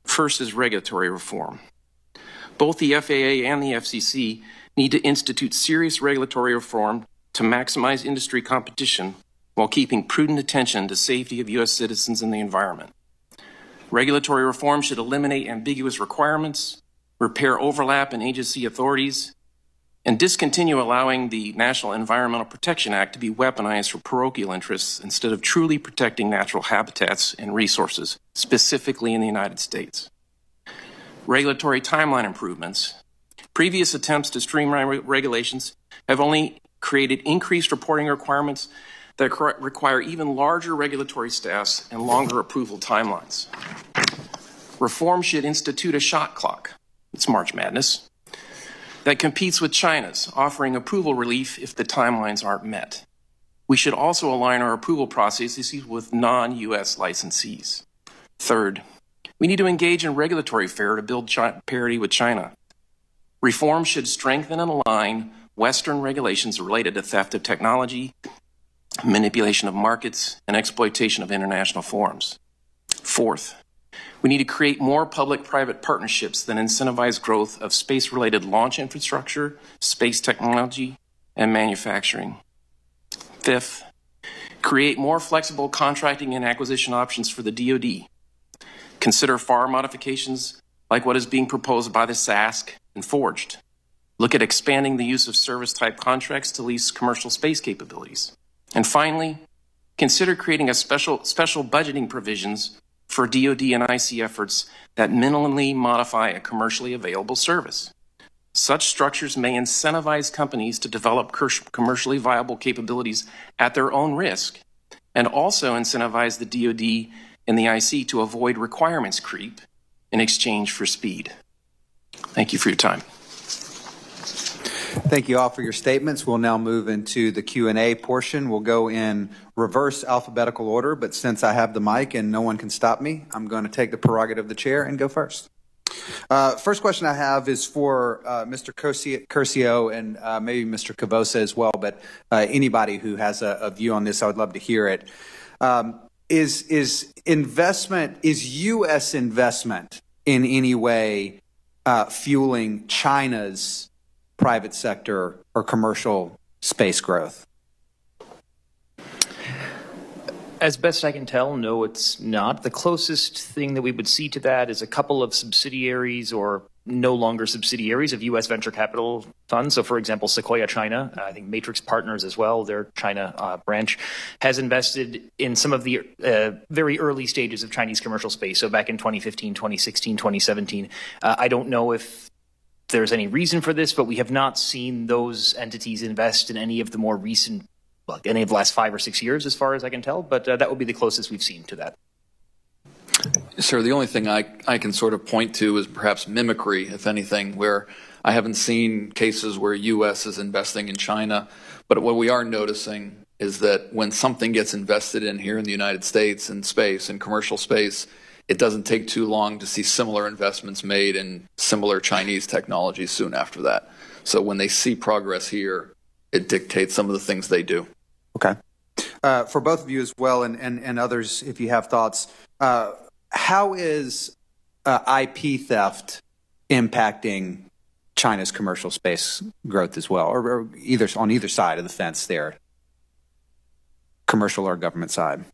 First is regulatory reform. Both the FAA and the FCC need to institute serious regulatory reform to maximize industry competition while keeping prudent attention to safety of U.S. citizens and the environment. Regulatory reform should eliminate ambiguous requirements, repair overlap in agency authorities, and discontinue allowing the National Environmental Protection Act to be weaponized for parochial interests instead of truly protecting natural habitats and resources, specifically in the United States. Regulatory timeline improvements. Previous attempts to streamline regulations have only created increased reporting requirements that require even larger regulatory staffs and longer approval timelines. Reform should institute a shot clock, it's March Madness, that competes with China's, offering approval relief if the timelines aren't met. We should also align our approval processes with non-U.S. licensees. Third, we need to engage in regulatory fare to build parity with China. Reform should strengthen and align Western regulations related to theft of technology, manipulation of markets, and exploitation of international forums. Fourth, we need to create more public-private partnerships that incentivize growth of space-related launch infrastructure, space technology, and manufacturing. Fifth, create more flexible contracting and acquisition options for the DoD. Consider FAR modifications like what is being proposed by the SASC and Forged. Look at expanding the use of service-type contracts to lease commercial space capabilities. And finally, consider creating a special budgeting provisions for DoD and IC efforts that minimally modify a commercially available service. Such structures may incentivize companies to develop commercially viable capabilities at their own risk, and also incentivize the DoD and the IC to avoid requirements creep in exchange for speed. Thank you for your time. Thank you all for your statements. We'll now move into the Q&A portion. We'll go in reverse alphabetical order, but since I have the mic and no one can stop me, I'm going to take the prerogative of the chair and go first. First question I have is for Mr. Curcio and maybe Mr. Cavosa as well, but anybody who has a view on this, I would love to hear it. Is U.S. investment in any way fueling China's private sector or commercial space growth? As best I can tell, no, it's not. The closest thing that we would see to that is a couple of subsidiaries or no longer subsidiaries of U.S. venture capital funds. So, for example, Sequoia China, I think Matrix Partners as well, their China branch, has invested in some of the very early stages of Chinese commercial space. So back in 2015, 2016, 2017. I don't know if there's any reason for this, but we have not seen those entities invest in any of the more recent, well, any of the last 5 or 6 years, as far as I can tell. But that would be the closest we've seen to that. Sir, the only thing I can sort of point to is perhaps mimicry, if anything, where I haven't seen cases where U.S. is investing in China. But what we are noticing is that when something gets invested in here in the United States in space, in commercial space, it doesn't take too long to see similar investments made in similar Chinese technologies soon after that. So when they see progress here, it dictates some of the things they do. Okay. For both of you as well, and others, if you have thoughts, how is IP theft impacting China's commercial space growth as well, or either on either side of the fence there, commercial or government side?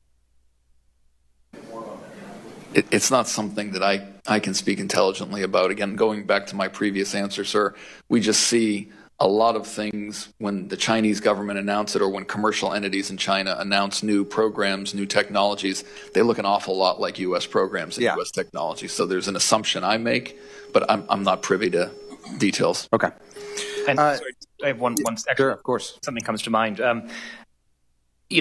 It's not something that I can speak intelligently about. Again, going back to my previous answer, sir, we just see a lot of things when the Chinese government announce it or when commercial entities in China announce new programs, new technologies, they look an awful lot like U.S. programs and U.S. technology. So there's an assumption I make, but I'm not privy to details. Okay. And sorry, I have one extra. Sure, of course. Something comes to mind.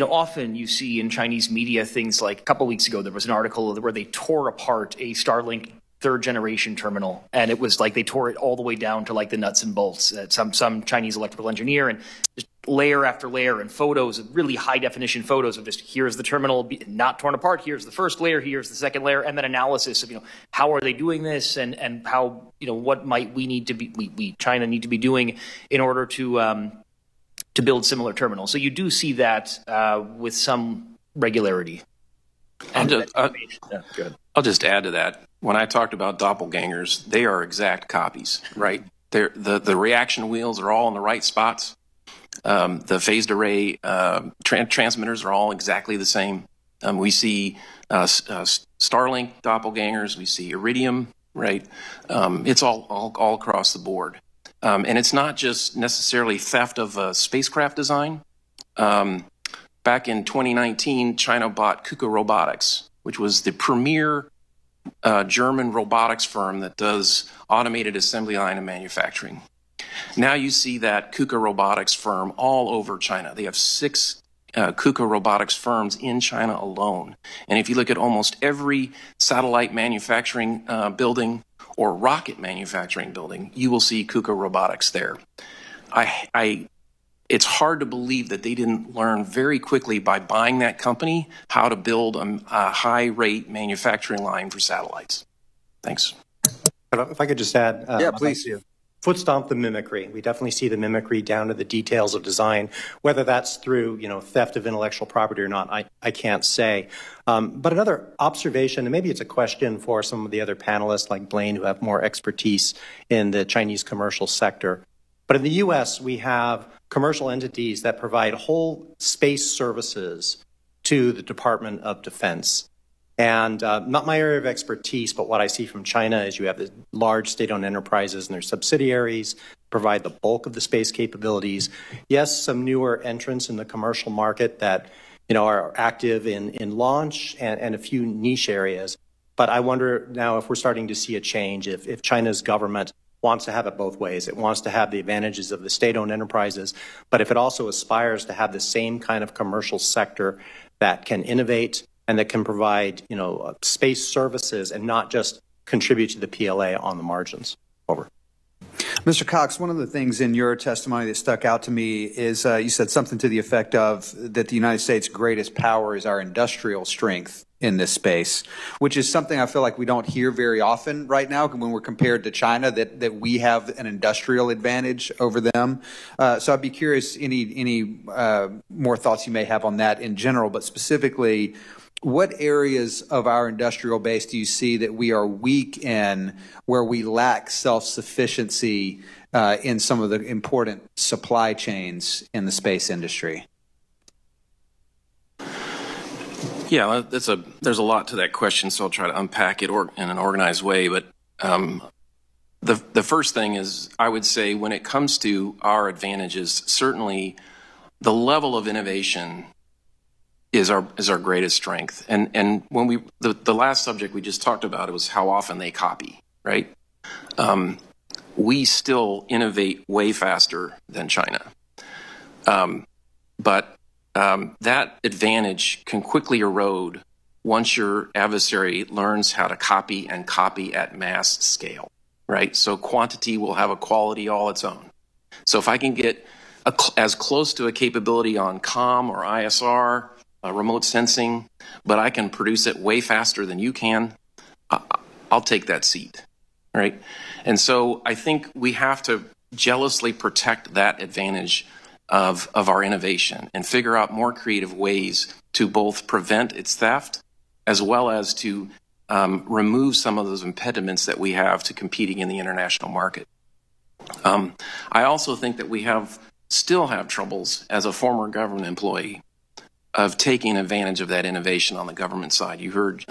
Often you see in Chinese media things like a couple weeks ago, there was an article where they tore apart a Starlink third generation terminal. And it was like they tore it all the way down to like the nuts and bolts. Some Chinese electrical engineer, and just layer after layer, and photos, really high definition photos of just here's the terminal not torn apart, here's the first layer, here's the second layer, and then analysis of how are they doing this, and how what might we need to be China need to be doing in order to build similar terminals. So you do see that with some regularity. And I'll just add to that. When I talked about doppelgangers, they are exact copies, right? The reaction wheels are all in the right spots. The phased array transmitters are all exactly the same. We see Starlink doppelgangers. We see Iridium, right? It's all across the board. And it's not just necessarily theft of a spacecraft design. Back in 2019, China bought KUKA Robotics, which was the premier German robotics firm that does automated assembly line and manufacturing. Now you see that KUKA Robotics firm all over China. They have 6 KUKA Robotics firms in China alone. And if you look at almost every satellite manufacturing building or rocket manufacturing building, you will see KUKA Robotics there. It's hard to believe that they didn't learn very quickly by buying that company how to build a high-rate manufacturing line for satellites. Thanks. If I could just add. Yeah, please. Foot stomp the mimicry. We definitely see the mimicry down to the details of design, whether that's through theft of intellectual property or not, I can't say. But another observation, and maybe it's a question for some of the other panelists like Blaine who have more expertise in the Chinese commercial sector. But in the U.S., we have commercial entities that provide whole space services to the Department of Defense. And not my area of expertise, but what I see from China is you have the large state-owned enterprises and their subsidiaries provide the bulk of the space capabilities. Yes, some newer entrants in the commercial market that are active in launch and a few niche areas. But I wonder now if we're starting to see a change, if China's government wants to have it both ways. It wants to have the advantages of the state-owned enterprises, but if it also aspires to have the same kind of commercial sector that can innovate and that can provide, space services and not just contribute to the PLA on the margins. Over. Mr. Cox, one of the things in your testimony that stuck out to me is you said something to the effect of that the United States' greatest power is our industrial strength in this space, which is something I feel like we don't hear very often right now when we're compared to China, that we have an industrial advantage over them. So I'd be curious any more thoughts you may have on that in general, but specifically, what areas of our industrial base do you see that we are weak in, where we lack self-sufficiency in some of the important supply chains in the space industry? Yeah, there's a lot to that question, so I'll try to unpack it in an organized way. But the first thing is, I would say, when it comes to our advantages, certainly the level of innovation is our greatest strength. And when the last subject we just talked about, it was how often they copy, right? We still innovate way faster than China. But that advantage can quickly erode once your adversary learns how to copy and copy at mass scale, right? So quantity will have a quality all its own. So if I can get as close to a capability on COM or ISR, remote sensing, but I can produce it way faster than you can, I'll take that seat, right? And so I think we have to jealously protect that advantage of our innovation and figure out more creative ways to both prevent its theft as well as to remove some of those impediments that we have to competing in the international market. I also think that we still have troubles as a former government employee of taking advantage of that innovation on the government side. You heard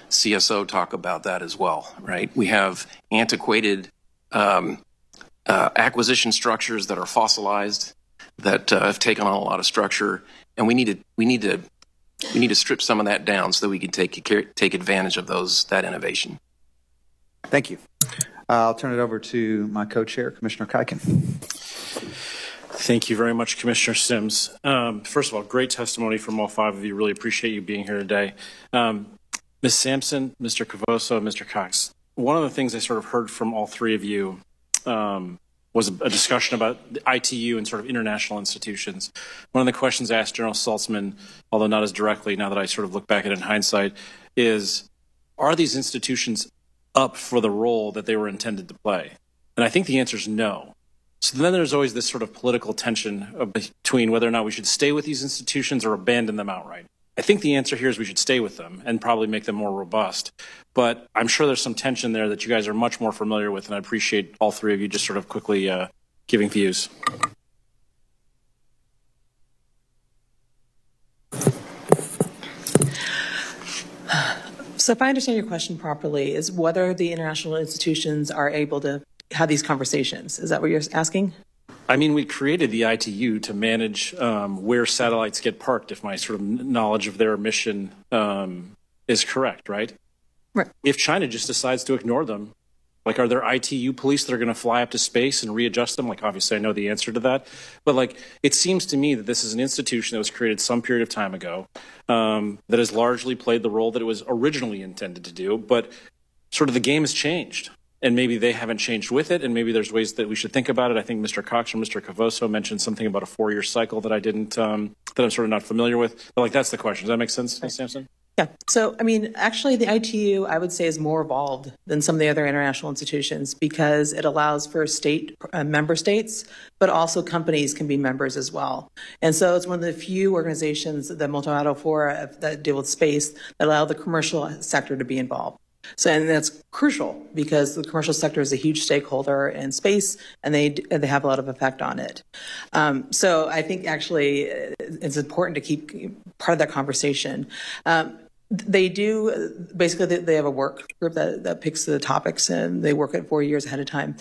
CSO talk about that as well, right? We have antiquated acquisition structures that are fossilized, that have taken on a lot of structure, and we need to strip some of that down so that we can take advantage of that innovation. Thank you. I'll turn it over to my co-chair, Commissioner Kuiken. Thank you very much, Commissioner Sims. First of all, great testimony from all five of you. Really appreciate you being here today. Ms. Sampson, Mr. Cavoso, and Mr. Cox, one of the things I sort of heard from all three of you was a discussion about the ITU and sort of international institutions. One of the questions I asked General Saltzman, although not as directly now that I sort of look back at it in hindsight, is, are these institutions up for the role that they were intended to play? And I think the answer is no. So then there's always this sort of political tension between whether or not we should stay with these institutions or abandon them outright. I think the answer here is we should stay with them and probably make them more robust. But I'm sure there's some tension there that you guys are much more familiar with, and I appreciate all three of you just sort of quickly giving views. So if I understand your question properly, is whether the international institutions are able to have these conversations. Is that what you're asking? I mean, we created the ITU to manage where satellites get parked, if my sort of knowledge of their mission is correct, right? Right. If China just decides to ignore them, like, are there ITU police that are going to fly up to space and readjust them? Like, obviously, I know the answer to that. But, like, it seems to me that this is an institution that was created some period of time ago that has largely played the role that it was originally intended to do. But sort of the game has changed. And maybe they haven't changed with it, and maybe there's ways that we should think about it. I think Mr. Cox or Mr. Cavoso mentioned something about a 4-year cycle that I didn't, that I'm sort of not familiar with. But, like, that's the question. Does that make sense, Ms. Sampson? Yeah. So, I mean, actually, the ITU, I would say, is more evolved than some of the other international institutions because it allows for member states, but also companies can be members as well. And so it's one of the few organizations, the multilateral fora that deal with space, that allow the commercial sector to be involved. So, and that's crucial because the commercial sector is a huge stakeholder in space, and they have a lot of effect on it. So I think actually it's important to keep part of that conversation. They do, basically they have a work group that picks the topics, and they work it 4 years ahead of time.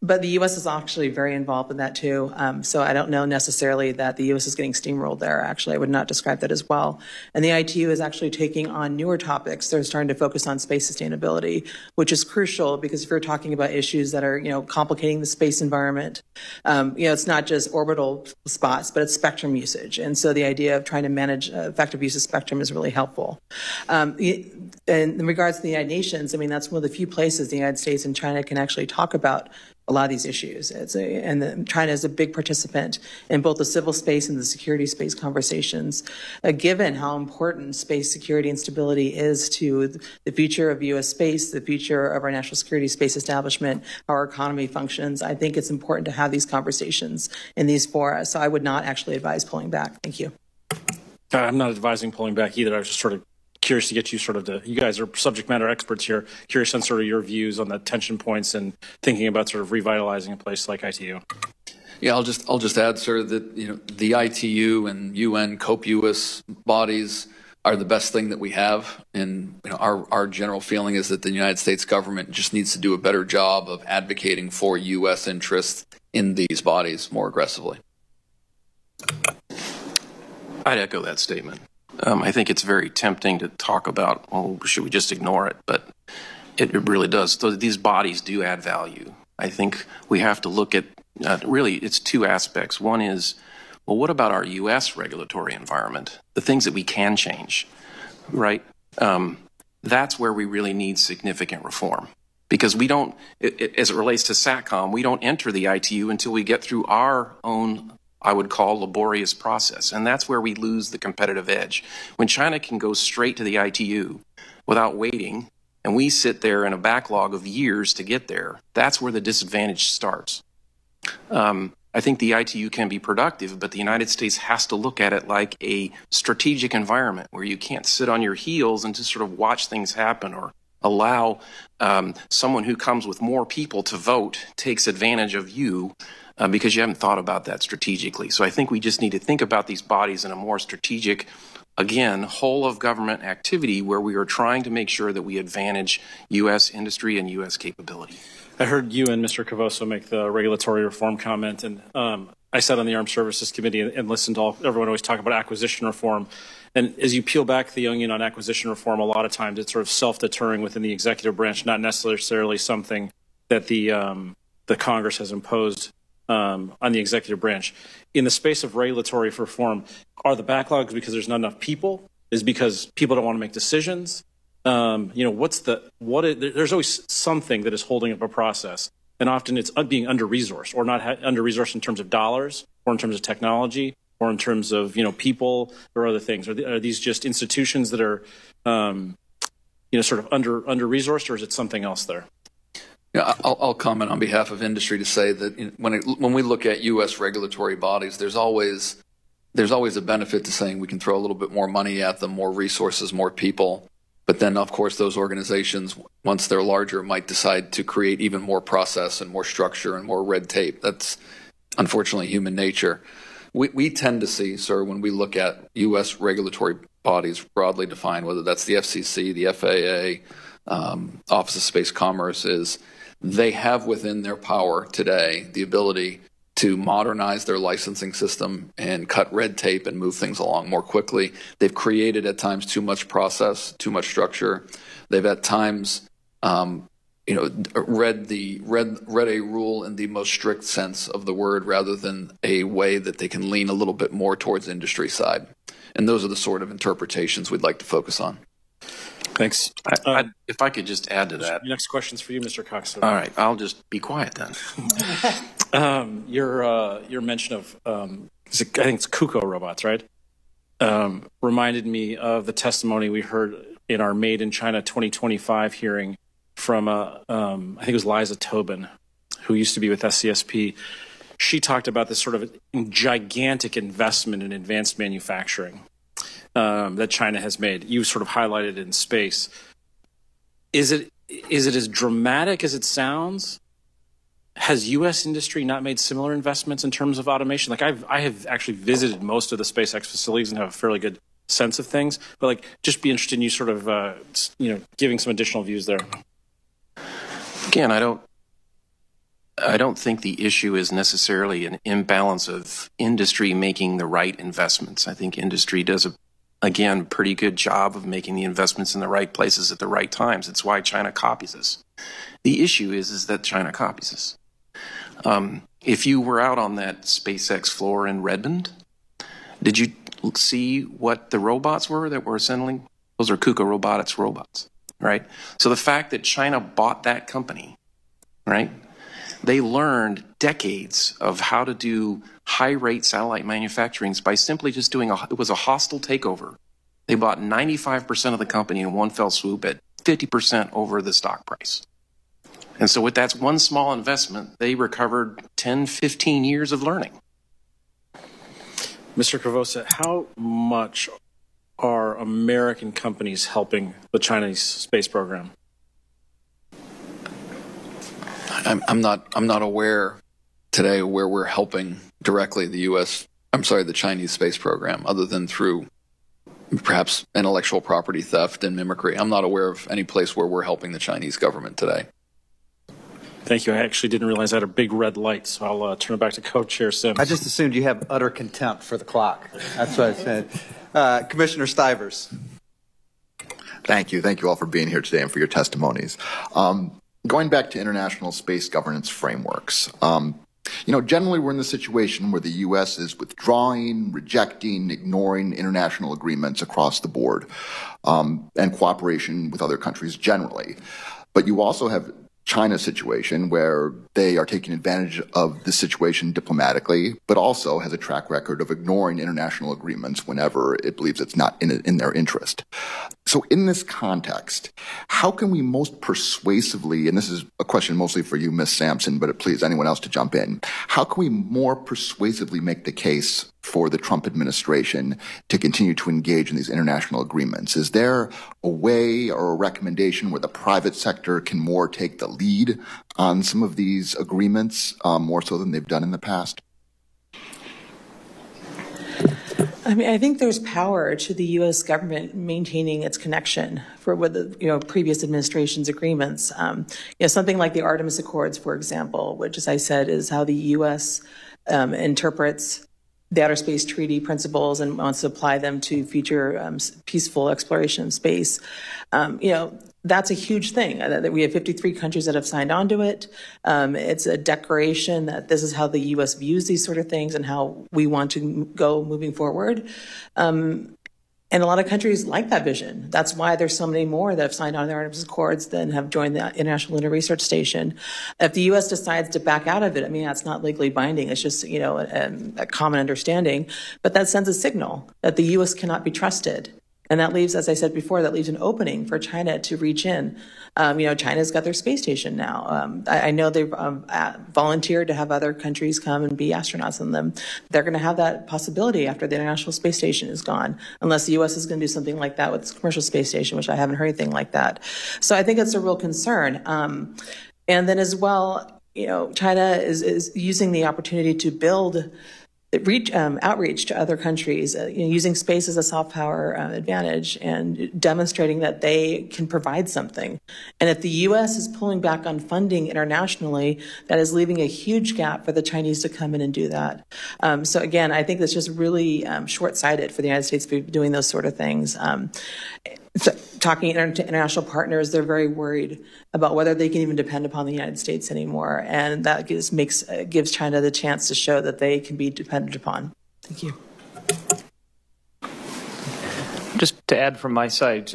But the U.S. is actually very involved in that too. So I don't know necessarily that the U.S. is getting steamrolled there. Actually, I would not describe that as well. And the ITU is actually taking on newer topics. They're starting to focus on space sustainability, which is crucial because if you're talking about issues that are, complicating the space environment, it's not just orbital spots, but it's spectrum usage. And so the idea of trying to manage effective use of spectrum is really helpful. And in regards to the United Nations, I mean, that's one of the few places the United States and China can actually talk about a lot of these issues. China is a big participant in both the civil space and the security space conversations, given how important space security and stability is to the future of U.S. space, the future of our national security space establishment, how our economy functions. I think it's important to have these conversations in these fora. So I would not actually advise pulling back. Thank you. I'm not advising pulling back either. I was just sort of curious to get you you guys are subject matter experts here, curious on sort of your views on the tension points and thinking about sort of revitalizing a place like ITU. Yeah, I'll just add, sir, that the ITU and UN COPUOS bodies are the best thing that we have, and our general feeling is that the United States government just needs to do a better job of advocating for U.S. interests in these bodies more aggressively. I'd echo that statement. I think it's very tempting to talk about, should we just ignore it? But it really does. These bodies do add value. I think we have to look at, really, it's two aspects. One is, well, what about our U.S. regulatory environment? The things that we can change, right? That's where we really need significant reform. Because we don't, as it relates to SATCOM, we don't enter the ITU until we get through our own, I would call, laborious process. And that's where we lose the competitive edge. When China can go straight to the ITU without waiting, and we sit there in a backlog of years to get there, that's where the disadvantage starts. I think the ITU can be productive, but the United States has to look at it like a strategic environment where you can't sit on your heels and just sort of watch things happen, or allow someone who comes with more people to vote takes advantage of you because you haven't thought about that strategically. So I think we just need to think about these bodies in a more strategic, again, whole of government activity where we are trying to make sure that we advantage U.S. industry and U.S. capability. I heard you and Mr. Cavoso make the regulatory reform comment, and I sat on the Armed Services Committee and listened to everyone always talk about acquisition reform. And as you peel back the onion on acquisition reform, a lot of times it's sort of self-deterring within the executive branch, not necessarily something that the Congress has imposed on the executive branch. In the space of regulatory reform, are the backlogs because there's not enough people? Is because people don't want to make decisions? There's always something that is holding up a process, and often it's being under-resourced, or not under-resourced in terms of dollars, or in terms of technology, or in terms of people or other things. Are these just institutions that are sort of under-resourced, or is it something else there? Yeah, I'll comment on behalf of industry to say that when we look at U.S. regulatory bodies, there's always a benefit to saying we can throw a little bit more money at them, more resources, more people. But then, of course, those organizations, once they're larger, might decide to create even more process and more structure and more red tape. That's unfortunately human nature. We tend to see, sir, when we look at U.S. regulatory bodies broadly defined, whether that's the FCC, the FAA, Office of Space Commerce, is they have within their power today the ability to modernize their licensing system and cut red tape and move things along more quickly. They've created at times too much process, too much structure. They've at times, read a rule in the most strict sense of the word rather than a way that they can lean a little bit more towards industry side. And those are the sort of interpretations we'd like to focus on. Thanks. If I could just add to that. Next question's for you, Mr. Cox. All right, I'll just be quiet then. Your mention of, I think it's KUKO robots, right? Reminded me of the testimony we heard in our Made in China 2025 hearing from, I think it was Liza Tobin, who used to be with SCSP. She talked about this sort of gigantic investment in advanced manufacturing that China has made. You sort of highlighted in space. Is it as dramatic as it sounds? Has U.S. industry not made similar investments in terms of automation? Like I have actually visited most of the SpaceX facilities and have a fairly good sense of things, but like just be interested in you sort of giving some additional views there. Again, I don't think the issue is necessarily an imbalance of industry making the right investments. I think industry does a pretty good job of making the investments in the right places at the right times. It's why China copies us. The issue is that China copies us. If you were out on that SpaceX floor in Redmond, did you see what the robots were that were assembling? Those are KUKA Robotics robots, right? So the fact that China bought that company, right? They learned decades of how to do high-rate satellite manufacturing by simply just doing it was a hostile takeover. They bought 95% of the company in one fell swoop at 50% over the stock price. And so with that one small investment, they recovered 10, 15 years of learning. Mr. Cavosa, how much are American companies helping the Chinese space program? I'm not aware today where we're helping directly the Chinese space program, other than through perhaps intellectual property theft and mimicry. I'm not aware of any place where we're helping the Chinese government today. Thank you. I actually didn't realize I had a big red light, so I'll turn it back to Co-Chair Sims. I just assumed you have utter contempt for the clock. That's what I said. Commissioner Stivers. Thank you. Thank you all for being here today and for your testimonies. Going back to international space governance frameworks, generally we're in the situation where the U.S. is withdrawing, rejecting, ignoring international agreements across the board, and cooperation with other countries generally. But you also have China situation where they are taking advantage of the situation diplomatically, but also has a track record of ignoring international agreements whenever it believes it's not in their interest. So in this context, how can we most persuasively, and this is a question mostly for you, Ms. Sampson, but please, anyone else to jump in, how can we more persuasively make the case for the Trump administration to continue to engage in these international agreements? Is there a way or a recommendation where the private sector can more take the lead on some of these agreements, more so than they've done in the past? I mean, I think there's power to the U.S. government maintaining its connection with the previous administration's agreements. Something like the Artemis Accords, for example, which, as I said, is how the U.S. Interprets the Outer Space Treaty principles and wants to apply them to future peaceful exploration of space. That's a huge thing. We have 53 countries that have signed on to it. It's a declaration that this is how the U.S. views these sort of things and how we want to go moving forward. And a lot of countries like that vision. That's why there's so many more that have signed on to the Artemis Accords than have joined the International Lunar Research Station. If the U.S. decides to back out of it, I mean, that's not legally binding. It's just, a common understanding. But that sends a signal that the U.S. cannot be trusted. And that leaves, as I said before, that leaves an opening for China to reach in. China's got their space station now. I know they've volunteered to have other countries come and be astronauts in them. They're going to have that possibility after the International Space Station is gone, unless the U.S. is going to do something like that with its commercial space station, which I haven't heard anything like that. So I think it's a real concern. And then as well, China is using the opportunity to build outreach to other countries, using space as a soft power advantage and demonstrating that they can provide something. And if the U.S. is pulling back on funding internationally, that is leaving a huge gap for the Chinese to come in and do that. So again, I think that's just really short-sighted for the United States to be doing those sort of things. Talking to international partners, they're very worried about whether they can even depend upon the United States anymore, and that gives China the chance to show that they can be depended upon. Thank you. Just to add from my side,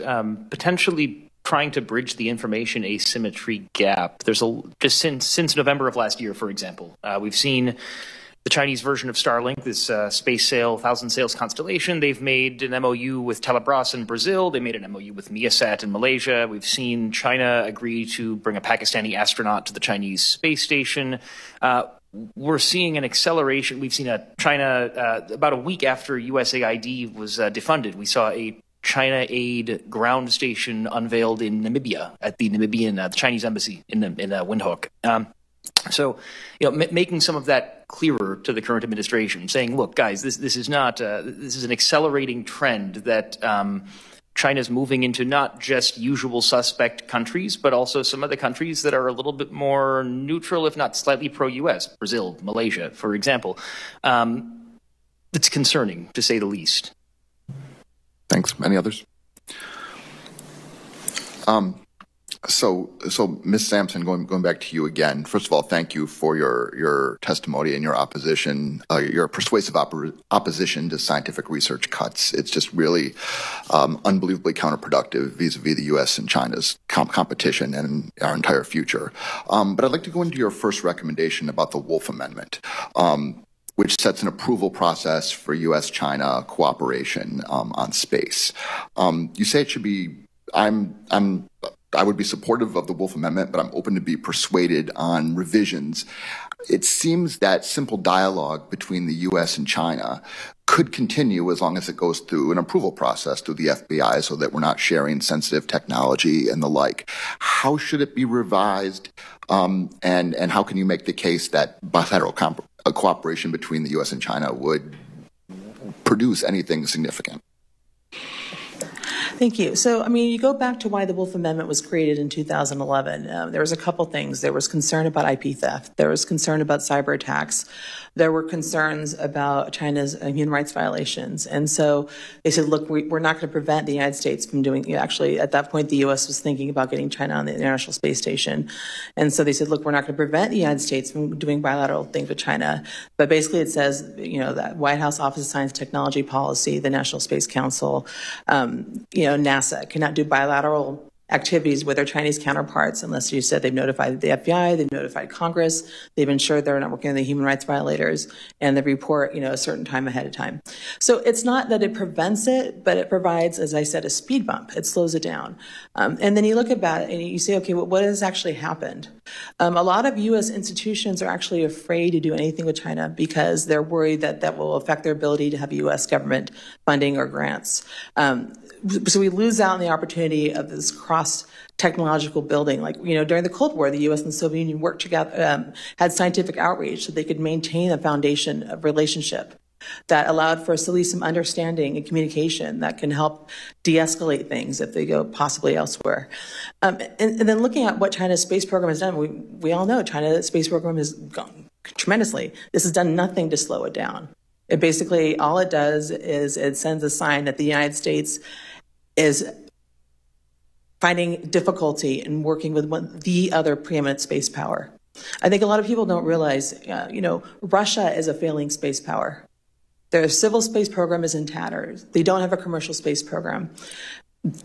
potentially trying to bridge the information asymmetry gap. There's just since November of last year, for example, we've seen the Chinese version of Starlink, this space sail, Thousand Sails constellation. They've made an MOU with Telebras in Brazil. They made an MOU with Miasat in Malaysia. We've seen China agree to bring a Pakistani astronaut to the Chinese space station. We're seeing an acceleration. We've seen China, about a week after USAID was defunded, we saw a China aid ground station unveiled in Namibia at the Namibian, the Chinese embassy in Windhoek. So, making some of that clearer to the current administration, saying, look, guys, this is not, this is an accelerating trend that China's moving into not just usual suspect countries, but also some other countries that are a little bit more neutral, if not slightly pro-U.S., Brazil, Malaysia, for example. It's concerning, to say the least. Thanks. Any others? So Ms. Sampson, going back to you again. First of all, thank you for your testimony and your opposition, your persuasive opposition to scientific research cuts. It's just really unbelievably counterproductive vis-a-vis the U.S. and China's competition and our entire future. But I'd like to go into your first recommendation about the Wolf Amendment, which sets an approval process for U.S.-China cooperation on space. You say it should be. I would be supportive of the Wolf Amendment, but I'm open to be persuaded on revisions. It seems that simple dialogue between the U.S. and China could continue as long as it goes through an approval process through the FBI so that we're not sharing sensitive technology and the like. How should it be revised, and how can you make the case that bilateral cooperation between the U.S. and China would produce anything significant? Thank you. So, you go back to why the Wolf Amendment was created in 2011. There was a couple things. There was concern about IP theft. There was concern about cyber attacks. There were concerns about China's human rights violations. And so they said, look, we're not going to prevent the United States from doing, actually, at that point, the U.S. was thinking about getting China on the International Space Station. And so they said, look, we're not going to prevent the United States from doing bilateral things with China. But basically it says, that White House Office of Science and Technology Policy, the National Space Council, NASA cannot do bilateral activities with their Chinese counterparts unless you said they've notified the FBI, they've notified Congress, they've ensured they're not working with the human rights violators, and they report, a certain time ahead of time. So it's not that it prevents it, but it provides, as I said, a speed bump. It slows it down. And then you look at that and you say, okay, well, what has actually happened? A lot of U.S. institutions are actually afraid to do anything with China because they're worried that that will affect their ability to have U.S. government funding or grants. So we lose out on the opportunity of this cross-technological building. Like, during the Cold War, the U.S. and the Soviet Union worked together, had scientific outreach so they could maintain a foundation of relationship that allowed for some understanding and communication that can help de-escalate things if they go possibly elsewhere. And then looking at what China's space program has done, we all know China's space program has gone tremendously. This has done nothing to slow it down. It basically, all it does is it sends a sign that the United States is finding difficulty in working with the other preeminent space power. I think a lot of people don't realize, Russia is a failing space power. Their civil space program is in tatters. They don't have a commercial space program.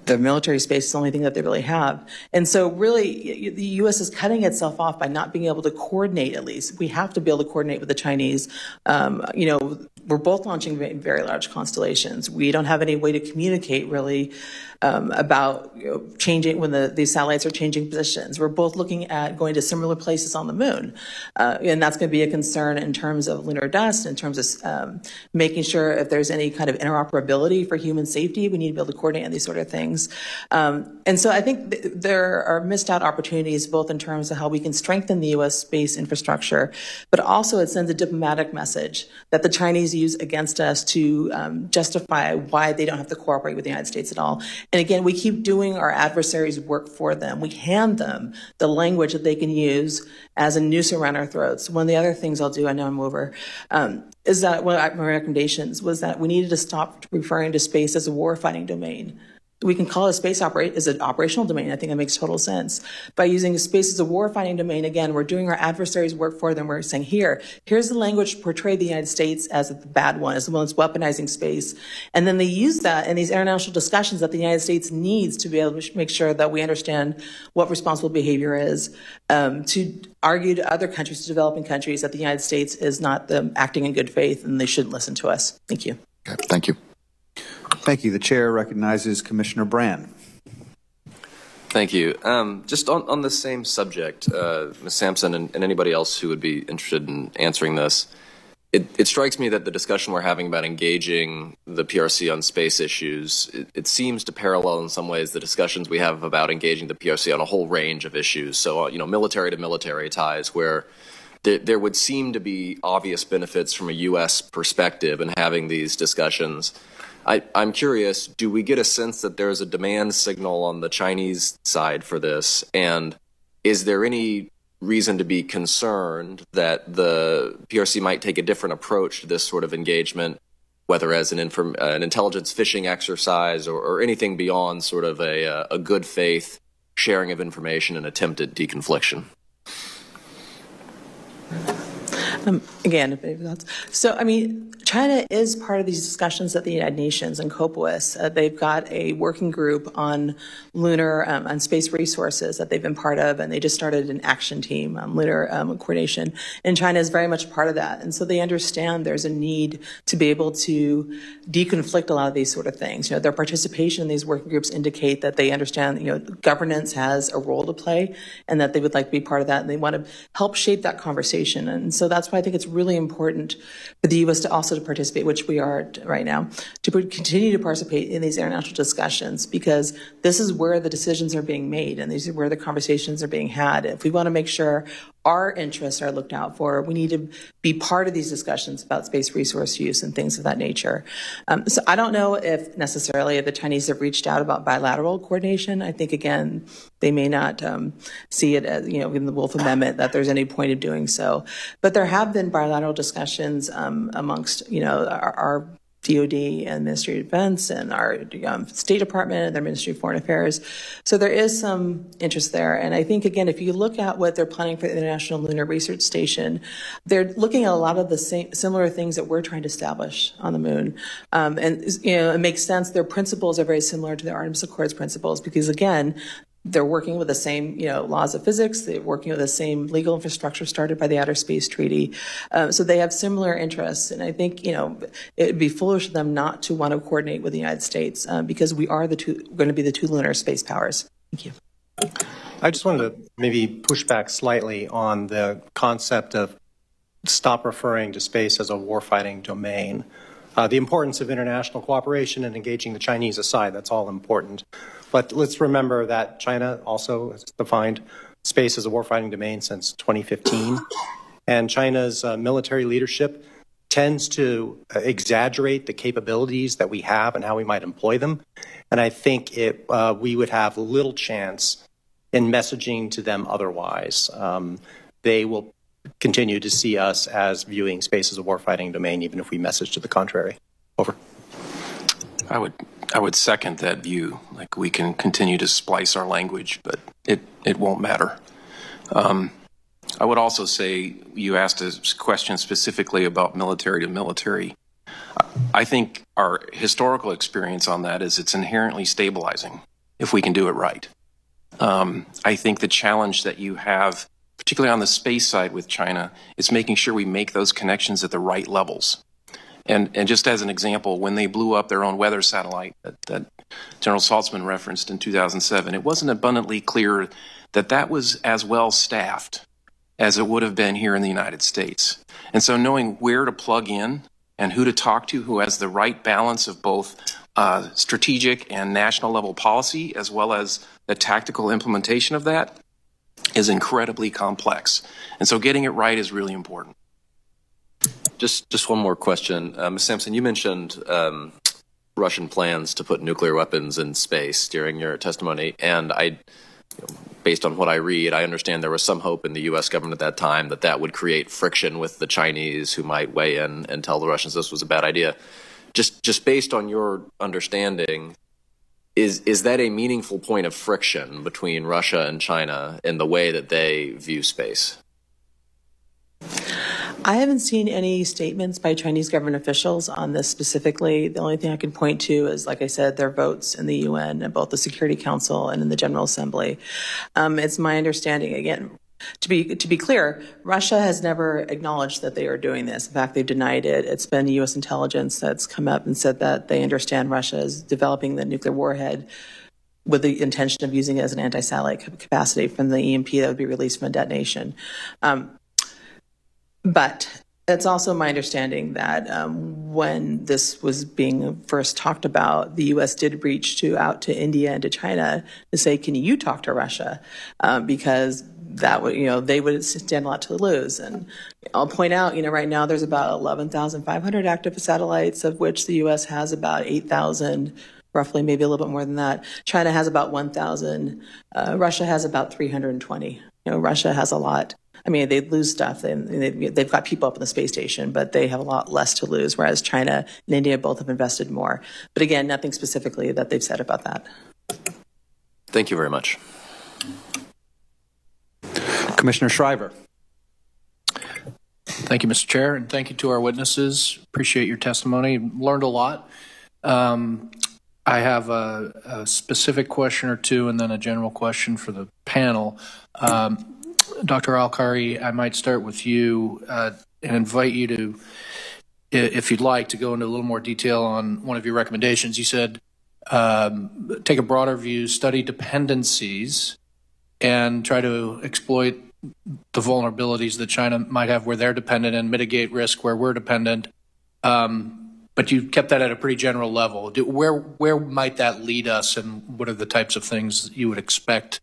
The military space is the only thing that they really have. And so really, the U.S. is cutting itself off by not being able to coordinate, at least. We have to be able to coordinate with the Chinese. We're both launching very large constellations. We don't have any way to communicate really about changing when these satellites are changing positions. We're both looking at going to similar places on the moon. And that's going to be a concern in terms of lunar dust, in terms of making sure if there's any kind of interoperability for human safety, we need to be able to coordinate on these sort of things. And so I think there are missed out opportunities both in terms of how we can strengthen the U.S. space infrastructure, but also it sends a diplomatic message that the Chinese use against us to justify why they don't have to cooperate with the United States at all. And again, we keep doing our adversaries' work for them. We hand them the language that they can use as a noose around our throats. One of the other things I'll do, I know I'm over, is that one of my recommendations was that we needed to stop referring to space as a warfighting domain. We can call it space as an operational domain. I think that makes total sense. By using space as a warfighting domain, again, we're doing our adversaries' work for them. We're saying, here's the language to portray the United States as the bad one, as the one that's weaponizing space. And then they use that in these international discussions that the United States needs to be able to make sure that we understand what responsible behavior is, to argue to other countries, to developing countries, that the United States is not acting in good faith and they shouldn't listen to us. Thank you. Okay, thank you. Thank you. The chair recognizes Commissioner Brand. Thank you. Just on the same subject, Ms. Sampson and anybody else who would be interested in answering this, it strikes me that the discussion we're having about engaging the PRC on space issues, it seems to parallel in some ways the discussions we have about engaging the PRC on a whole range of issues. So, military to military ties, where there would seem to be obvious benefits from a U.S. perspective in having these discussions. I'm curious, do we get a sense that there's a demand signal on the Chinese side for this? And is there any reason to be concerned that the PRC might take a different approach to this sort of engagement, whether as an intelligence fishing exercise or anything beyond sort of a good faith sharing of information and attempted deconfliction? Again, so, China is part of these discussions at the United Nations and COPUOS. They've got a working group on lunar, on space resources that they've been part of, and they just started an action team on lunar coordination. And China is very much part of that. And so they understand there's a need to be able to deconflict a lot of these sort of things. Their participation in these working groups indicate that they understand, governance has a role to play and that they would like to be part of that. And they want to help shape that conversation. And so that's why I think it's really important for the U.S. to also participate, which we are right now, to continue to participate in these international discussions, because this is where the decisions are being made and these are where the conversations are being had. If we want to make sure our interests are looked out for, we need to be part of these discussions about space resource use and things of that nature. So I don't know if necessarily the Chinese have reached out about bilateral coordination. I think, again, they may not see it as, in the Wolf Amendment, that there's any point of doing so. But there have been bilateral discussions amongst, our DOD and Ministry of Defense and our State Department and their Ministry of Foreign Affairs. So there is some interest there. And I think, again, if you look at what they're planning for the International Lunar Research Station, they're looking at a lot of the similar things that we're trying to establish on the moon. And it makes sense. Their principles are very similar to the Artemis Accords principles because, again, They're working with the same, laws of physics. They're working with the same legal infrastructure started by the Outer Space Treaty. So they have similar interests. And I think, it would be foolish of them not to want to coordinate with the United States because we are going to be the two lunar space powers. Thank you. I just wanted to maybe push back slightly on the concept of stop referring to space as a warfighting domain. The importance of international cooperation and engaging the Chinese aside, that's all important. But let's remember that China also has defined space as a warfighting domain since 2015. And China's military leadership tends to exaggerate the capabilities that we have and how we might employ them. And I think we would have little chance in messaging to them otherwise. They will continue to see us as viewing space as a warfighting domain, even if we message to the contrary. Over. I would second that view. Like, we can continue to splice our language, but it won't matter. I would also say, you asked a question specifically about military to military. I think our historical experience on that is it's inherently stabilizing if we can do it right. I think the challenge that you have, particularly on the space side with China, is making sure we make those connections at the right levels. And just as an example, when they blew up their own weather satellite that General Saltzman referenced in 2007, it wasn't abundantly clear that that was as well staffed as it would have been here in the United States. And so knowing where to plug in and who to talk to, who has the right balance of both strategic and national level policy, as well as the tactical implementation of that, is incredibly complex. And so getting it right is really important. Just one more question. Ms. Sampson, you mentioned Russian plans to put nuclear weapons in space during your testimony, and based on what I read, I understand there was some hope in the U.S. government at that time that that would create friction with the Chinese, who might weigh in and tell the Russians this was a bad idea. Just based on your understanding, is that a meaningful point of friction between Russia and China in the way that they view space? I haven't seen any statements by Chinese government officials on this specifically. The only thing I can point to is, like I said, their votes in the UN and both the Security Council and in the General Assembly. It's my understanding, again, to be clear, Russia has never acknowledged that they are doing this. In fact, they've denied it. It's been U.S. intelligence that's come up and said that they understand Russia is developing the nuclear warhead with the intention of using it as an anti-satellite capacity from the EMP that would be released from a detonation. But it's also my understanding that when this was being first talked about, the U.S. did reach out to India and to China to say, can you talk to Russia? Because that would, they would stand a lot to lose. And I'll point out, right now there's about 11,500 active satellites, of which the U.S. has about 8,000, roughly, maybe a little bit more than that. China has about 1,000. Russia has about 320. Russia has a lot. I mean, they lose stuff. They've got people up in the space station, but they have a lot less to lose, whereas China and India both have invested more. But again, nothing specifically that they've said about that. Thank you very much. Commissioner Shriver. Thank you, Mr. Chair, and thank you to our witnesses. Appreciate your testimony. Learned a lot. I have a specific question or two and then a general question for the panel. Dr. Al-Kari, I might start with you and invite you to, if you'd like, to go into a little more detail on one of your recommendations. You said take a broader view, study dependencies, and try to exploit the vulnerabilities that China might have where they're dependent and mitigate risk where we're dependent. But you kept that at a pretty general level. Where might that lead us, and what are the types of things you would expect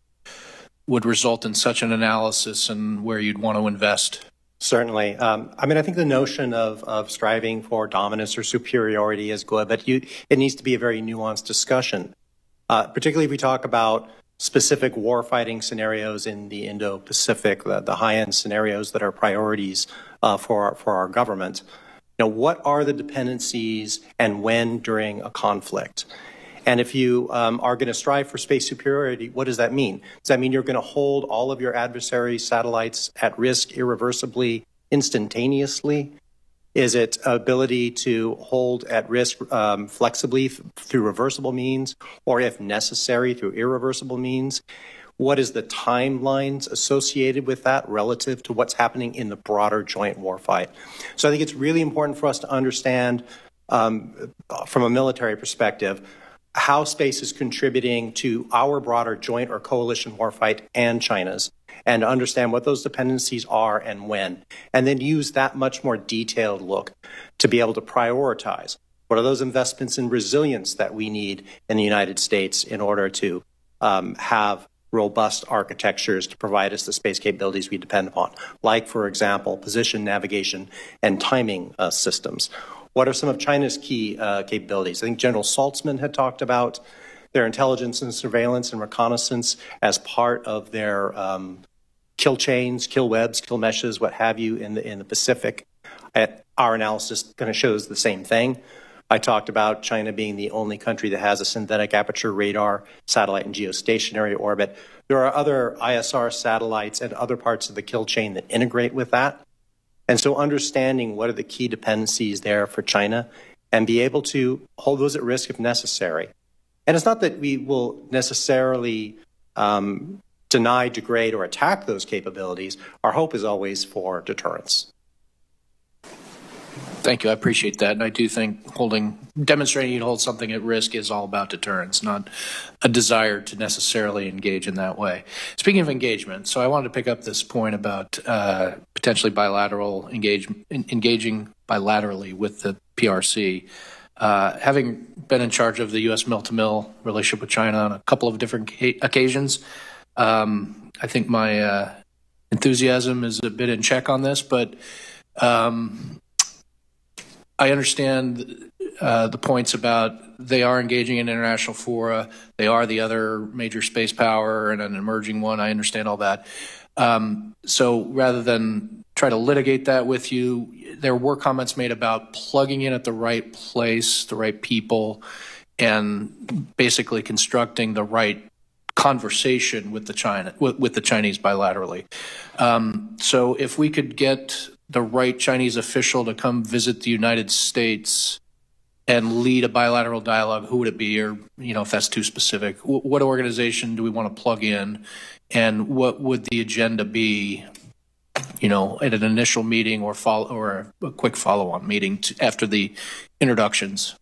would result in such an analysis and where you'd want to invest? Certainly. I think the notion of striving for dominance or superiority is good, but it needs to be a very nuanced discussion, particularly if we talk about specific warfighting scenarios in the Indo-Pacific, the high-end scenarios that are priorities for our government. What are the dependencies and when during a conflict? And if you are going to strive for space superiority, what does that mean? Does that mean you're going to hold all of your adversaries' satellites at risk irreversibly, instantaneously? Is it ability to hold at risk flexibly through reversible means, or if necessary, through irreversible means? What is the timelines associated with that relative to what's happening in the broader joint warfight? So I think it's really important for us to understand from a military perspective how space is contributing to our broader joint or coalition warfight and China's, and to understand what those dependencies are and when, and then use that much more detailed look to be able to prioritize what are those investments in resilience that we need in the United States in order to have robust architectures to provide us the space capabilities we depend upon, like, for example, position, navigation, and timing systems. What are some of China's key capabilities? I think General Saltzman had talked about their intelligence and surveillance and reconnaissance as part of their kill chains, kill webs, kill meshes, what have you, in the Pacific. Our analysis kind of shows the same thing. I talked about China being the only country that has a synthetic aperture radar satellite in geostationary orbit. There are other ISR satellites and other parts of the kill chain that integrate with that. And so understanding what are the key dependencies there for China and be able to hold those at risk if necessary. And it's not that we will necessarily deny, degrade, or attack those capabilities. Our hope is always for deterrence. Thank you. I appreciate that. And I do think demonstrating you can hold something at risk is all about deterrence, not a desire to necessarily engage in that way. Speaking of engagement, so I wanted to pick up this point about potentially bilateral engaging bilaterally with the PRC. Having been in charge of the U.S. mill-to-mill relationship with China on a couple of different occasions, I think my enthusiasm is a bit in check on this, but I understand the points about they are engaging in international fora. They are the other major space power and an emerging one. I understand all that. So rather than try to litigate that with you, there were comments made about plugging in at the right place, the right people, and basically constructing the right conversation with the Chinese bilaterally. So if we could get the right Chinese official to come visit the United States and lead a bilateral dialogue, who would it be? Or, if that's too specific, what organization do we want to plug in? And what would the agenda be, at an initial meeting or a quick follow-on meeting after the introductions?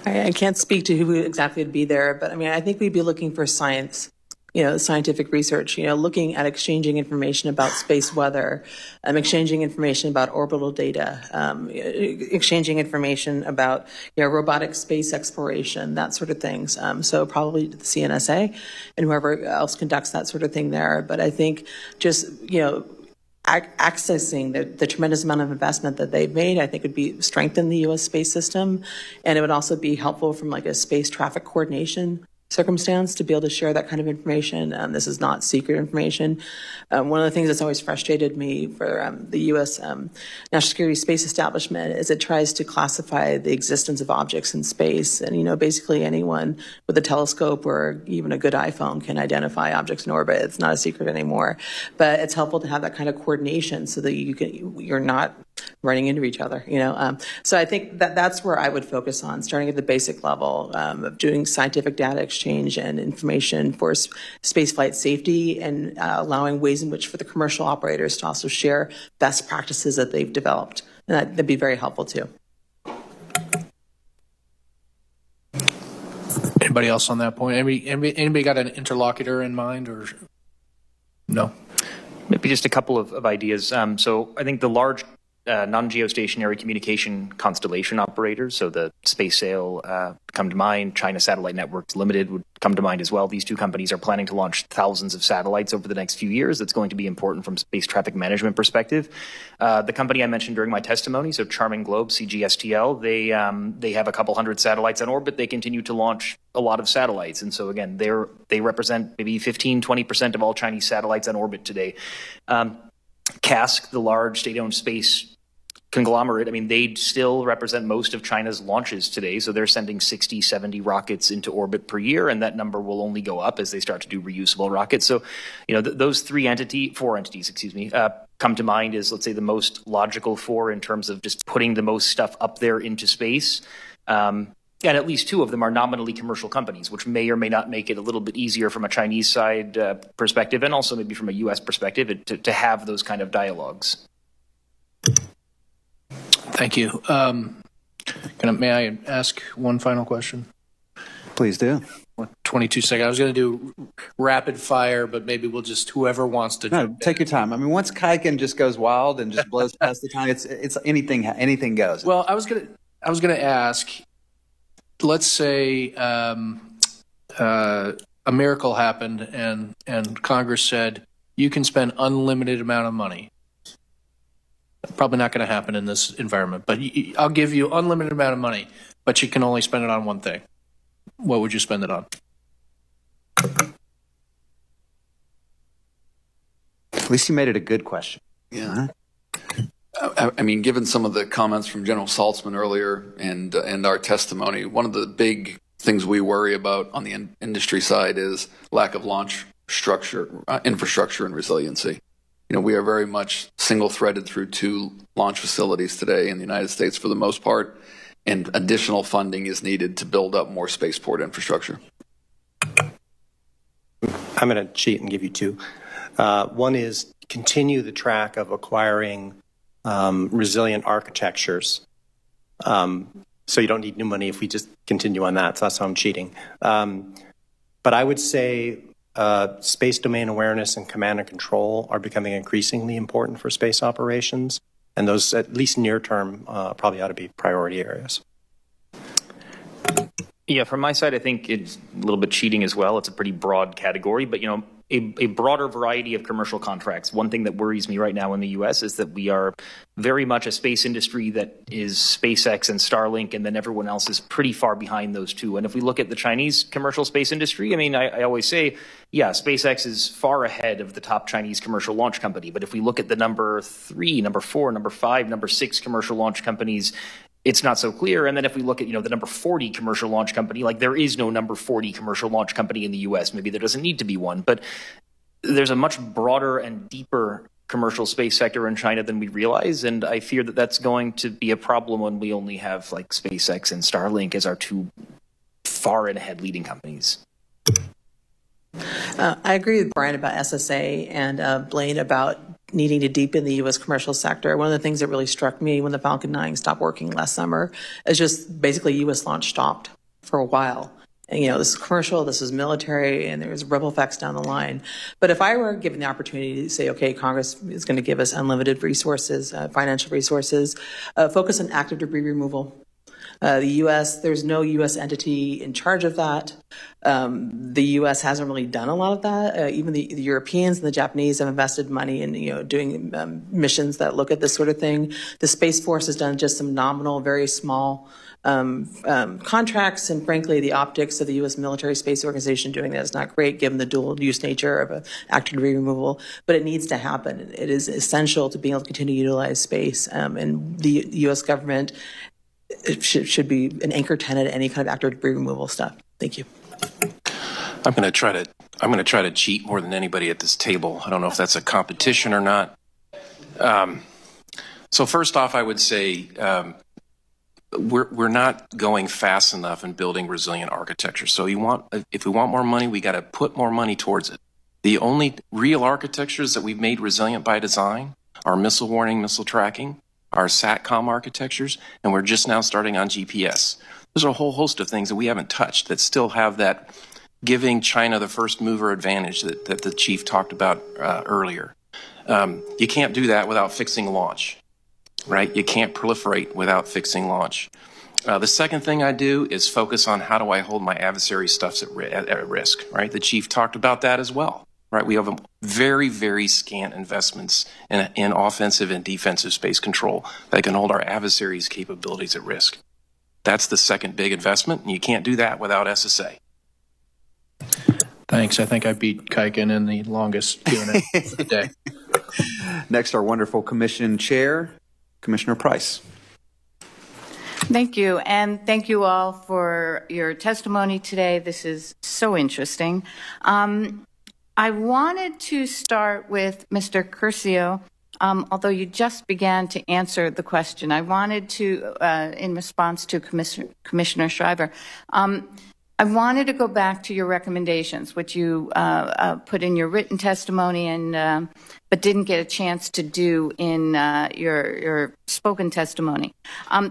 I can't speak to who exactly would be there, but I think we'd be looking for science. Scientific research, looking at exchanging information about space weather, exchanging information about orbital data, exchanging information about, robotic space exploration, that sort of things. So probably the CNSA and whoever else conducts that sort of thing there. But I think just, accessing the tremendous amount of investment that they've made, I think would be strengthen the U.S. space system. And it would also be helpful from like a space traffic coordination circumstance to be able to share that kind of information. This is not secret information. One of the things that's always frustrated me for the U.S. National Security Space Establishment is it tries to classify the existence of objects in space. And, basically anyone with a telescope or even a good iPhone can identify objects in orbit. It's not a secret anymore. But it's helpful to have that kind of coordination so that you're not running into each other, So I think that's where I would focus on, starting at the basic level of doing scientific data exchange and information for spaceflight safety and allowing ways in which for the commercial operators to also share best practices that they've developed. And that'd be very helpful too. Anybody else on that point? Anybody got an interlocutor in mind or no? Maybe just a couple of ideas. So I think the large non-geostationary communication constellation operators, so the SpaceSail come to mind, China Satellite Networks Limited would come to mind as well. These two companies are planning to launch thousands of satellites over the next few years. That's going to be important from space traffic management perspective. The company I mentioned during my testimony, so Charming Globe, CGSTL, they have a couple hundred satellites on orbit. They continue to launch a lot of satellites. And so again, they represent maybe 15-20% of all Chinese satellites on orbit today. CASC, the large state-owned space conglomerate, they still represent most of China's launches today. So they're sending 60, 70 rockets into orbit per year, and that number will only go up as they start to do reusable rockets. So, those four entities, come to mind as, let's say, the most logical for in terms of just putting the most stuff up there into space. And at least two of them are nominally commercial companies, which may or may not make it a little bit easier from a Chinese side perspective, and also maybe from a U.S. perspective, to have those kind of dialogues. Thank you. May I ask one final question? Please do. 22 seconds. I was going to do rapid fire, but maybe we'll just, whoever wants to. No, take your time. I mean, once Kaiken just goes wild and just blows past the time, it's anything goes. Well, I was going to ask, let's say a miracle happened and Congress said you can spend unlimited amount of money. Probably not going to happen in this environment, but I'll give you unlimited amount of money, but you can only spend it on one thing. What would you spend it on? At least you made it a good question. Yeah. I mean, given some of the comments from General Saltzman earlier and our testimony, one of the big things we worry about on the industry side is lack of launch structure, infrastructure, and resiliency. You know, we are very much single-threaded through 2 launch facilities today in the United States for the most part, and additional funding is needed to build up more spaceport infrastructure. I'm going to cheat and give you 2. One is continue the track of acquiring resilient architectures. So you don't need new money if we just continue on that. So that's how I'm cheating. But I would say space domain awareness and command and control are becoming increasingly important for space operations. And those, at least near term, probably ought to be priority areas. Yeah, from my side, I think it's a little bit cheating as well. It's a pretty broad category, but a broader variety of commercial contracts. One thing that worries me right now in the U.S. is that we are very much a space industry that is SpaceX and Starlink, and then everyone else is pretty far behind those two. And if we look at the Chinese commercial space industry, I mean, I always say, yeah, SpaceX is far ahead of the top Chinese commercial launch company. But if we look at the number 3, number 4, number 5, number 6 commercial launch companies, it's not so clear. And then if we look at, the number 40 commercial launch company, like there is no number 40 commercial launch company in the U.S. Maybe there doesn't need to be one, but there's a much broader and deeper commercial space sector in China than we realize. And I fear that that's going to be a problem when we only have like SpaceX and Starlink as our 2 far and ahead leading companies. I agree with Brian about SSA and Blaine about needing to deepen the U.S. commercial sector. One of the things that really struck me when the Falcon 9 stopped working last summer is just basically U.S. launch stopped for a while. And, this is commercial, this is military, and there's ripple effects down the line. But if I were given the opportunity to say, okay, Congress is going to give us unlimited resources, financial resources, focus on active debris removal. The U.S., there's no U.S. entity in charge of that. The U.S. hasn't really done a lot of that. Even the Europeans and the Japanese have invested money in, doing missions that look at this sort of thing. The Space Force has done just some nominal, very small contracts, and frankly, the optics of the U.S. military space organization doing that is not great, given the dual-use nature of active debris removal. But it needs to happen. It is essential to being able to continue to utilize space, and the U.S. government. It should be an anchor tenant, any kind of active debris removal stuff. Thank you. I'm going to try to cheat more than anybody at this table. I don't know if that's a competition or not. So first off, I would say we're not going fast enough in building resilient architecture. So if we want more money, we got to put more money towards it. The only real architectures that we've made resilient by design are missile warning, missile tracking, our SATCOM architectures, and we're just now starting on GPS. There's a whole host of things that we haven't touched that still have that giving China the first mover advantage that the chief talked about earlier. You can't do that without fixing launch, right? You can't proliferate without fixing launch. The second thing I do is focus on how do I hold my adversary stuff at risk, right? The chief talked about that as well. Right, we have very, very scant investments in offensive and defensive space control that can hold our adversaries' capabilities at risk. That's the second big investment, and you can't do that without SSA. Thanks. I think I beat Kaiken in the longest Q&A of the day. Next, our wonderful commission chair, Commissioner Price. Thank you, and thank you all for your testimony today. This is so interesting. I wanted to start with Mr. Curcio although you just began to answer the question. I wanted to, in response to Commissioner Shriver, I wanted to go back to your recommendations, which you put in your written testimony, and but didn't get a chance to do in your spoken testimony.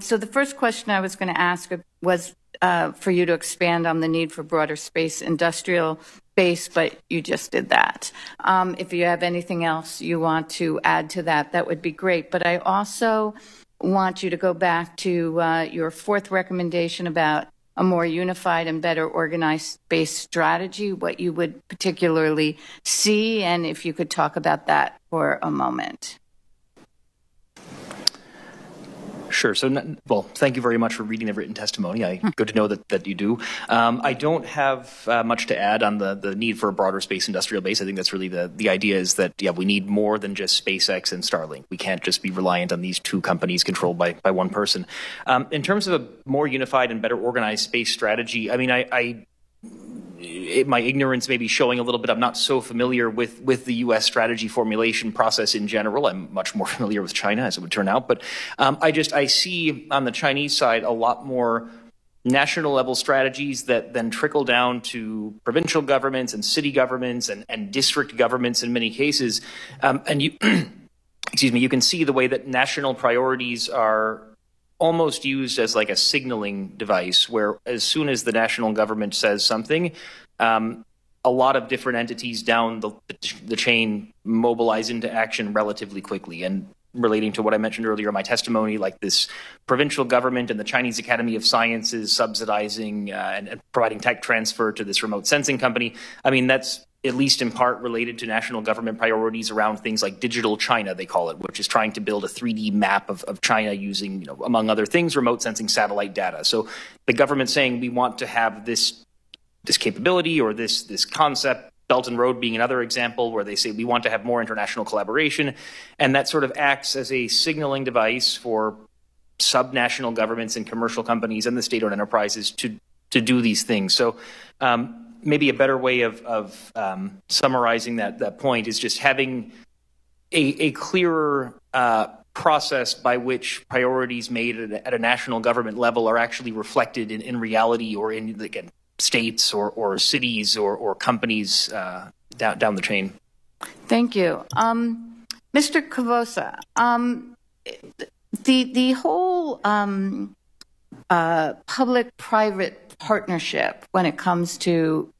So the first question I was going to ask was for you to expand on the need for broader space industrial base, but you just did that. If you have anything else you want to add to that, that would be great. But I also want you to go back to your fourth recommendation about a more unified and better organized space strategy, what you would particularly see, and if you could talk about that for a moment. Sure. So, well, thank you very much for reading the written testimony. Good to know that you do. I don't have much to add on the need for a broader space industrial base. I think that's really the idea is that, yeah, we need more than just SpaceX and Starlink. We can't just be reliant on these two companies controlled by one person. In terms of a more unified and better organized space strategy, I mean, my ignorance may be showing a little bit. I'm not so familiar with the U.S. strategy formulation process in general. I'm much more familiar with China, as it would turn out. But I see on the Chinese side a lot more national level strategies that then trickle down to provincial governments and city governments and district governments in many cases. And you, excuse me, you can see the way that national priorities are almost used as like a signaling device, where as soon as the national government says something, a lot of different entities down the chain mobilize into action relatively quickly. And relating to what I mentioned earlier in my testimony, like this provincial government and the Chinese Academy of Sciences subsidizing and providing tech transfer to this remote sensing company, I mean, that's at least in part related to national government priorities around things like digital China, they call it, which is trying to build a 3D map of China using, you know, among other things, remote sensing satellite data. So the government saying we want to have this capability or this concept, Belt and Road being another example where they say we want to have more international collaboration, and that sort of acts as a signaling device for subnational governments and commercial companies and the state-owned enterprises to do these things. So maybe a better way of summarizing that point is just having a clearer process by which priorities made at a national government level are actually reflected in reality or in, again, states or cities or companies down the chain. Thank you. Mr. Cavosa, the whole public-private partnership when it comes to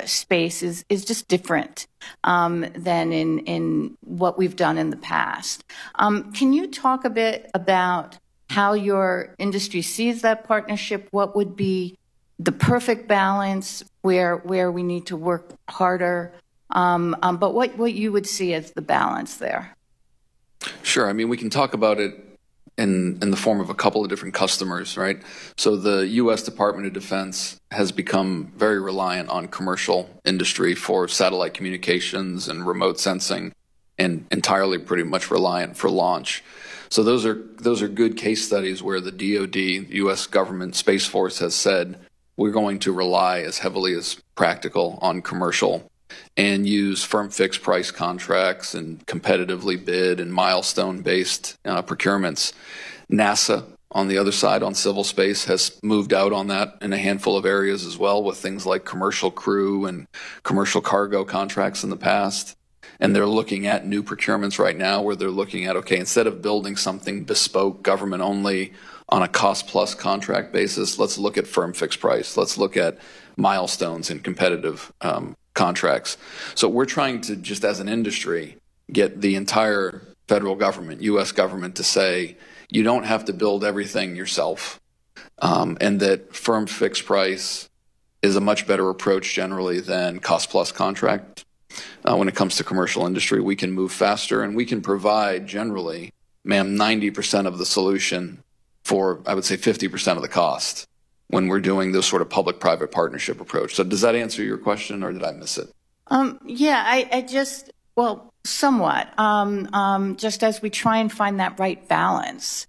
space is just different than in what we've done in the past. Can you talk a bit about how your industry sees that partnership? What would be the perfect balance, where we need to work harder, but what you would see as the balance there? Sure. I mean, we can talk about it in the form of a couple of different customers, right? So the U.S. Department of Defense has become very reliant on commercial industry for satellite communications and remote sensing, and entirely pretty much reliant for launch. So those are good case studies where the DoD, U.S. government Space Force, has said we're going to rely as heavily as practical on commercial and use firm fixed price contracts and competitively bid and milestone-based procurements. NASA, on the other side, on civil space, has moved out on that in a handful of areas as well, with things like commercial crew and commercial cargo contracts in the past. And they're looking at new procurements right now where they're looking at, okay, instead of building something bespoke, government only, on a cost-plus contract basis, let's look at firm fixed price. Let's look at milestones and competitive contracts. So we're trying to, just as an industry, get the entire federal government, U.S. government, to say you don't have to build everything yourself, and that firm fixed price is a much better approach generally than cost-plus contract. When it comes to commercial industry, we can move faster and we can provide generally, 90% of the solution for, I would say, 50% of the cost when we're doing this sort of public-private partnership approach. So does that answer your question, or did I miss it? Yeah, I just, well, somewhat. Just as we try and find that right balance,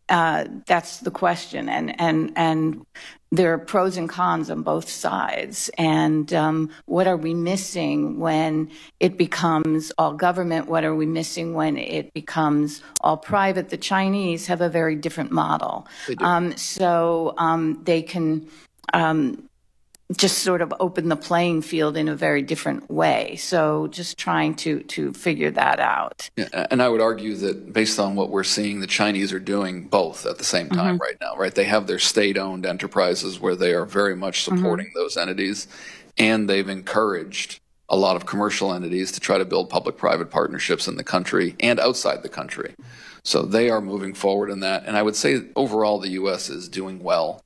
that's the question, and there are pros and cons on both sides. And what are we missing when it becomes all government? What are we missing when it becomes all private? The Chinese have a very different model. They do. They can just sort of open the playing field in a very different way. So just trying to figure that out. Yeah, and I would argue that based on what we're seeing, the Chinese are doing both at the same time right now, right? They have their state-owned enterprises where they are very much supporting those entities, and they've encouraged a lot of commercial entities to try to build public-private partnerships in the country and outside the country. So they are moving forward in that. And I would say overall the U.S. is doing well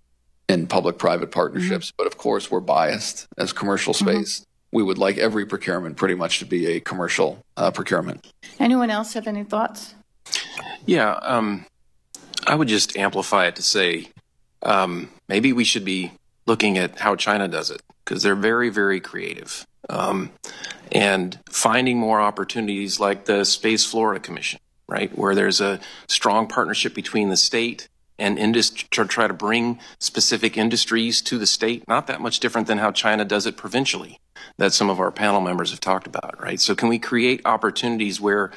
in public-private partnerships, but of course we're biased as commercial space. We would like every procurement pretty much to be a commercial procurement. Anyone else have any thoughts? Yeah, I would just amplify it to say maybe we should be looking at how China does it, because they're very, very creative. And finding more opportunities like the Space Florida Commission, right, where there's a strong partnership between the state and industry to try to bring specific industries to the state, not that much different than how China does it provincially, that some of our panel members have talked about, right? So can we create opportunities where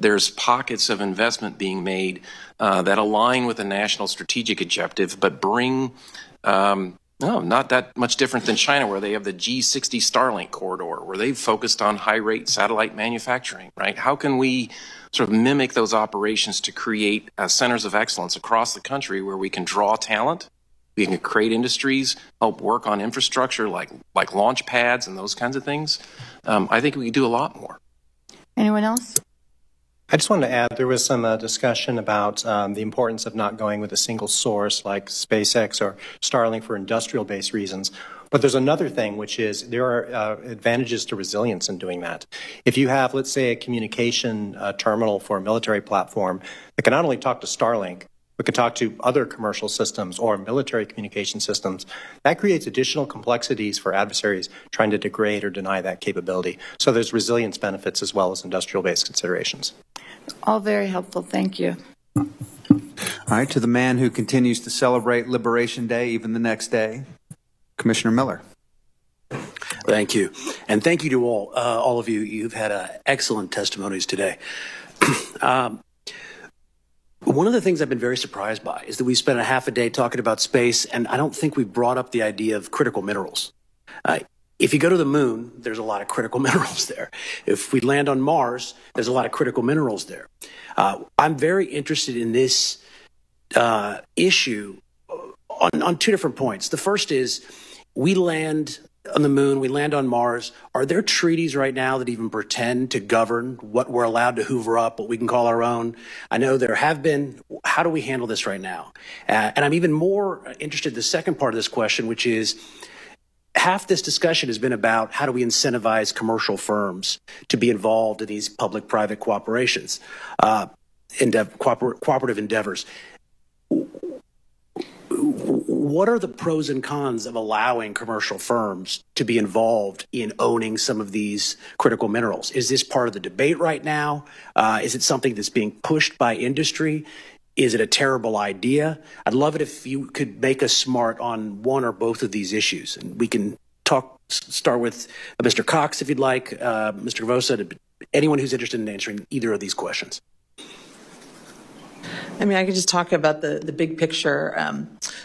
there's pockets of investment being made that align with a national strategic objective, but bring, not that much different than China, where they have the G60 Starlink corridor, where they've focused on high-rate satellite manufacturing, right? How can we sort of mimic those operations to create centers of excellence across the country where we can draw talent, we can create industries, help work on infrastructure like launch pads and those kinds of things? I think we can do a lot more. Anyone else? I just wanted to add, there was some discussion about the importance of not going with a single source like SpaceX or Starlink for industrial-based reasons. But there's another thing, which is there are advantages to resilience in doing that. If you have, let's say, a communication terminal for a military platform that can not only talk to Starlink, but can talk to other commercial systems or military communication systems, that creates additional complexities for adversaries trying to degrade or deny that capability. So there's resilience benefits as well as industrial-based considerations. All very helpful. Thank you. All right, to the man who continues to celebrate Liberation Day even the next day, Commissioner Miller. Thank you. And thank you to all of you. You've had excellent testimonies today. One of the things I've been very surprised by is that we spent a half a day talking about space, and I don't think we brought up the idea of critical minerals. If you go to the moon, there's a lot of critical minerals there. If we land on Mars, there's a lot of critical minerals there. I'm very interested in this issue on two different points. The first is we land on the moon, we land on Mars. Are there treaties right now that even pretend to govern what we're allowed to hoover up, what we can call our own? I know there have been. How do we handle this right now? And I'm even more interested in the second part of this question, which is half this discussion has been about how do we incentivize commercial firms to be involved in these public-private cooperations, cooperative endeavors. What are the pros and cons of allowing commercial firms to be involved in owning some of these critical minerals? Is this part of the debate right now? Is it something that's being pushed by industry? Is it a terrible idea? I'd love it if you could make us smart on one or both of these issues. And we can start with Mr. Cox, if you'd like, Mr. Kavosa, anyone who's interested in answering either of these questions. I mean, I could just talk about the big picture.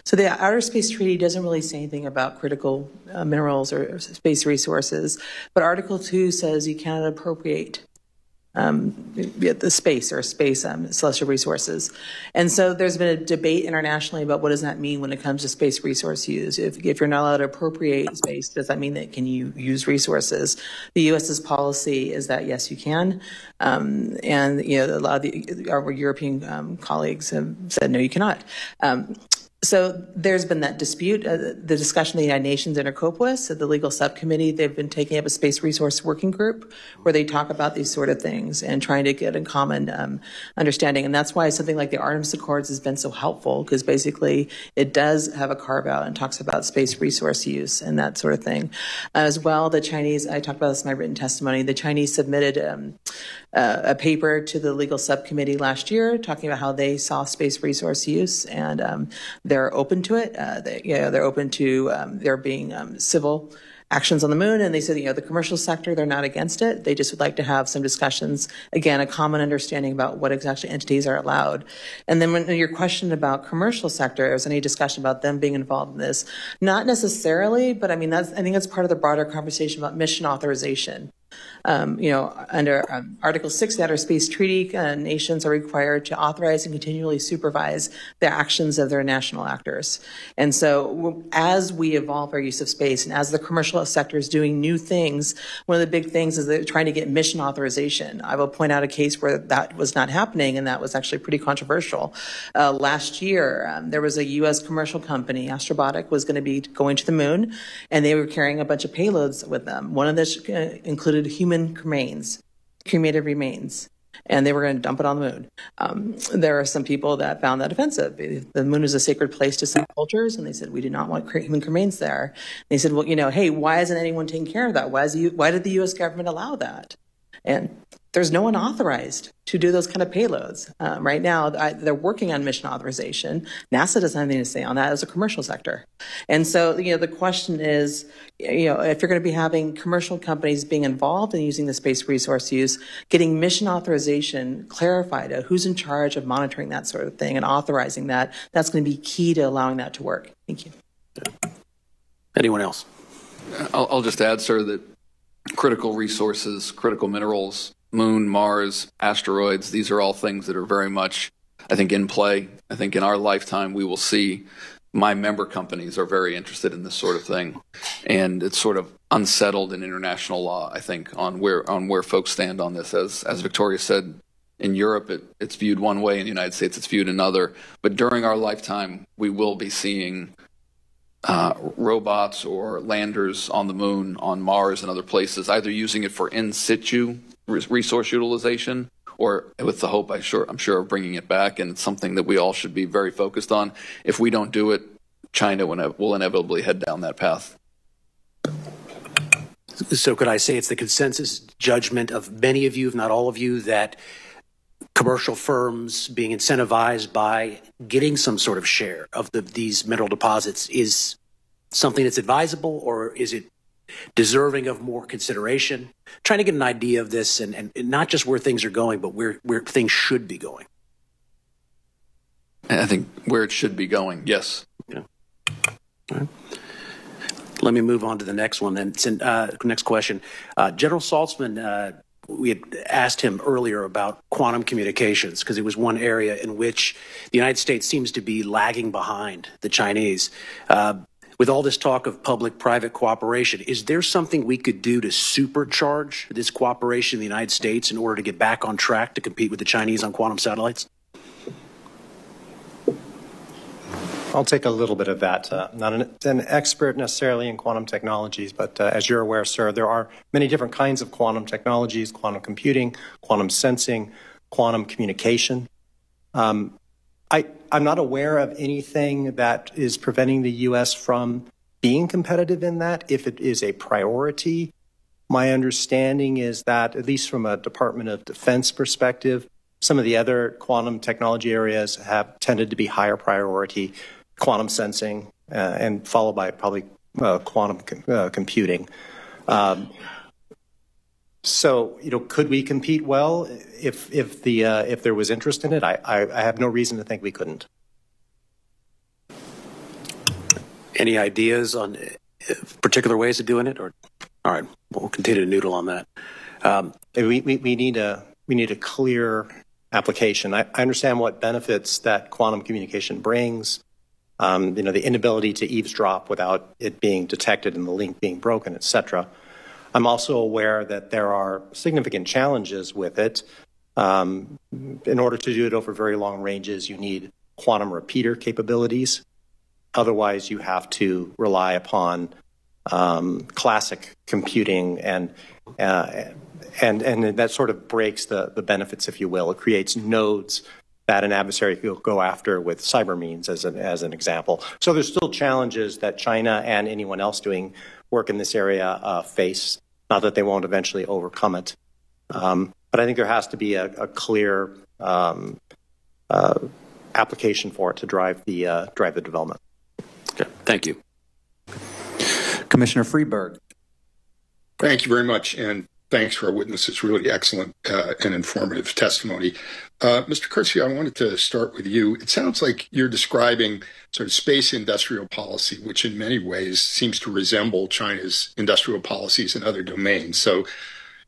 So the Outer Space Treaty doesn't really say anything about critical minerals or space resources, but Article 2 says you cannot appropriate the space or space celestial resources. And so there's been a debate internationally about what does that mean when it comes to space resource use. If you're not allowed to appropriate space, does that mean that can you use resources? The U.S.'s policy is that yes, you can. And a lot of our European colleagues have said no, you cannot. So there's been that dispute, the discussion of the United Nations Intercopus, the legal subcommittee. They've been taking up a space resource working group where they talk about these sort of things and trying to get a common understanding. And that's why something like the Artemis Accords has been so helpful, because basically it does have a carve out and talks about space resource use and that sort of thing. As well, the Chinese, I talked about this in my written testimony, the Chinese submitted a paper to the legal subcommittee last year talking about how they saw space resource use, and they're open to it. They're open to there being civil actions on the moon, and they said, the commercial sector, they're not against it. They just would like to have some discussions, again, a common understanding about what exactly entities are allowed. And then when your question about commercial sector, is any discussion about them being involved in this? Not necessarily, but I think that's part of the broader conversation about mission authorization. Under Article 6 of the Outer Space Treaty, nations are required to authorize and continually supervise the actions of their national actors. And so as we evolve our use of space and as the commercial sector is doing new things, one of the big things is they're trying to get mission authorization. I will point out a case where that was not happening, and that was actually pretty controversial. Last year, there was a U.S. commercial company, Astrobotic, was going to be going to the moon, and they were carrying a bunch of payloads with them. One of this included human cremated remains, and they were going to dump it on the moon. There are some people that found that offensive. The moon is a sacred place to some cultures, and they said, we do not want human remains there. And they said, well, hey, why isn't anyone taking care of that? Why did the U.S. government allow that? And there's no one authorized to do those kind of payloads. Right now, they're working on mission authorization. NASA doesn't have anything to say on that as a commercial sector. And so, the question is, if you're going to be having commercial companies being involved in using the space resource use, getting mission authorization clarified, who's in charge of monitoring that sort of thing and authorizing that, that's going to be key to allowing that to work. Thank you. Anyone else? I'll just add, sir, that critical resources, critical minerals, moon, Mars, asteroids, these are all things that are very much, I think, in play. I think in our lifetime we will see my member companies are very interested in this sort of thing. And it's sort of unsettled in international law, I think, on where folks stand on this. As Victoria said, in Europe it's viewed one way, in the United States it's viewed another. But during our lifetime, we will be seeing robots or landers on the moon, on Mars and other places, either using it for in situ resource utilization or with the hope, I'm sure, of bringing it back. And it's something that we all should be very focused on. If we don't do it, China will inevitably head down that path. So could I say it's the consensus judgment of many of you, if not all of you, that commercial firms being incentivized by getting some sort of share of these mineral deposits is something that's advisable, or is it deserving of more consideration? Trying to get an idea of this and not just where things are going, but where things should be going. I think where it should be going, yes. Yeah. All right. Let me move on to the next one then. Next question. General Saltzman, we had asked him earlier about quantum communications because it was one area in which the United States seems to be lagging behind the Chinese. With all this talk of public-private cooperation, is there something we could do to supercharge this cooperation in the United States in order to get back on track to compete with the Chinese on quantum satellites? I'll take a little bit of that. Not an expert necessarily in quantum technologies, but as you're aware, sir, there are many different kinds of quantum technologies: quantum computing, quantum sensing, quantum communication. I'm not aware of anything that is preventing the U.S. from being competitive in that if it is a priority. My understanding is that, at least from a Department of Defense perspective, some of the other quantum technology areas have tended to be higher priority: quantum sensing and followed by probably quantum computing. So, could we compete well if there was interest in it? I have no reason to think we couldn't. Any ideas on particular ways of doing it? Or, all right, we'll continue to noodle on that. We need a clear application. I understand what benefits that quantum communication brings. The inability to eavesdrop without it being detected and the link being broken, etc. I'm also aware that there are significant challenges with it. In order to do it over very long ranges, you need quantum repeater capabilities. Otherwise, you have to rely upon classic computing, and that sort of breaks the benefits, if you will. It creates nodes that an adversary will go after with cyber means, as an example. So there's still challenges that China and anyone else doing work in this area face. Not that they won't eventually overcome it, but I think there has to be a clear application for it to drive the development. Okay, thank you. Commissioner Freeberg. Thank you very much, and thanks for our witnesses. Really excellent and informative testimony. Mr. Kurtz, I wanted to start with you. It sounds like you're describing sort of space industrial policy, which in many ways seems to resemble China's industrial policies in other domains. So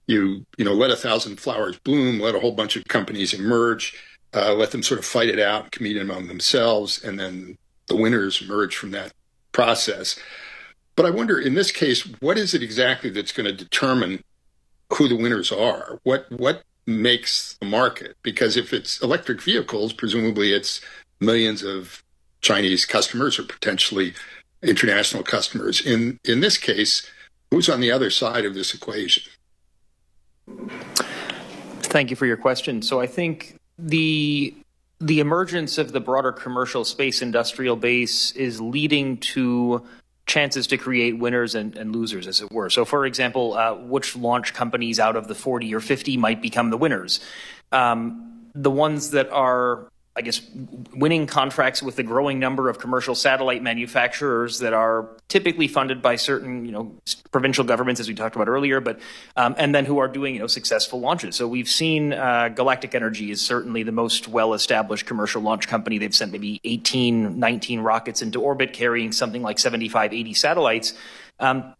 you let 1,000 flowers bloom, let a whole bunch of companies emerge, let them sort of fight it out, compete among themselves, and then the winners emerge from that process. But I wonder, in this case, what is it exactly that's going to determine who the winners are? What makes the market? Because if it's electric vehicles, presumably it's millions of Chinese customers or potentially international customers. In this case, who's on the other side of this equation? Thank you for your question. So I think the emergence of the broader commercial space industrial base is leading to chances to create winners and losers, as it were. So, for example, which launch companies out of the 40 or 50 might become the winners? The ones that are, I guess, winning contracts with the growing number of commercial satellite manufacturers that are typically funded by certain, provincial governments, as we talked about earlier, but and then who are doing, successful launches. So we've seen Galactic Energy is certainly the most well-established commercial launch company. They've sent maybe 18, 19 rockets into orbit, carrying something like 75, 80 satellites, and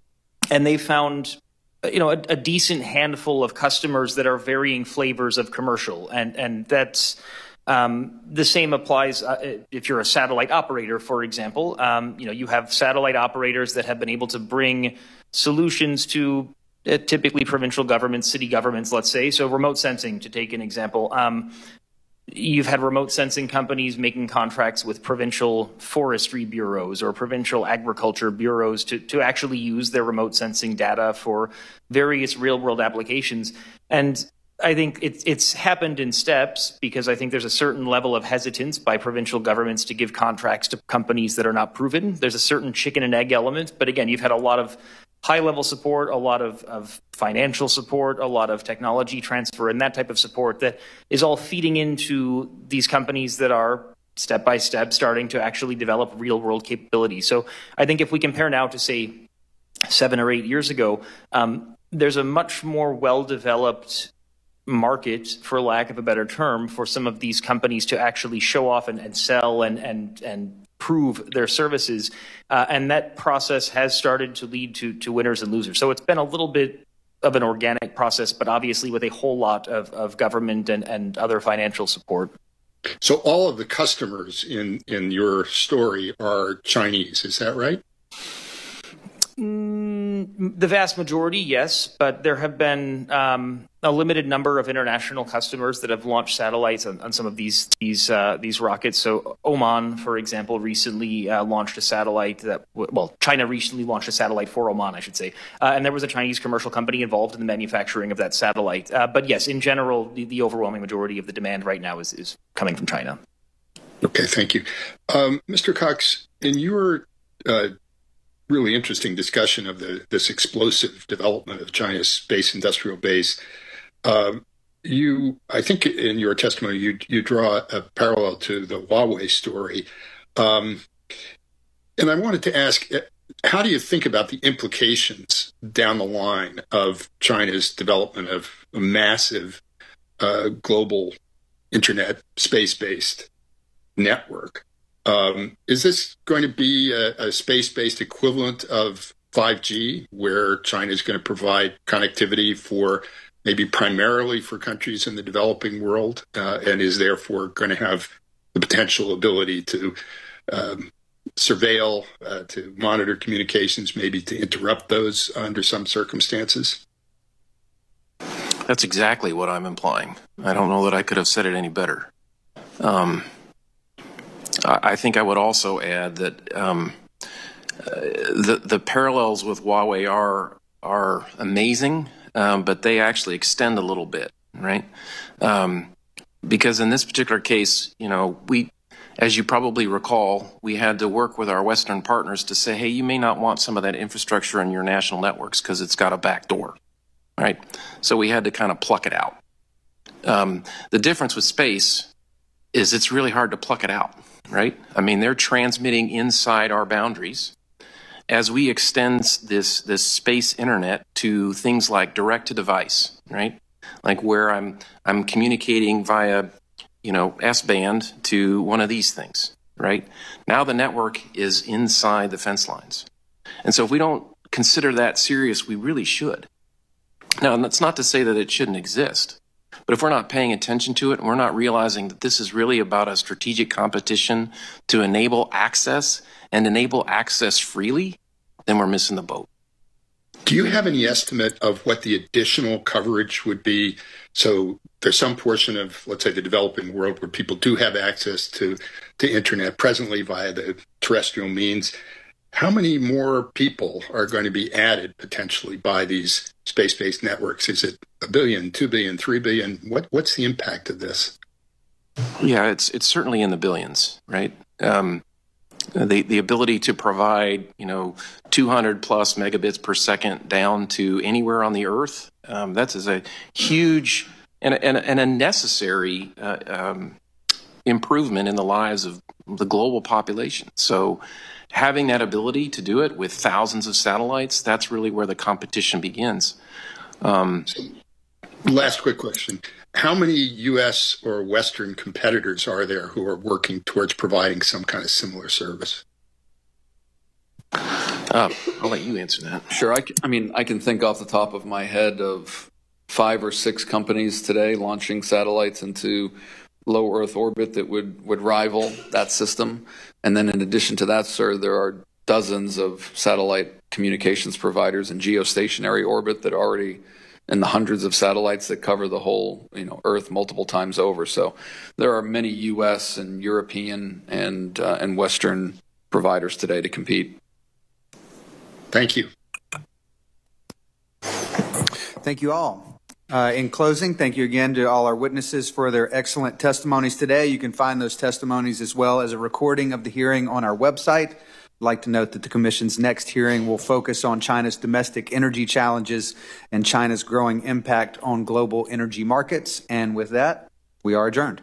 they found a decent handful of customers that are varying flavors of commercial, and that's. The same applies if you're a satellite operator, for example. You have satellite operators that have been able to bring solutions to typically provincial governments, city governments, let's say. So remote sensing, to take an example. You've had remote sensing companies making contracts with provincial forestry bureaus or provincial agriculture bureaus to actually use their remote sensing data for various real-world applications. And I think it's happened in steps, because I think there's a certain level of hesitance by provincial governments to give contracts to companies that are not proven. There's a certain chicken and egg element. But again, you've had a lot of high-level support, a lot of financial support, a lot of technology transfer, and that type of support that is all feeding into these companies that are step by step starting to actually develop real-world capabilities. So I think if we compare now to, say, 7 or 8 years ago, there's a much more well-developed market, for lack of a better term, for some of these companies to actually show off and sell and prove their services. And that process has started to lead to winners and losers. So it's been a little bit of an organic process, but obviously with a whole lot of government and other financial support. So all of the customers in your story are Chinese, is that right? The vast majority, yes, but there have been a limited number of international customers that have launched satellites on some of these rockets. So Oman, for example, recently launched a satellite China recently launched a satellite for Oman, I should say, and there was a Chinese commercial company involved in the manufacturing of that satellite. But yes, in general, the overwhelming majority of the demand right now is coming from China. Okay, thank you. Mr. Cox, in your really interesting discussion of this explosive development of China's space industrial base, I think in your testimony, you draw a parallel to the Huawei story. And I wanted to ask, how do you think about the implications down the line of China's development of a massive global internet space-based network? Is this going to be a space-based equivalent of 5G, where China is going to provide connectivity for maybe primarily for countries in the developing world, and is therefore going to have the potential ability to surveil, to monitor communications, maybe to interrupt those under some circumstances? That's exactly what I'm implying. I don't know that I could have said it any better. I think I would also add that the parallels with Huawei are amazing, but they actually extend a little bit, right? Because in this particular case, as you probably recall, we had to work with our Western partners to say, hey, you may not want some of that infrastructure in your national networks because it's got a back door, right? So we had to kind of pluck it out. The difference with space is it's really hard to pluck it out, right? I mean, they're transmitting inside our boundaries. As we extend this space internet to things like direct to device, right? Like where I'm communicating via, S-band to one of these things, right? Now the network is inside the fence lines. And so if we don't consider that serious, we really should. Now, and that's not to say that it shouldn't exist, but if we're not paying attention to it and we're not realizing that this is really about a strategic competition to enable access and enable access freely, then we're missing the boat. Do you have any estimate of what the additional coverage would be? So there's some portion of, let's say, the developing world where people do have access to internet presently via the terrestrial means. How many more people are going to be added potentially by these space-based networks? Is it 1 billion, 2 billion, 3 billion? What's the impact of this? Yeah, it's certainly in the billions, right? The ability to provide 200 plus megabits per second down to anywhere on the earth, that is a huge and a necessary improvement in the lives of the global population. So having that ability to do it with thousands of satellites, that's really where the competition begins. Last quick question. How many U.S. or Western competitors are there who are working towards providing some kind of similar service? I'll let you answer that. Sure. I can think off the top of my head of 5 or 6 companies today launching satellites into low Earth orbit that would rival that system. And then in addition to that, sir, there are dozens of satellite communications providers in geostationary orbit that are already in the hundreds of satellites that cover the whole, Earth multiple times over. So there are many U.S. and European and Western providers today to compete. Thank you. Thank you all. In closing, thank you again to all our witnesses for their excellent testimonies today. You can find those testimonies as well as a recording of the hearing on our website. I'd like to note that the Commission's next hearing will focus on China's domestic energy challenges and China's growing impact on global energy markets. And with that, we are adjourned.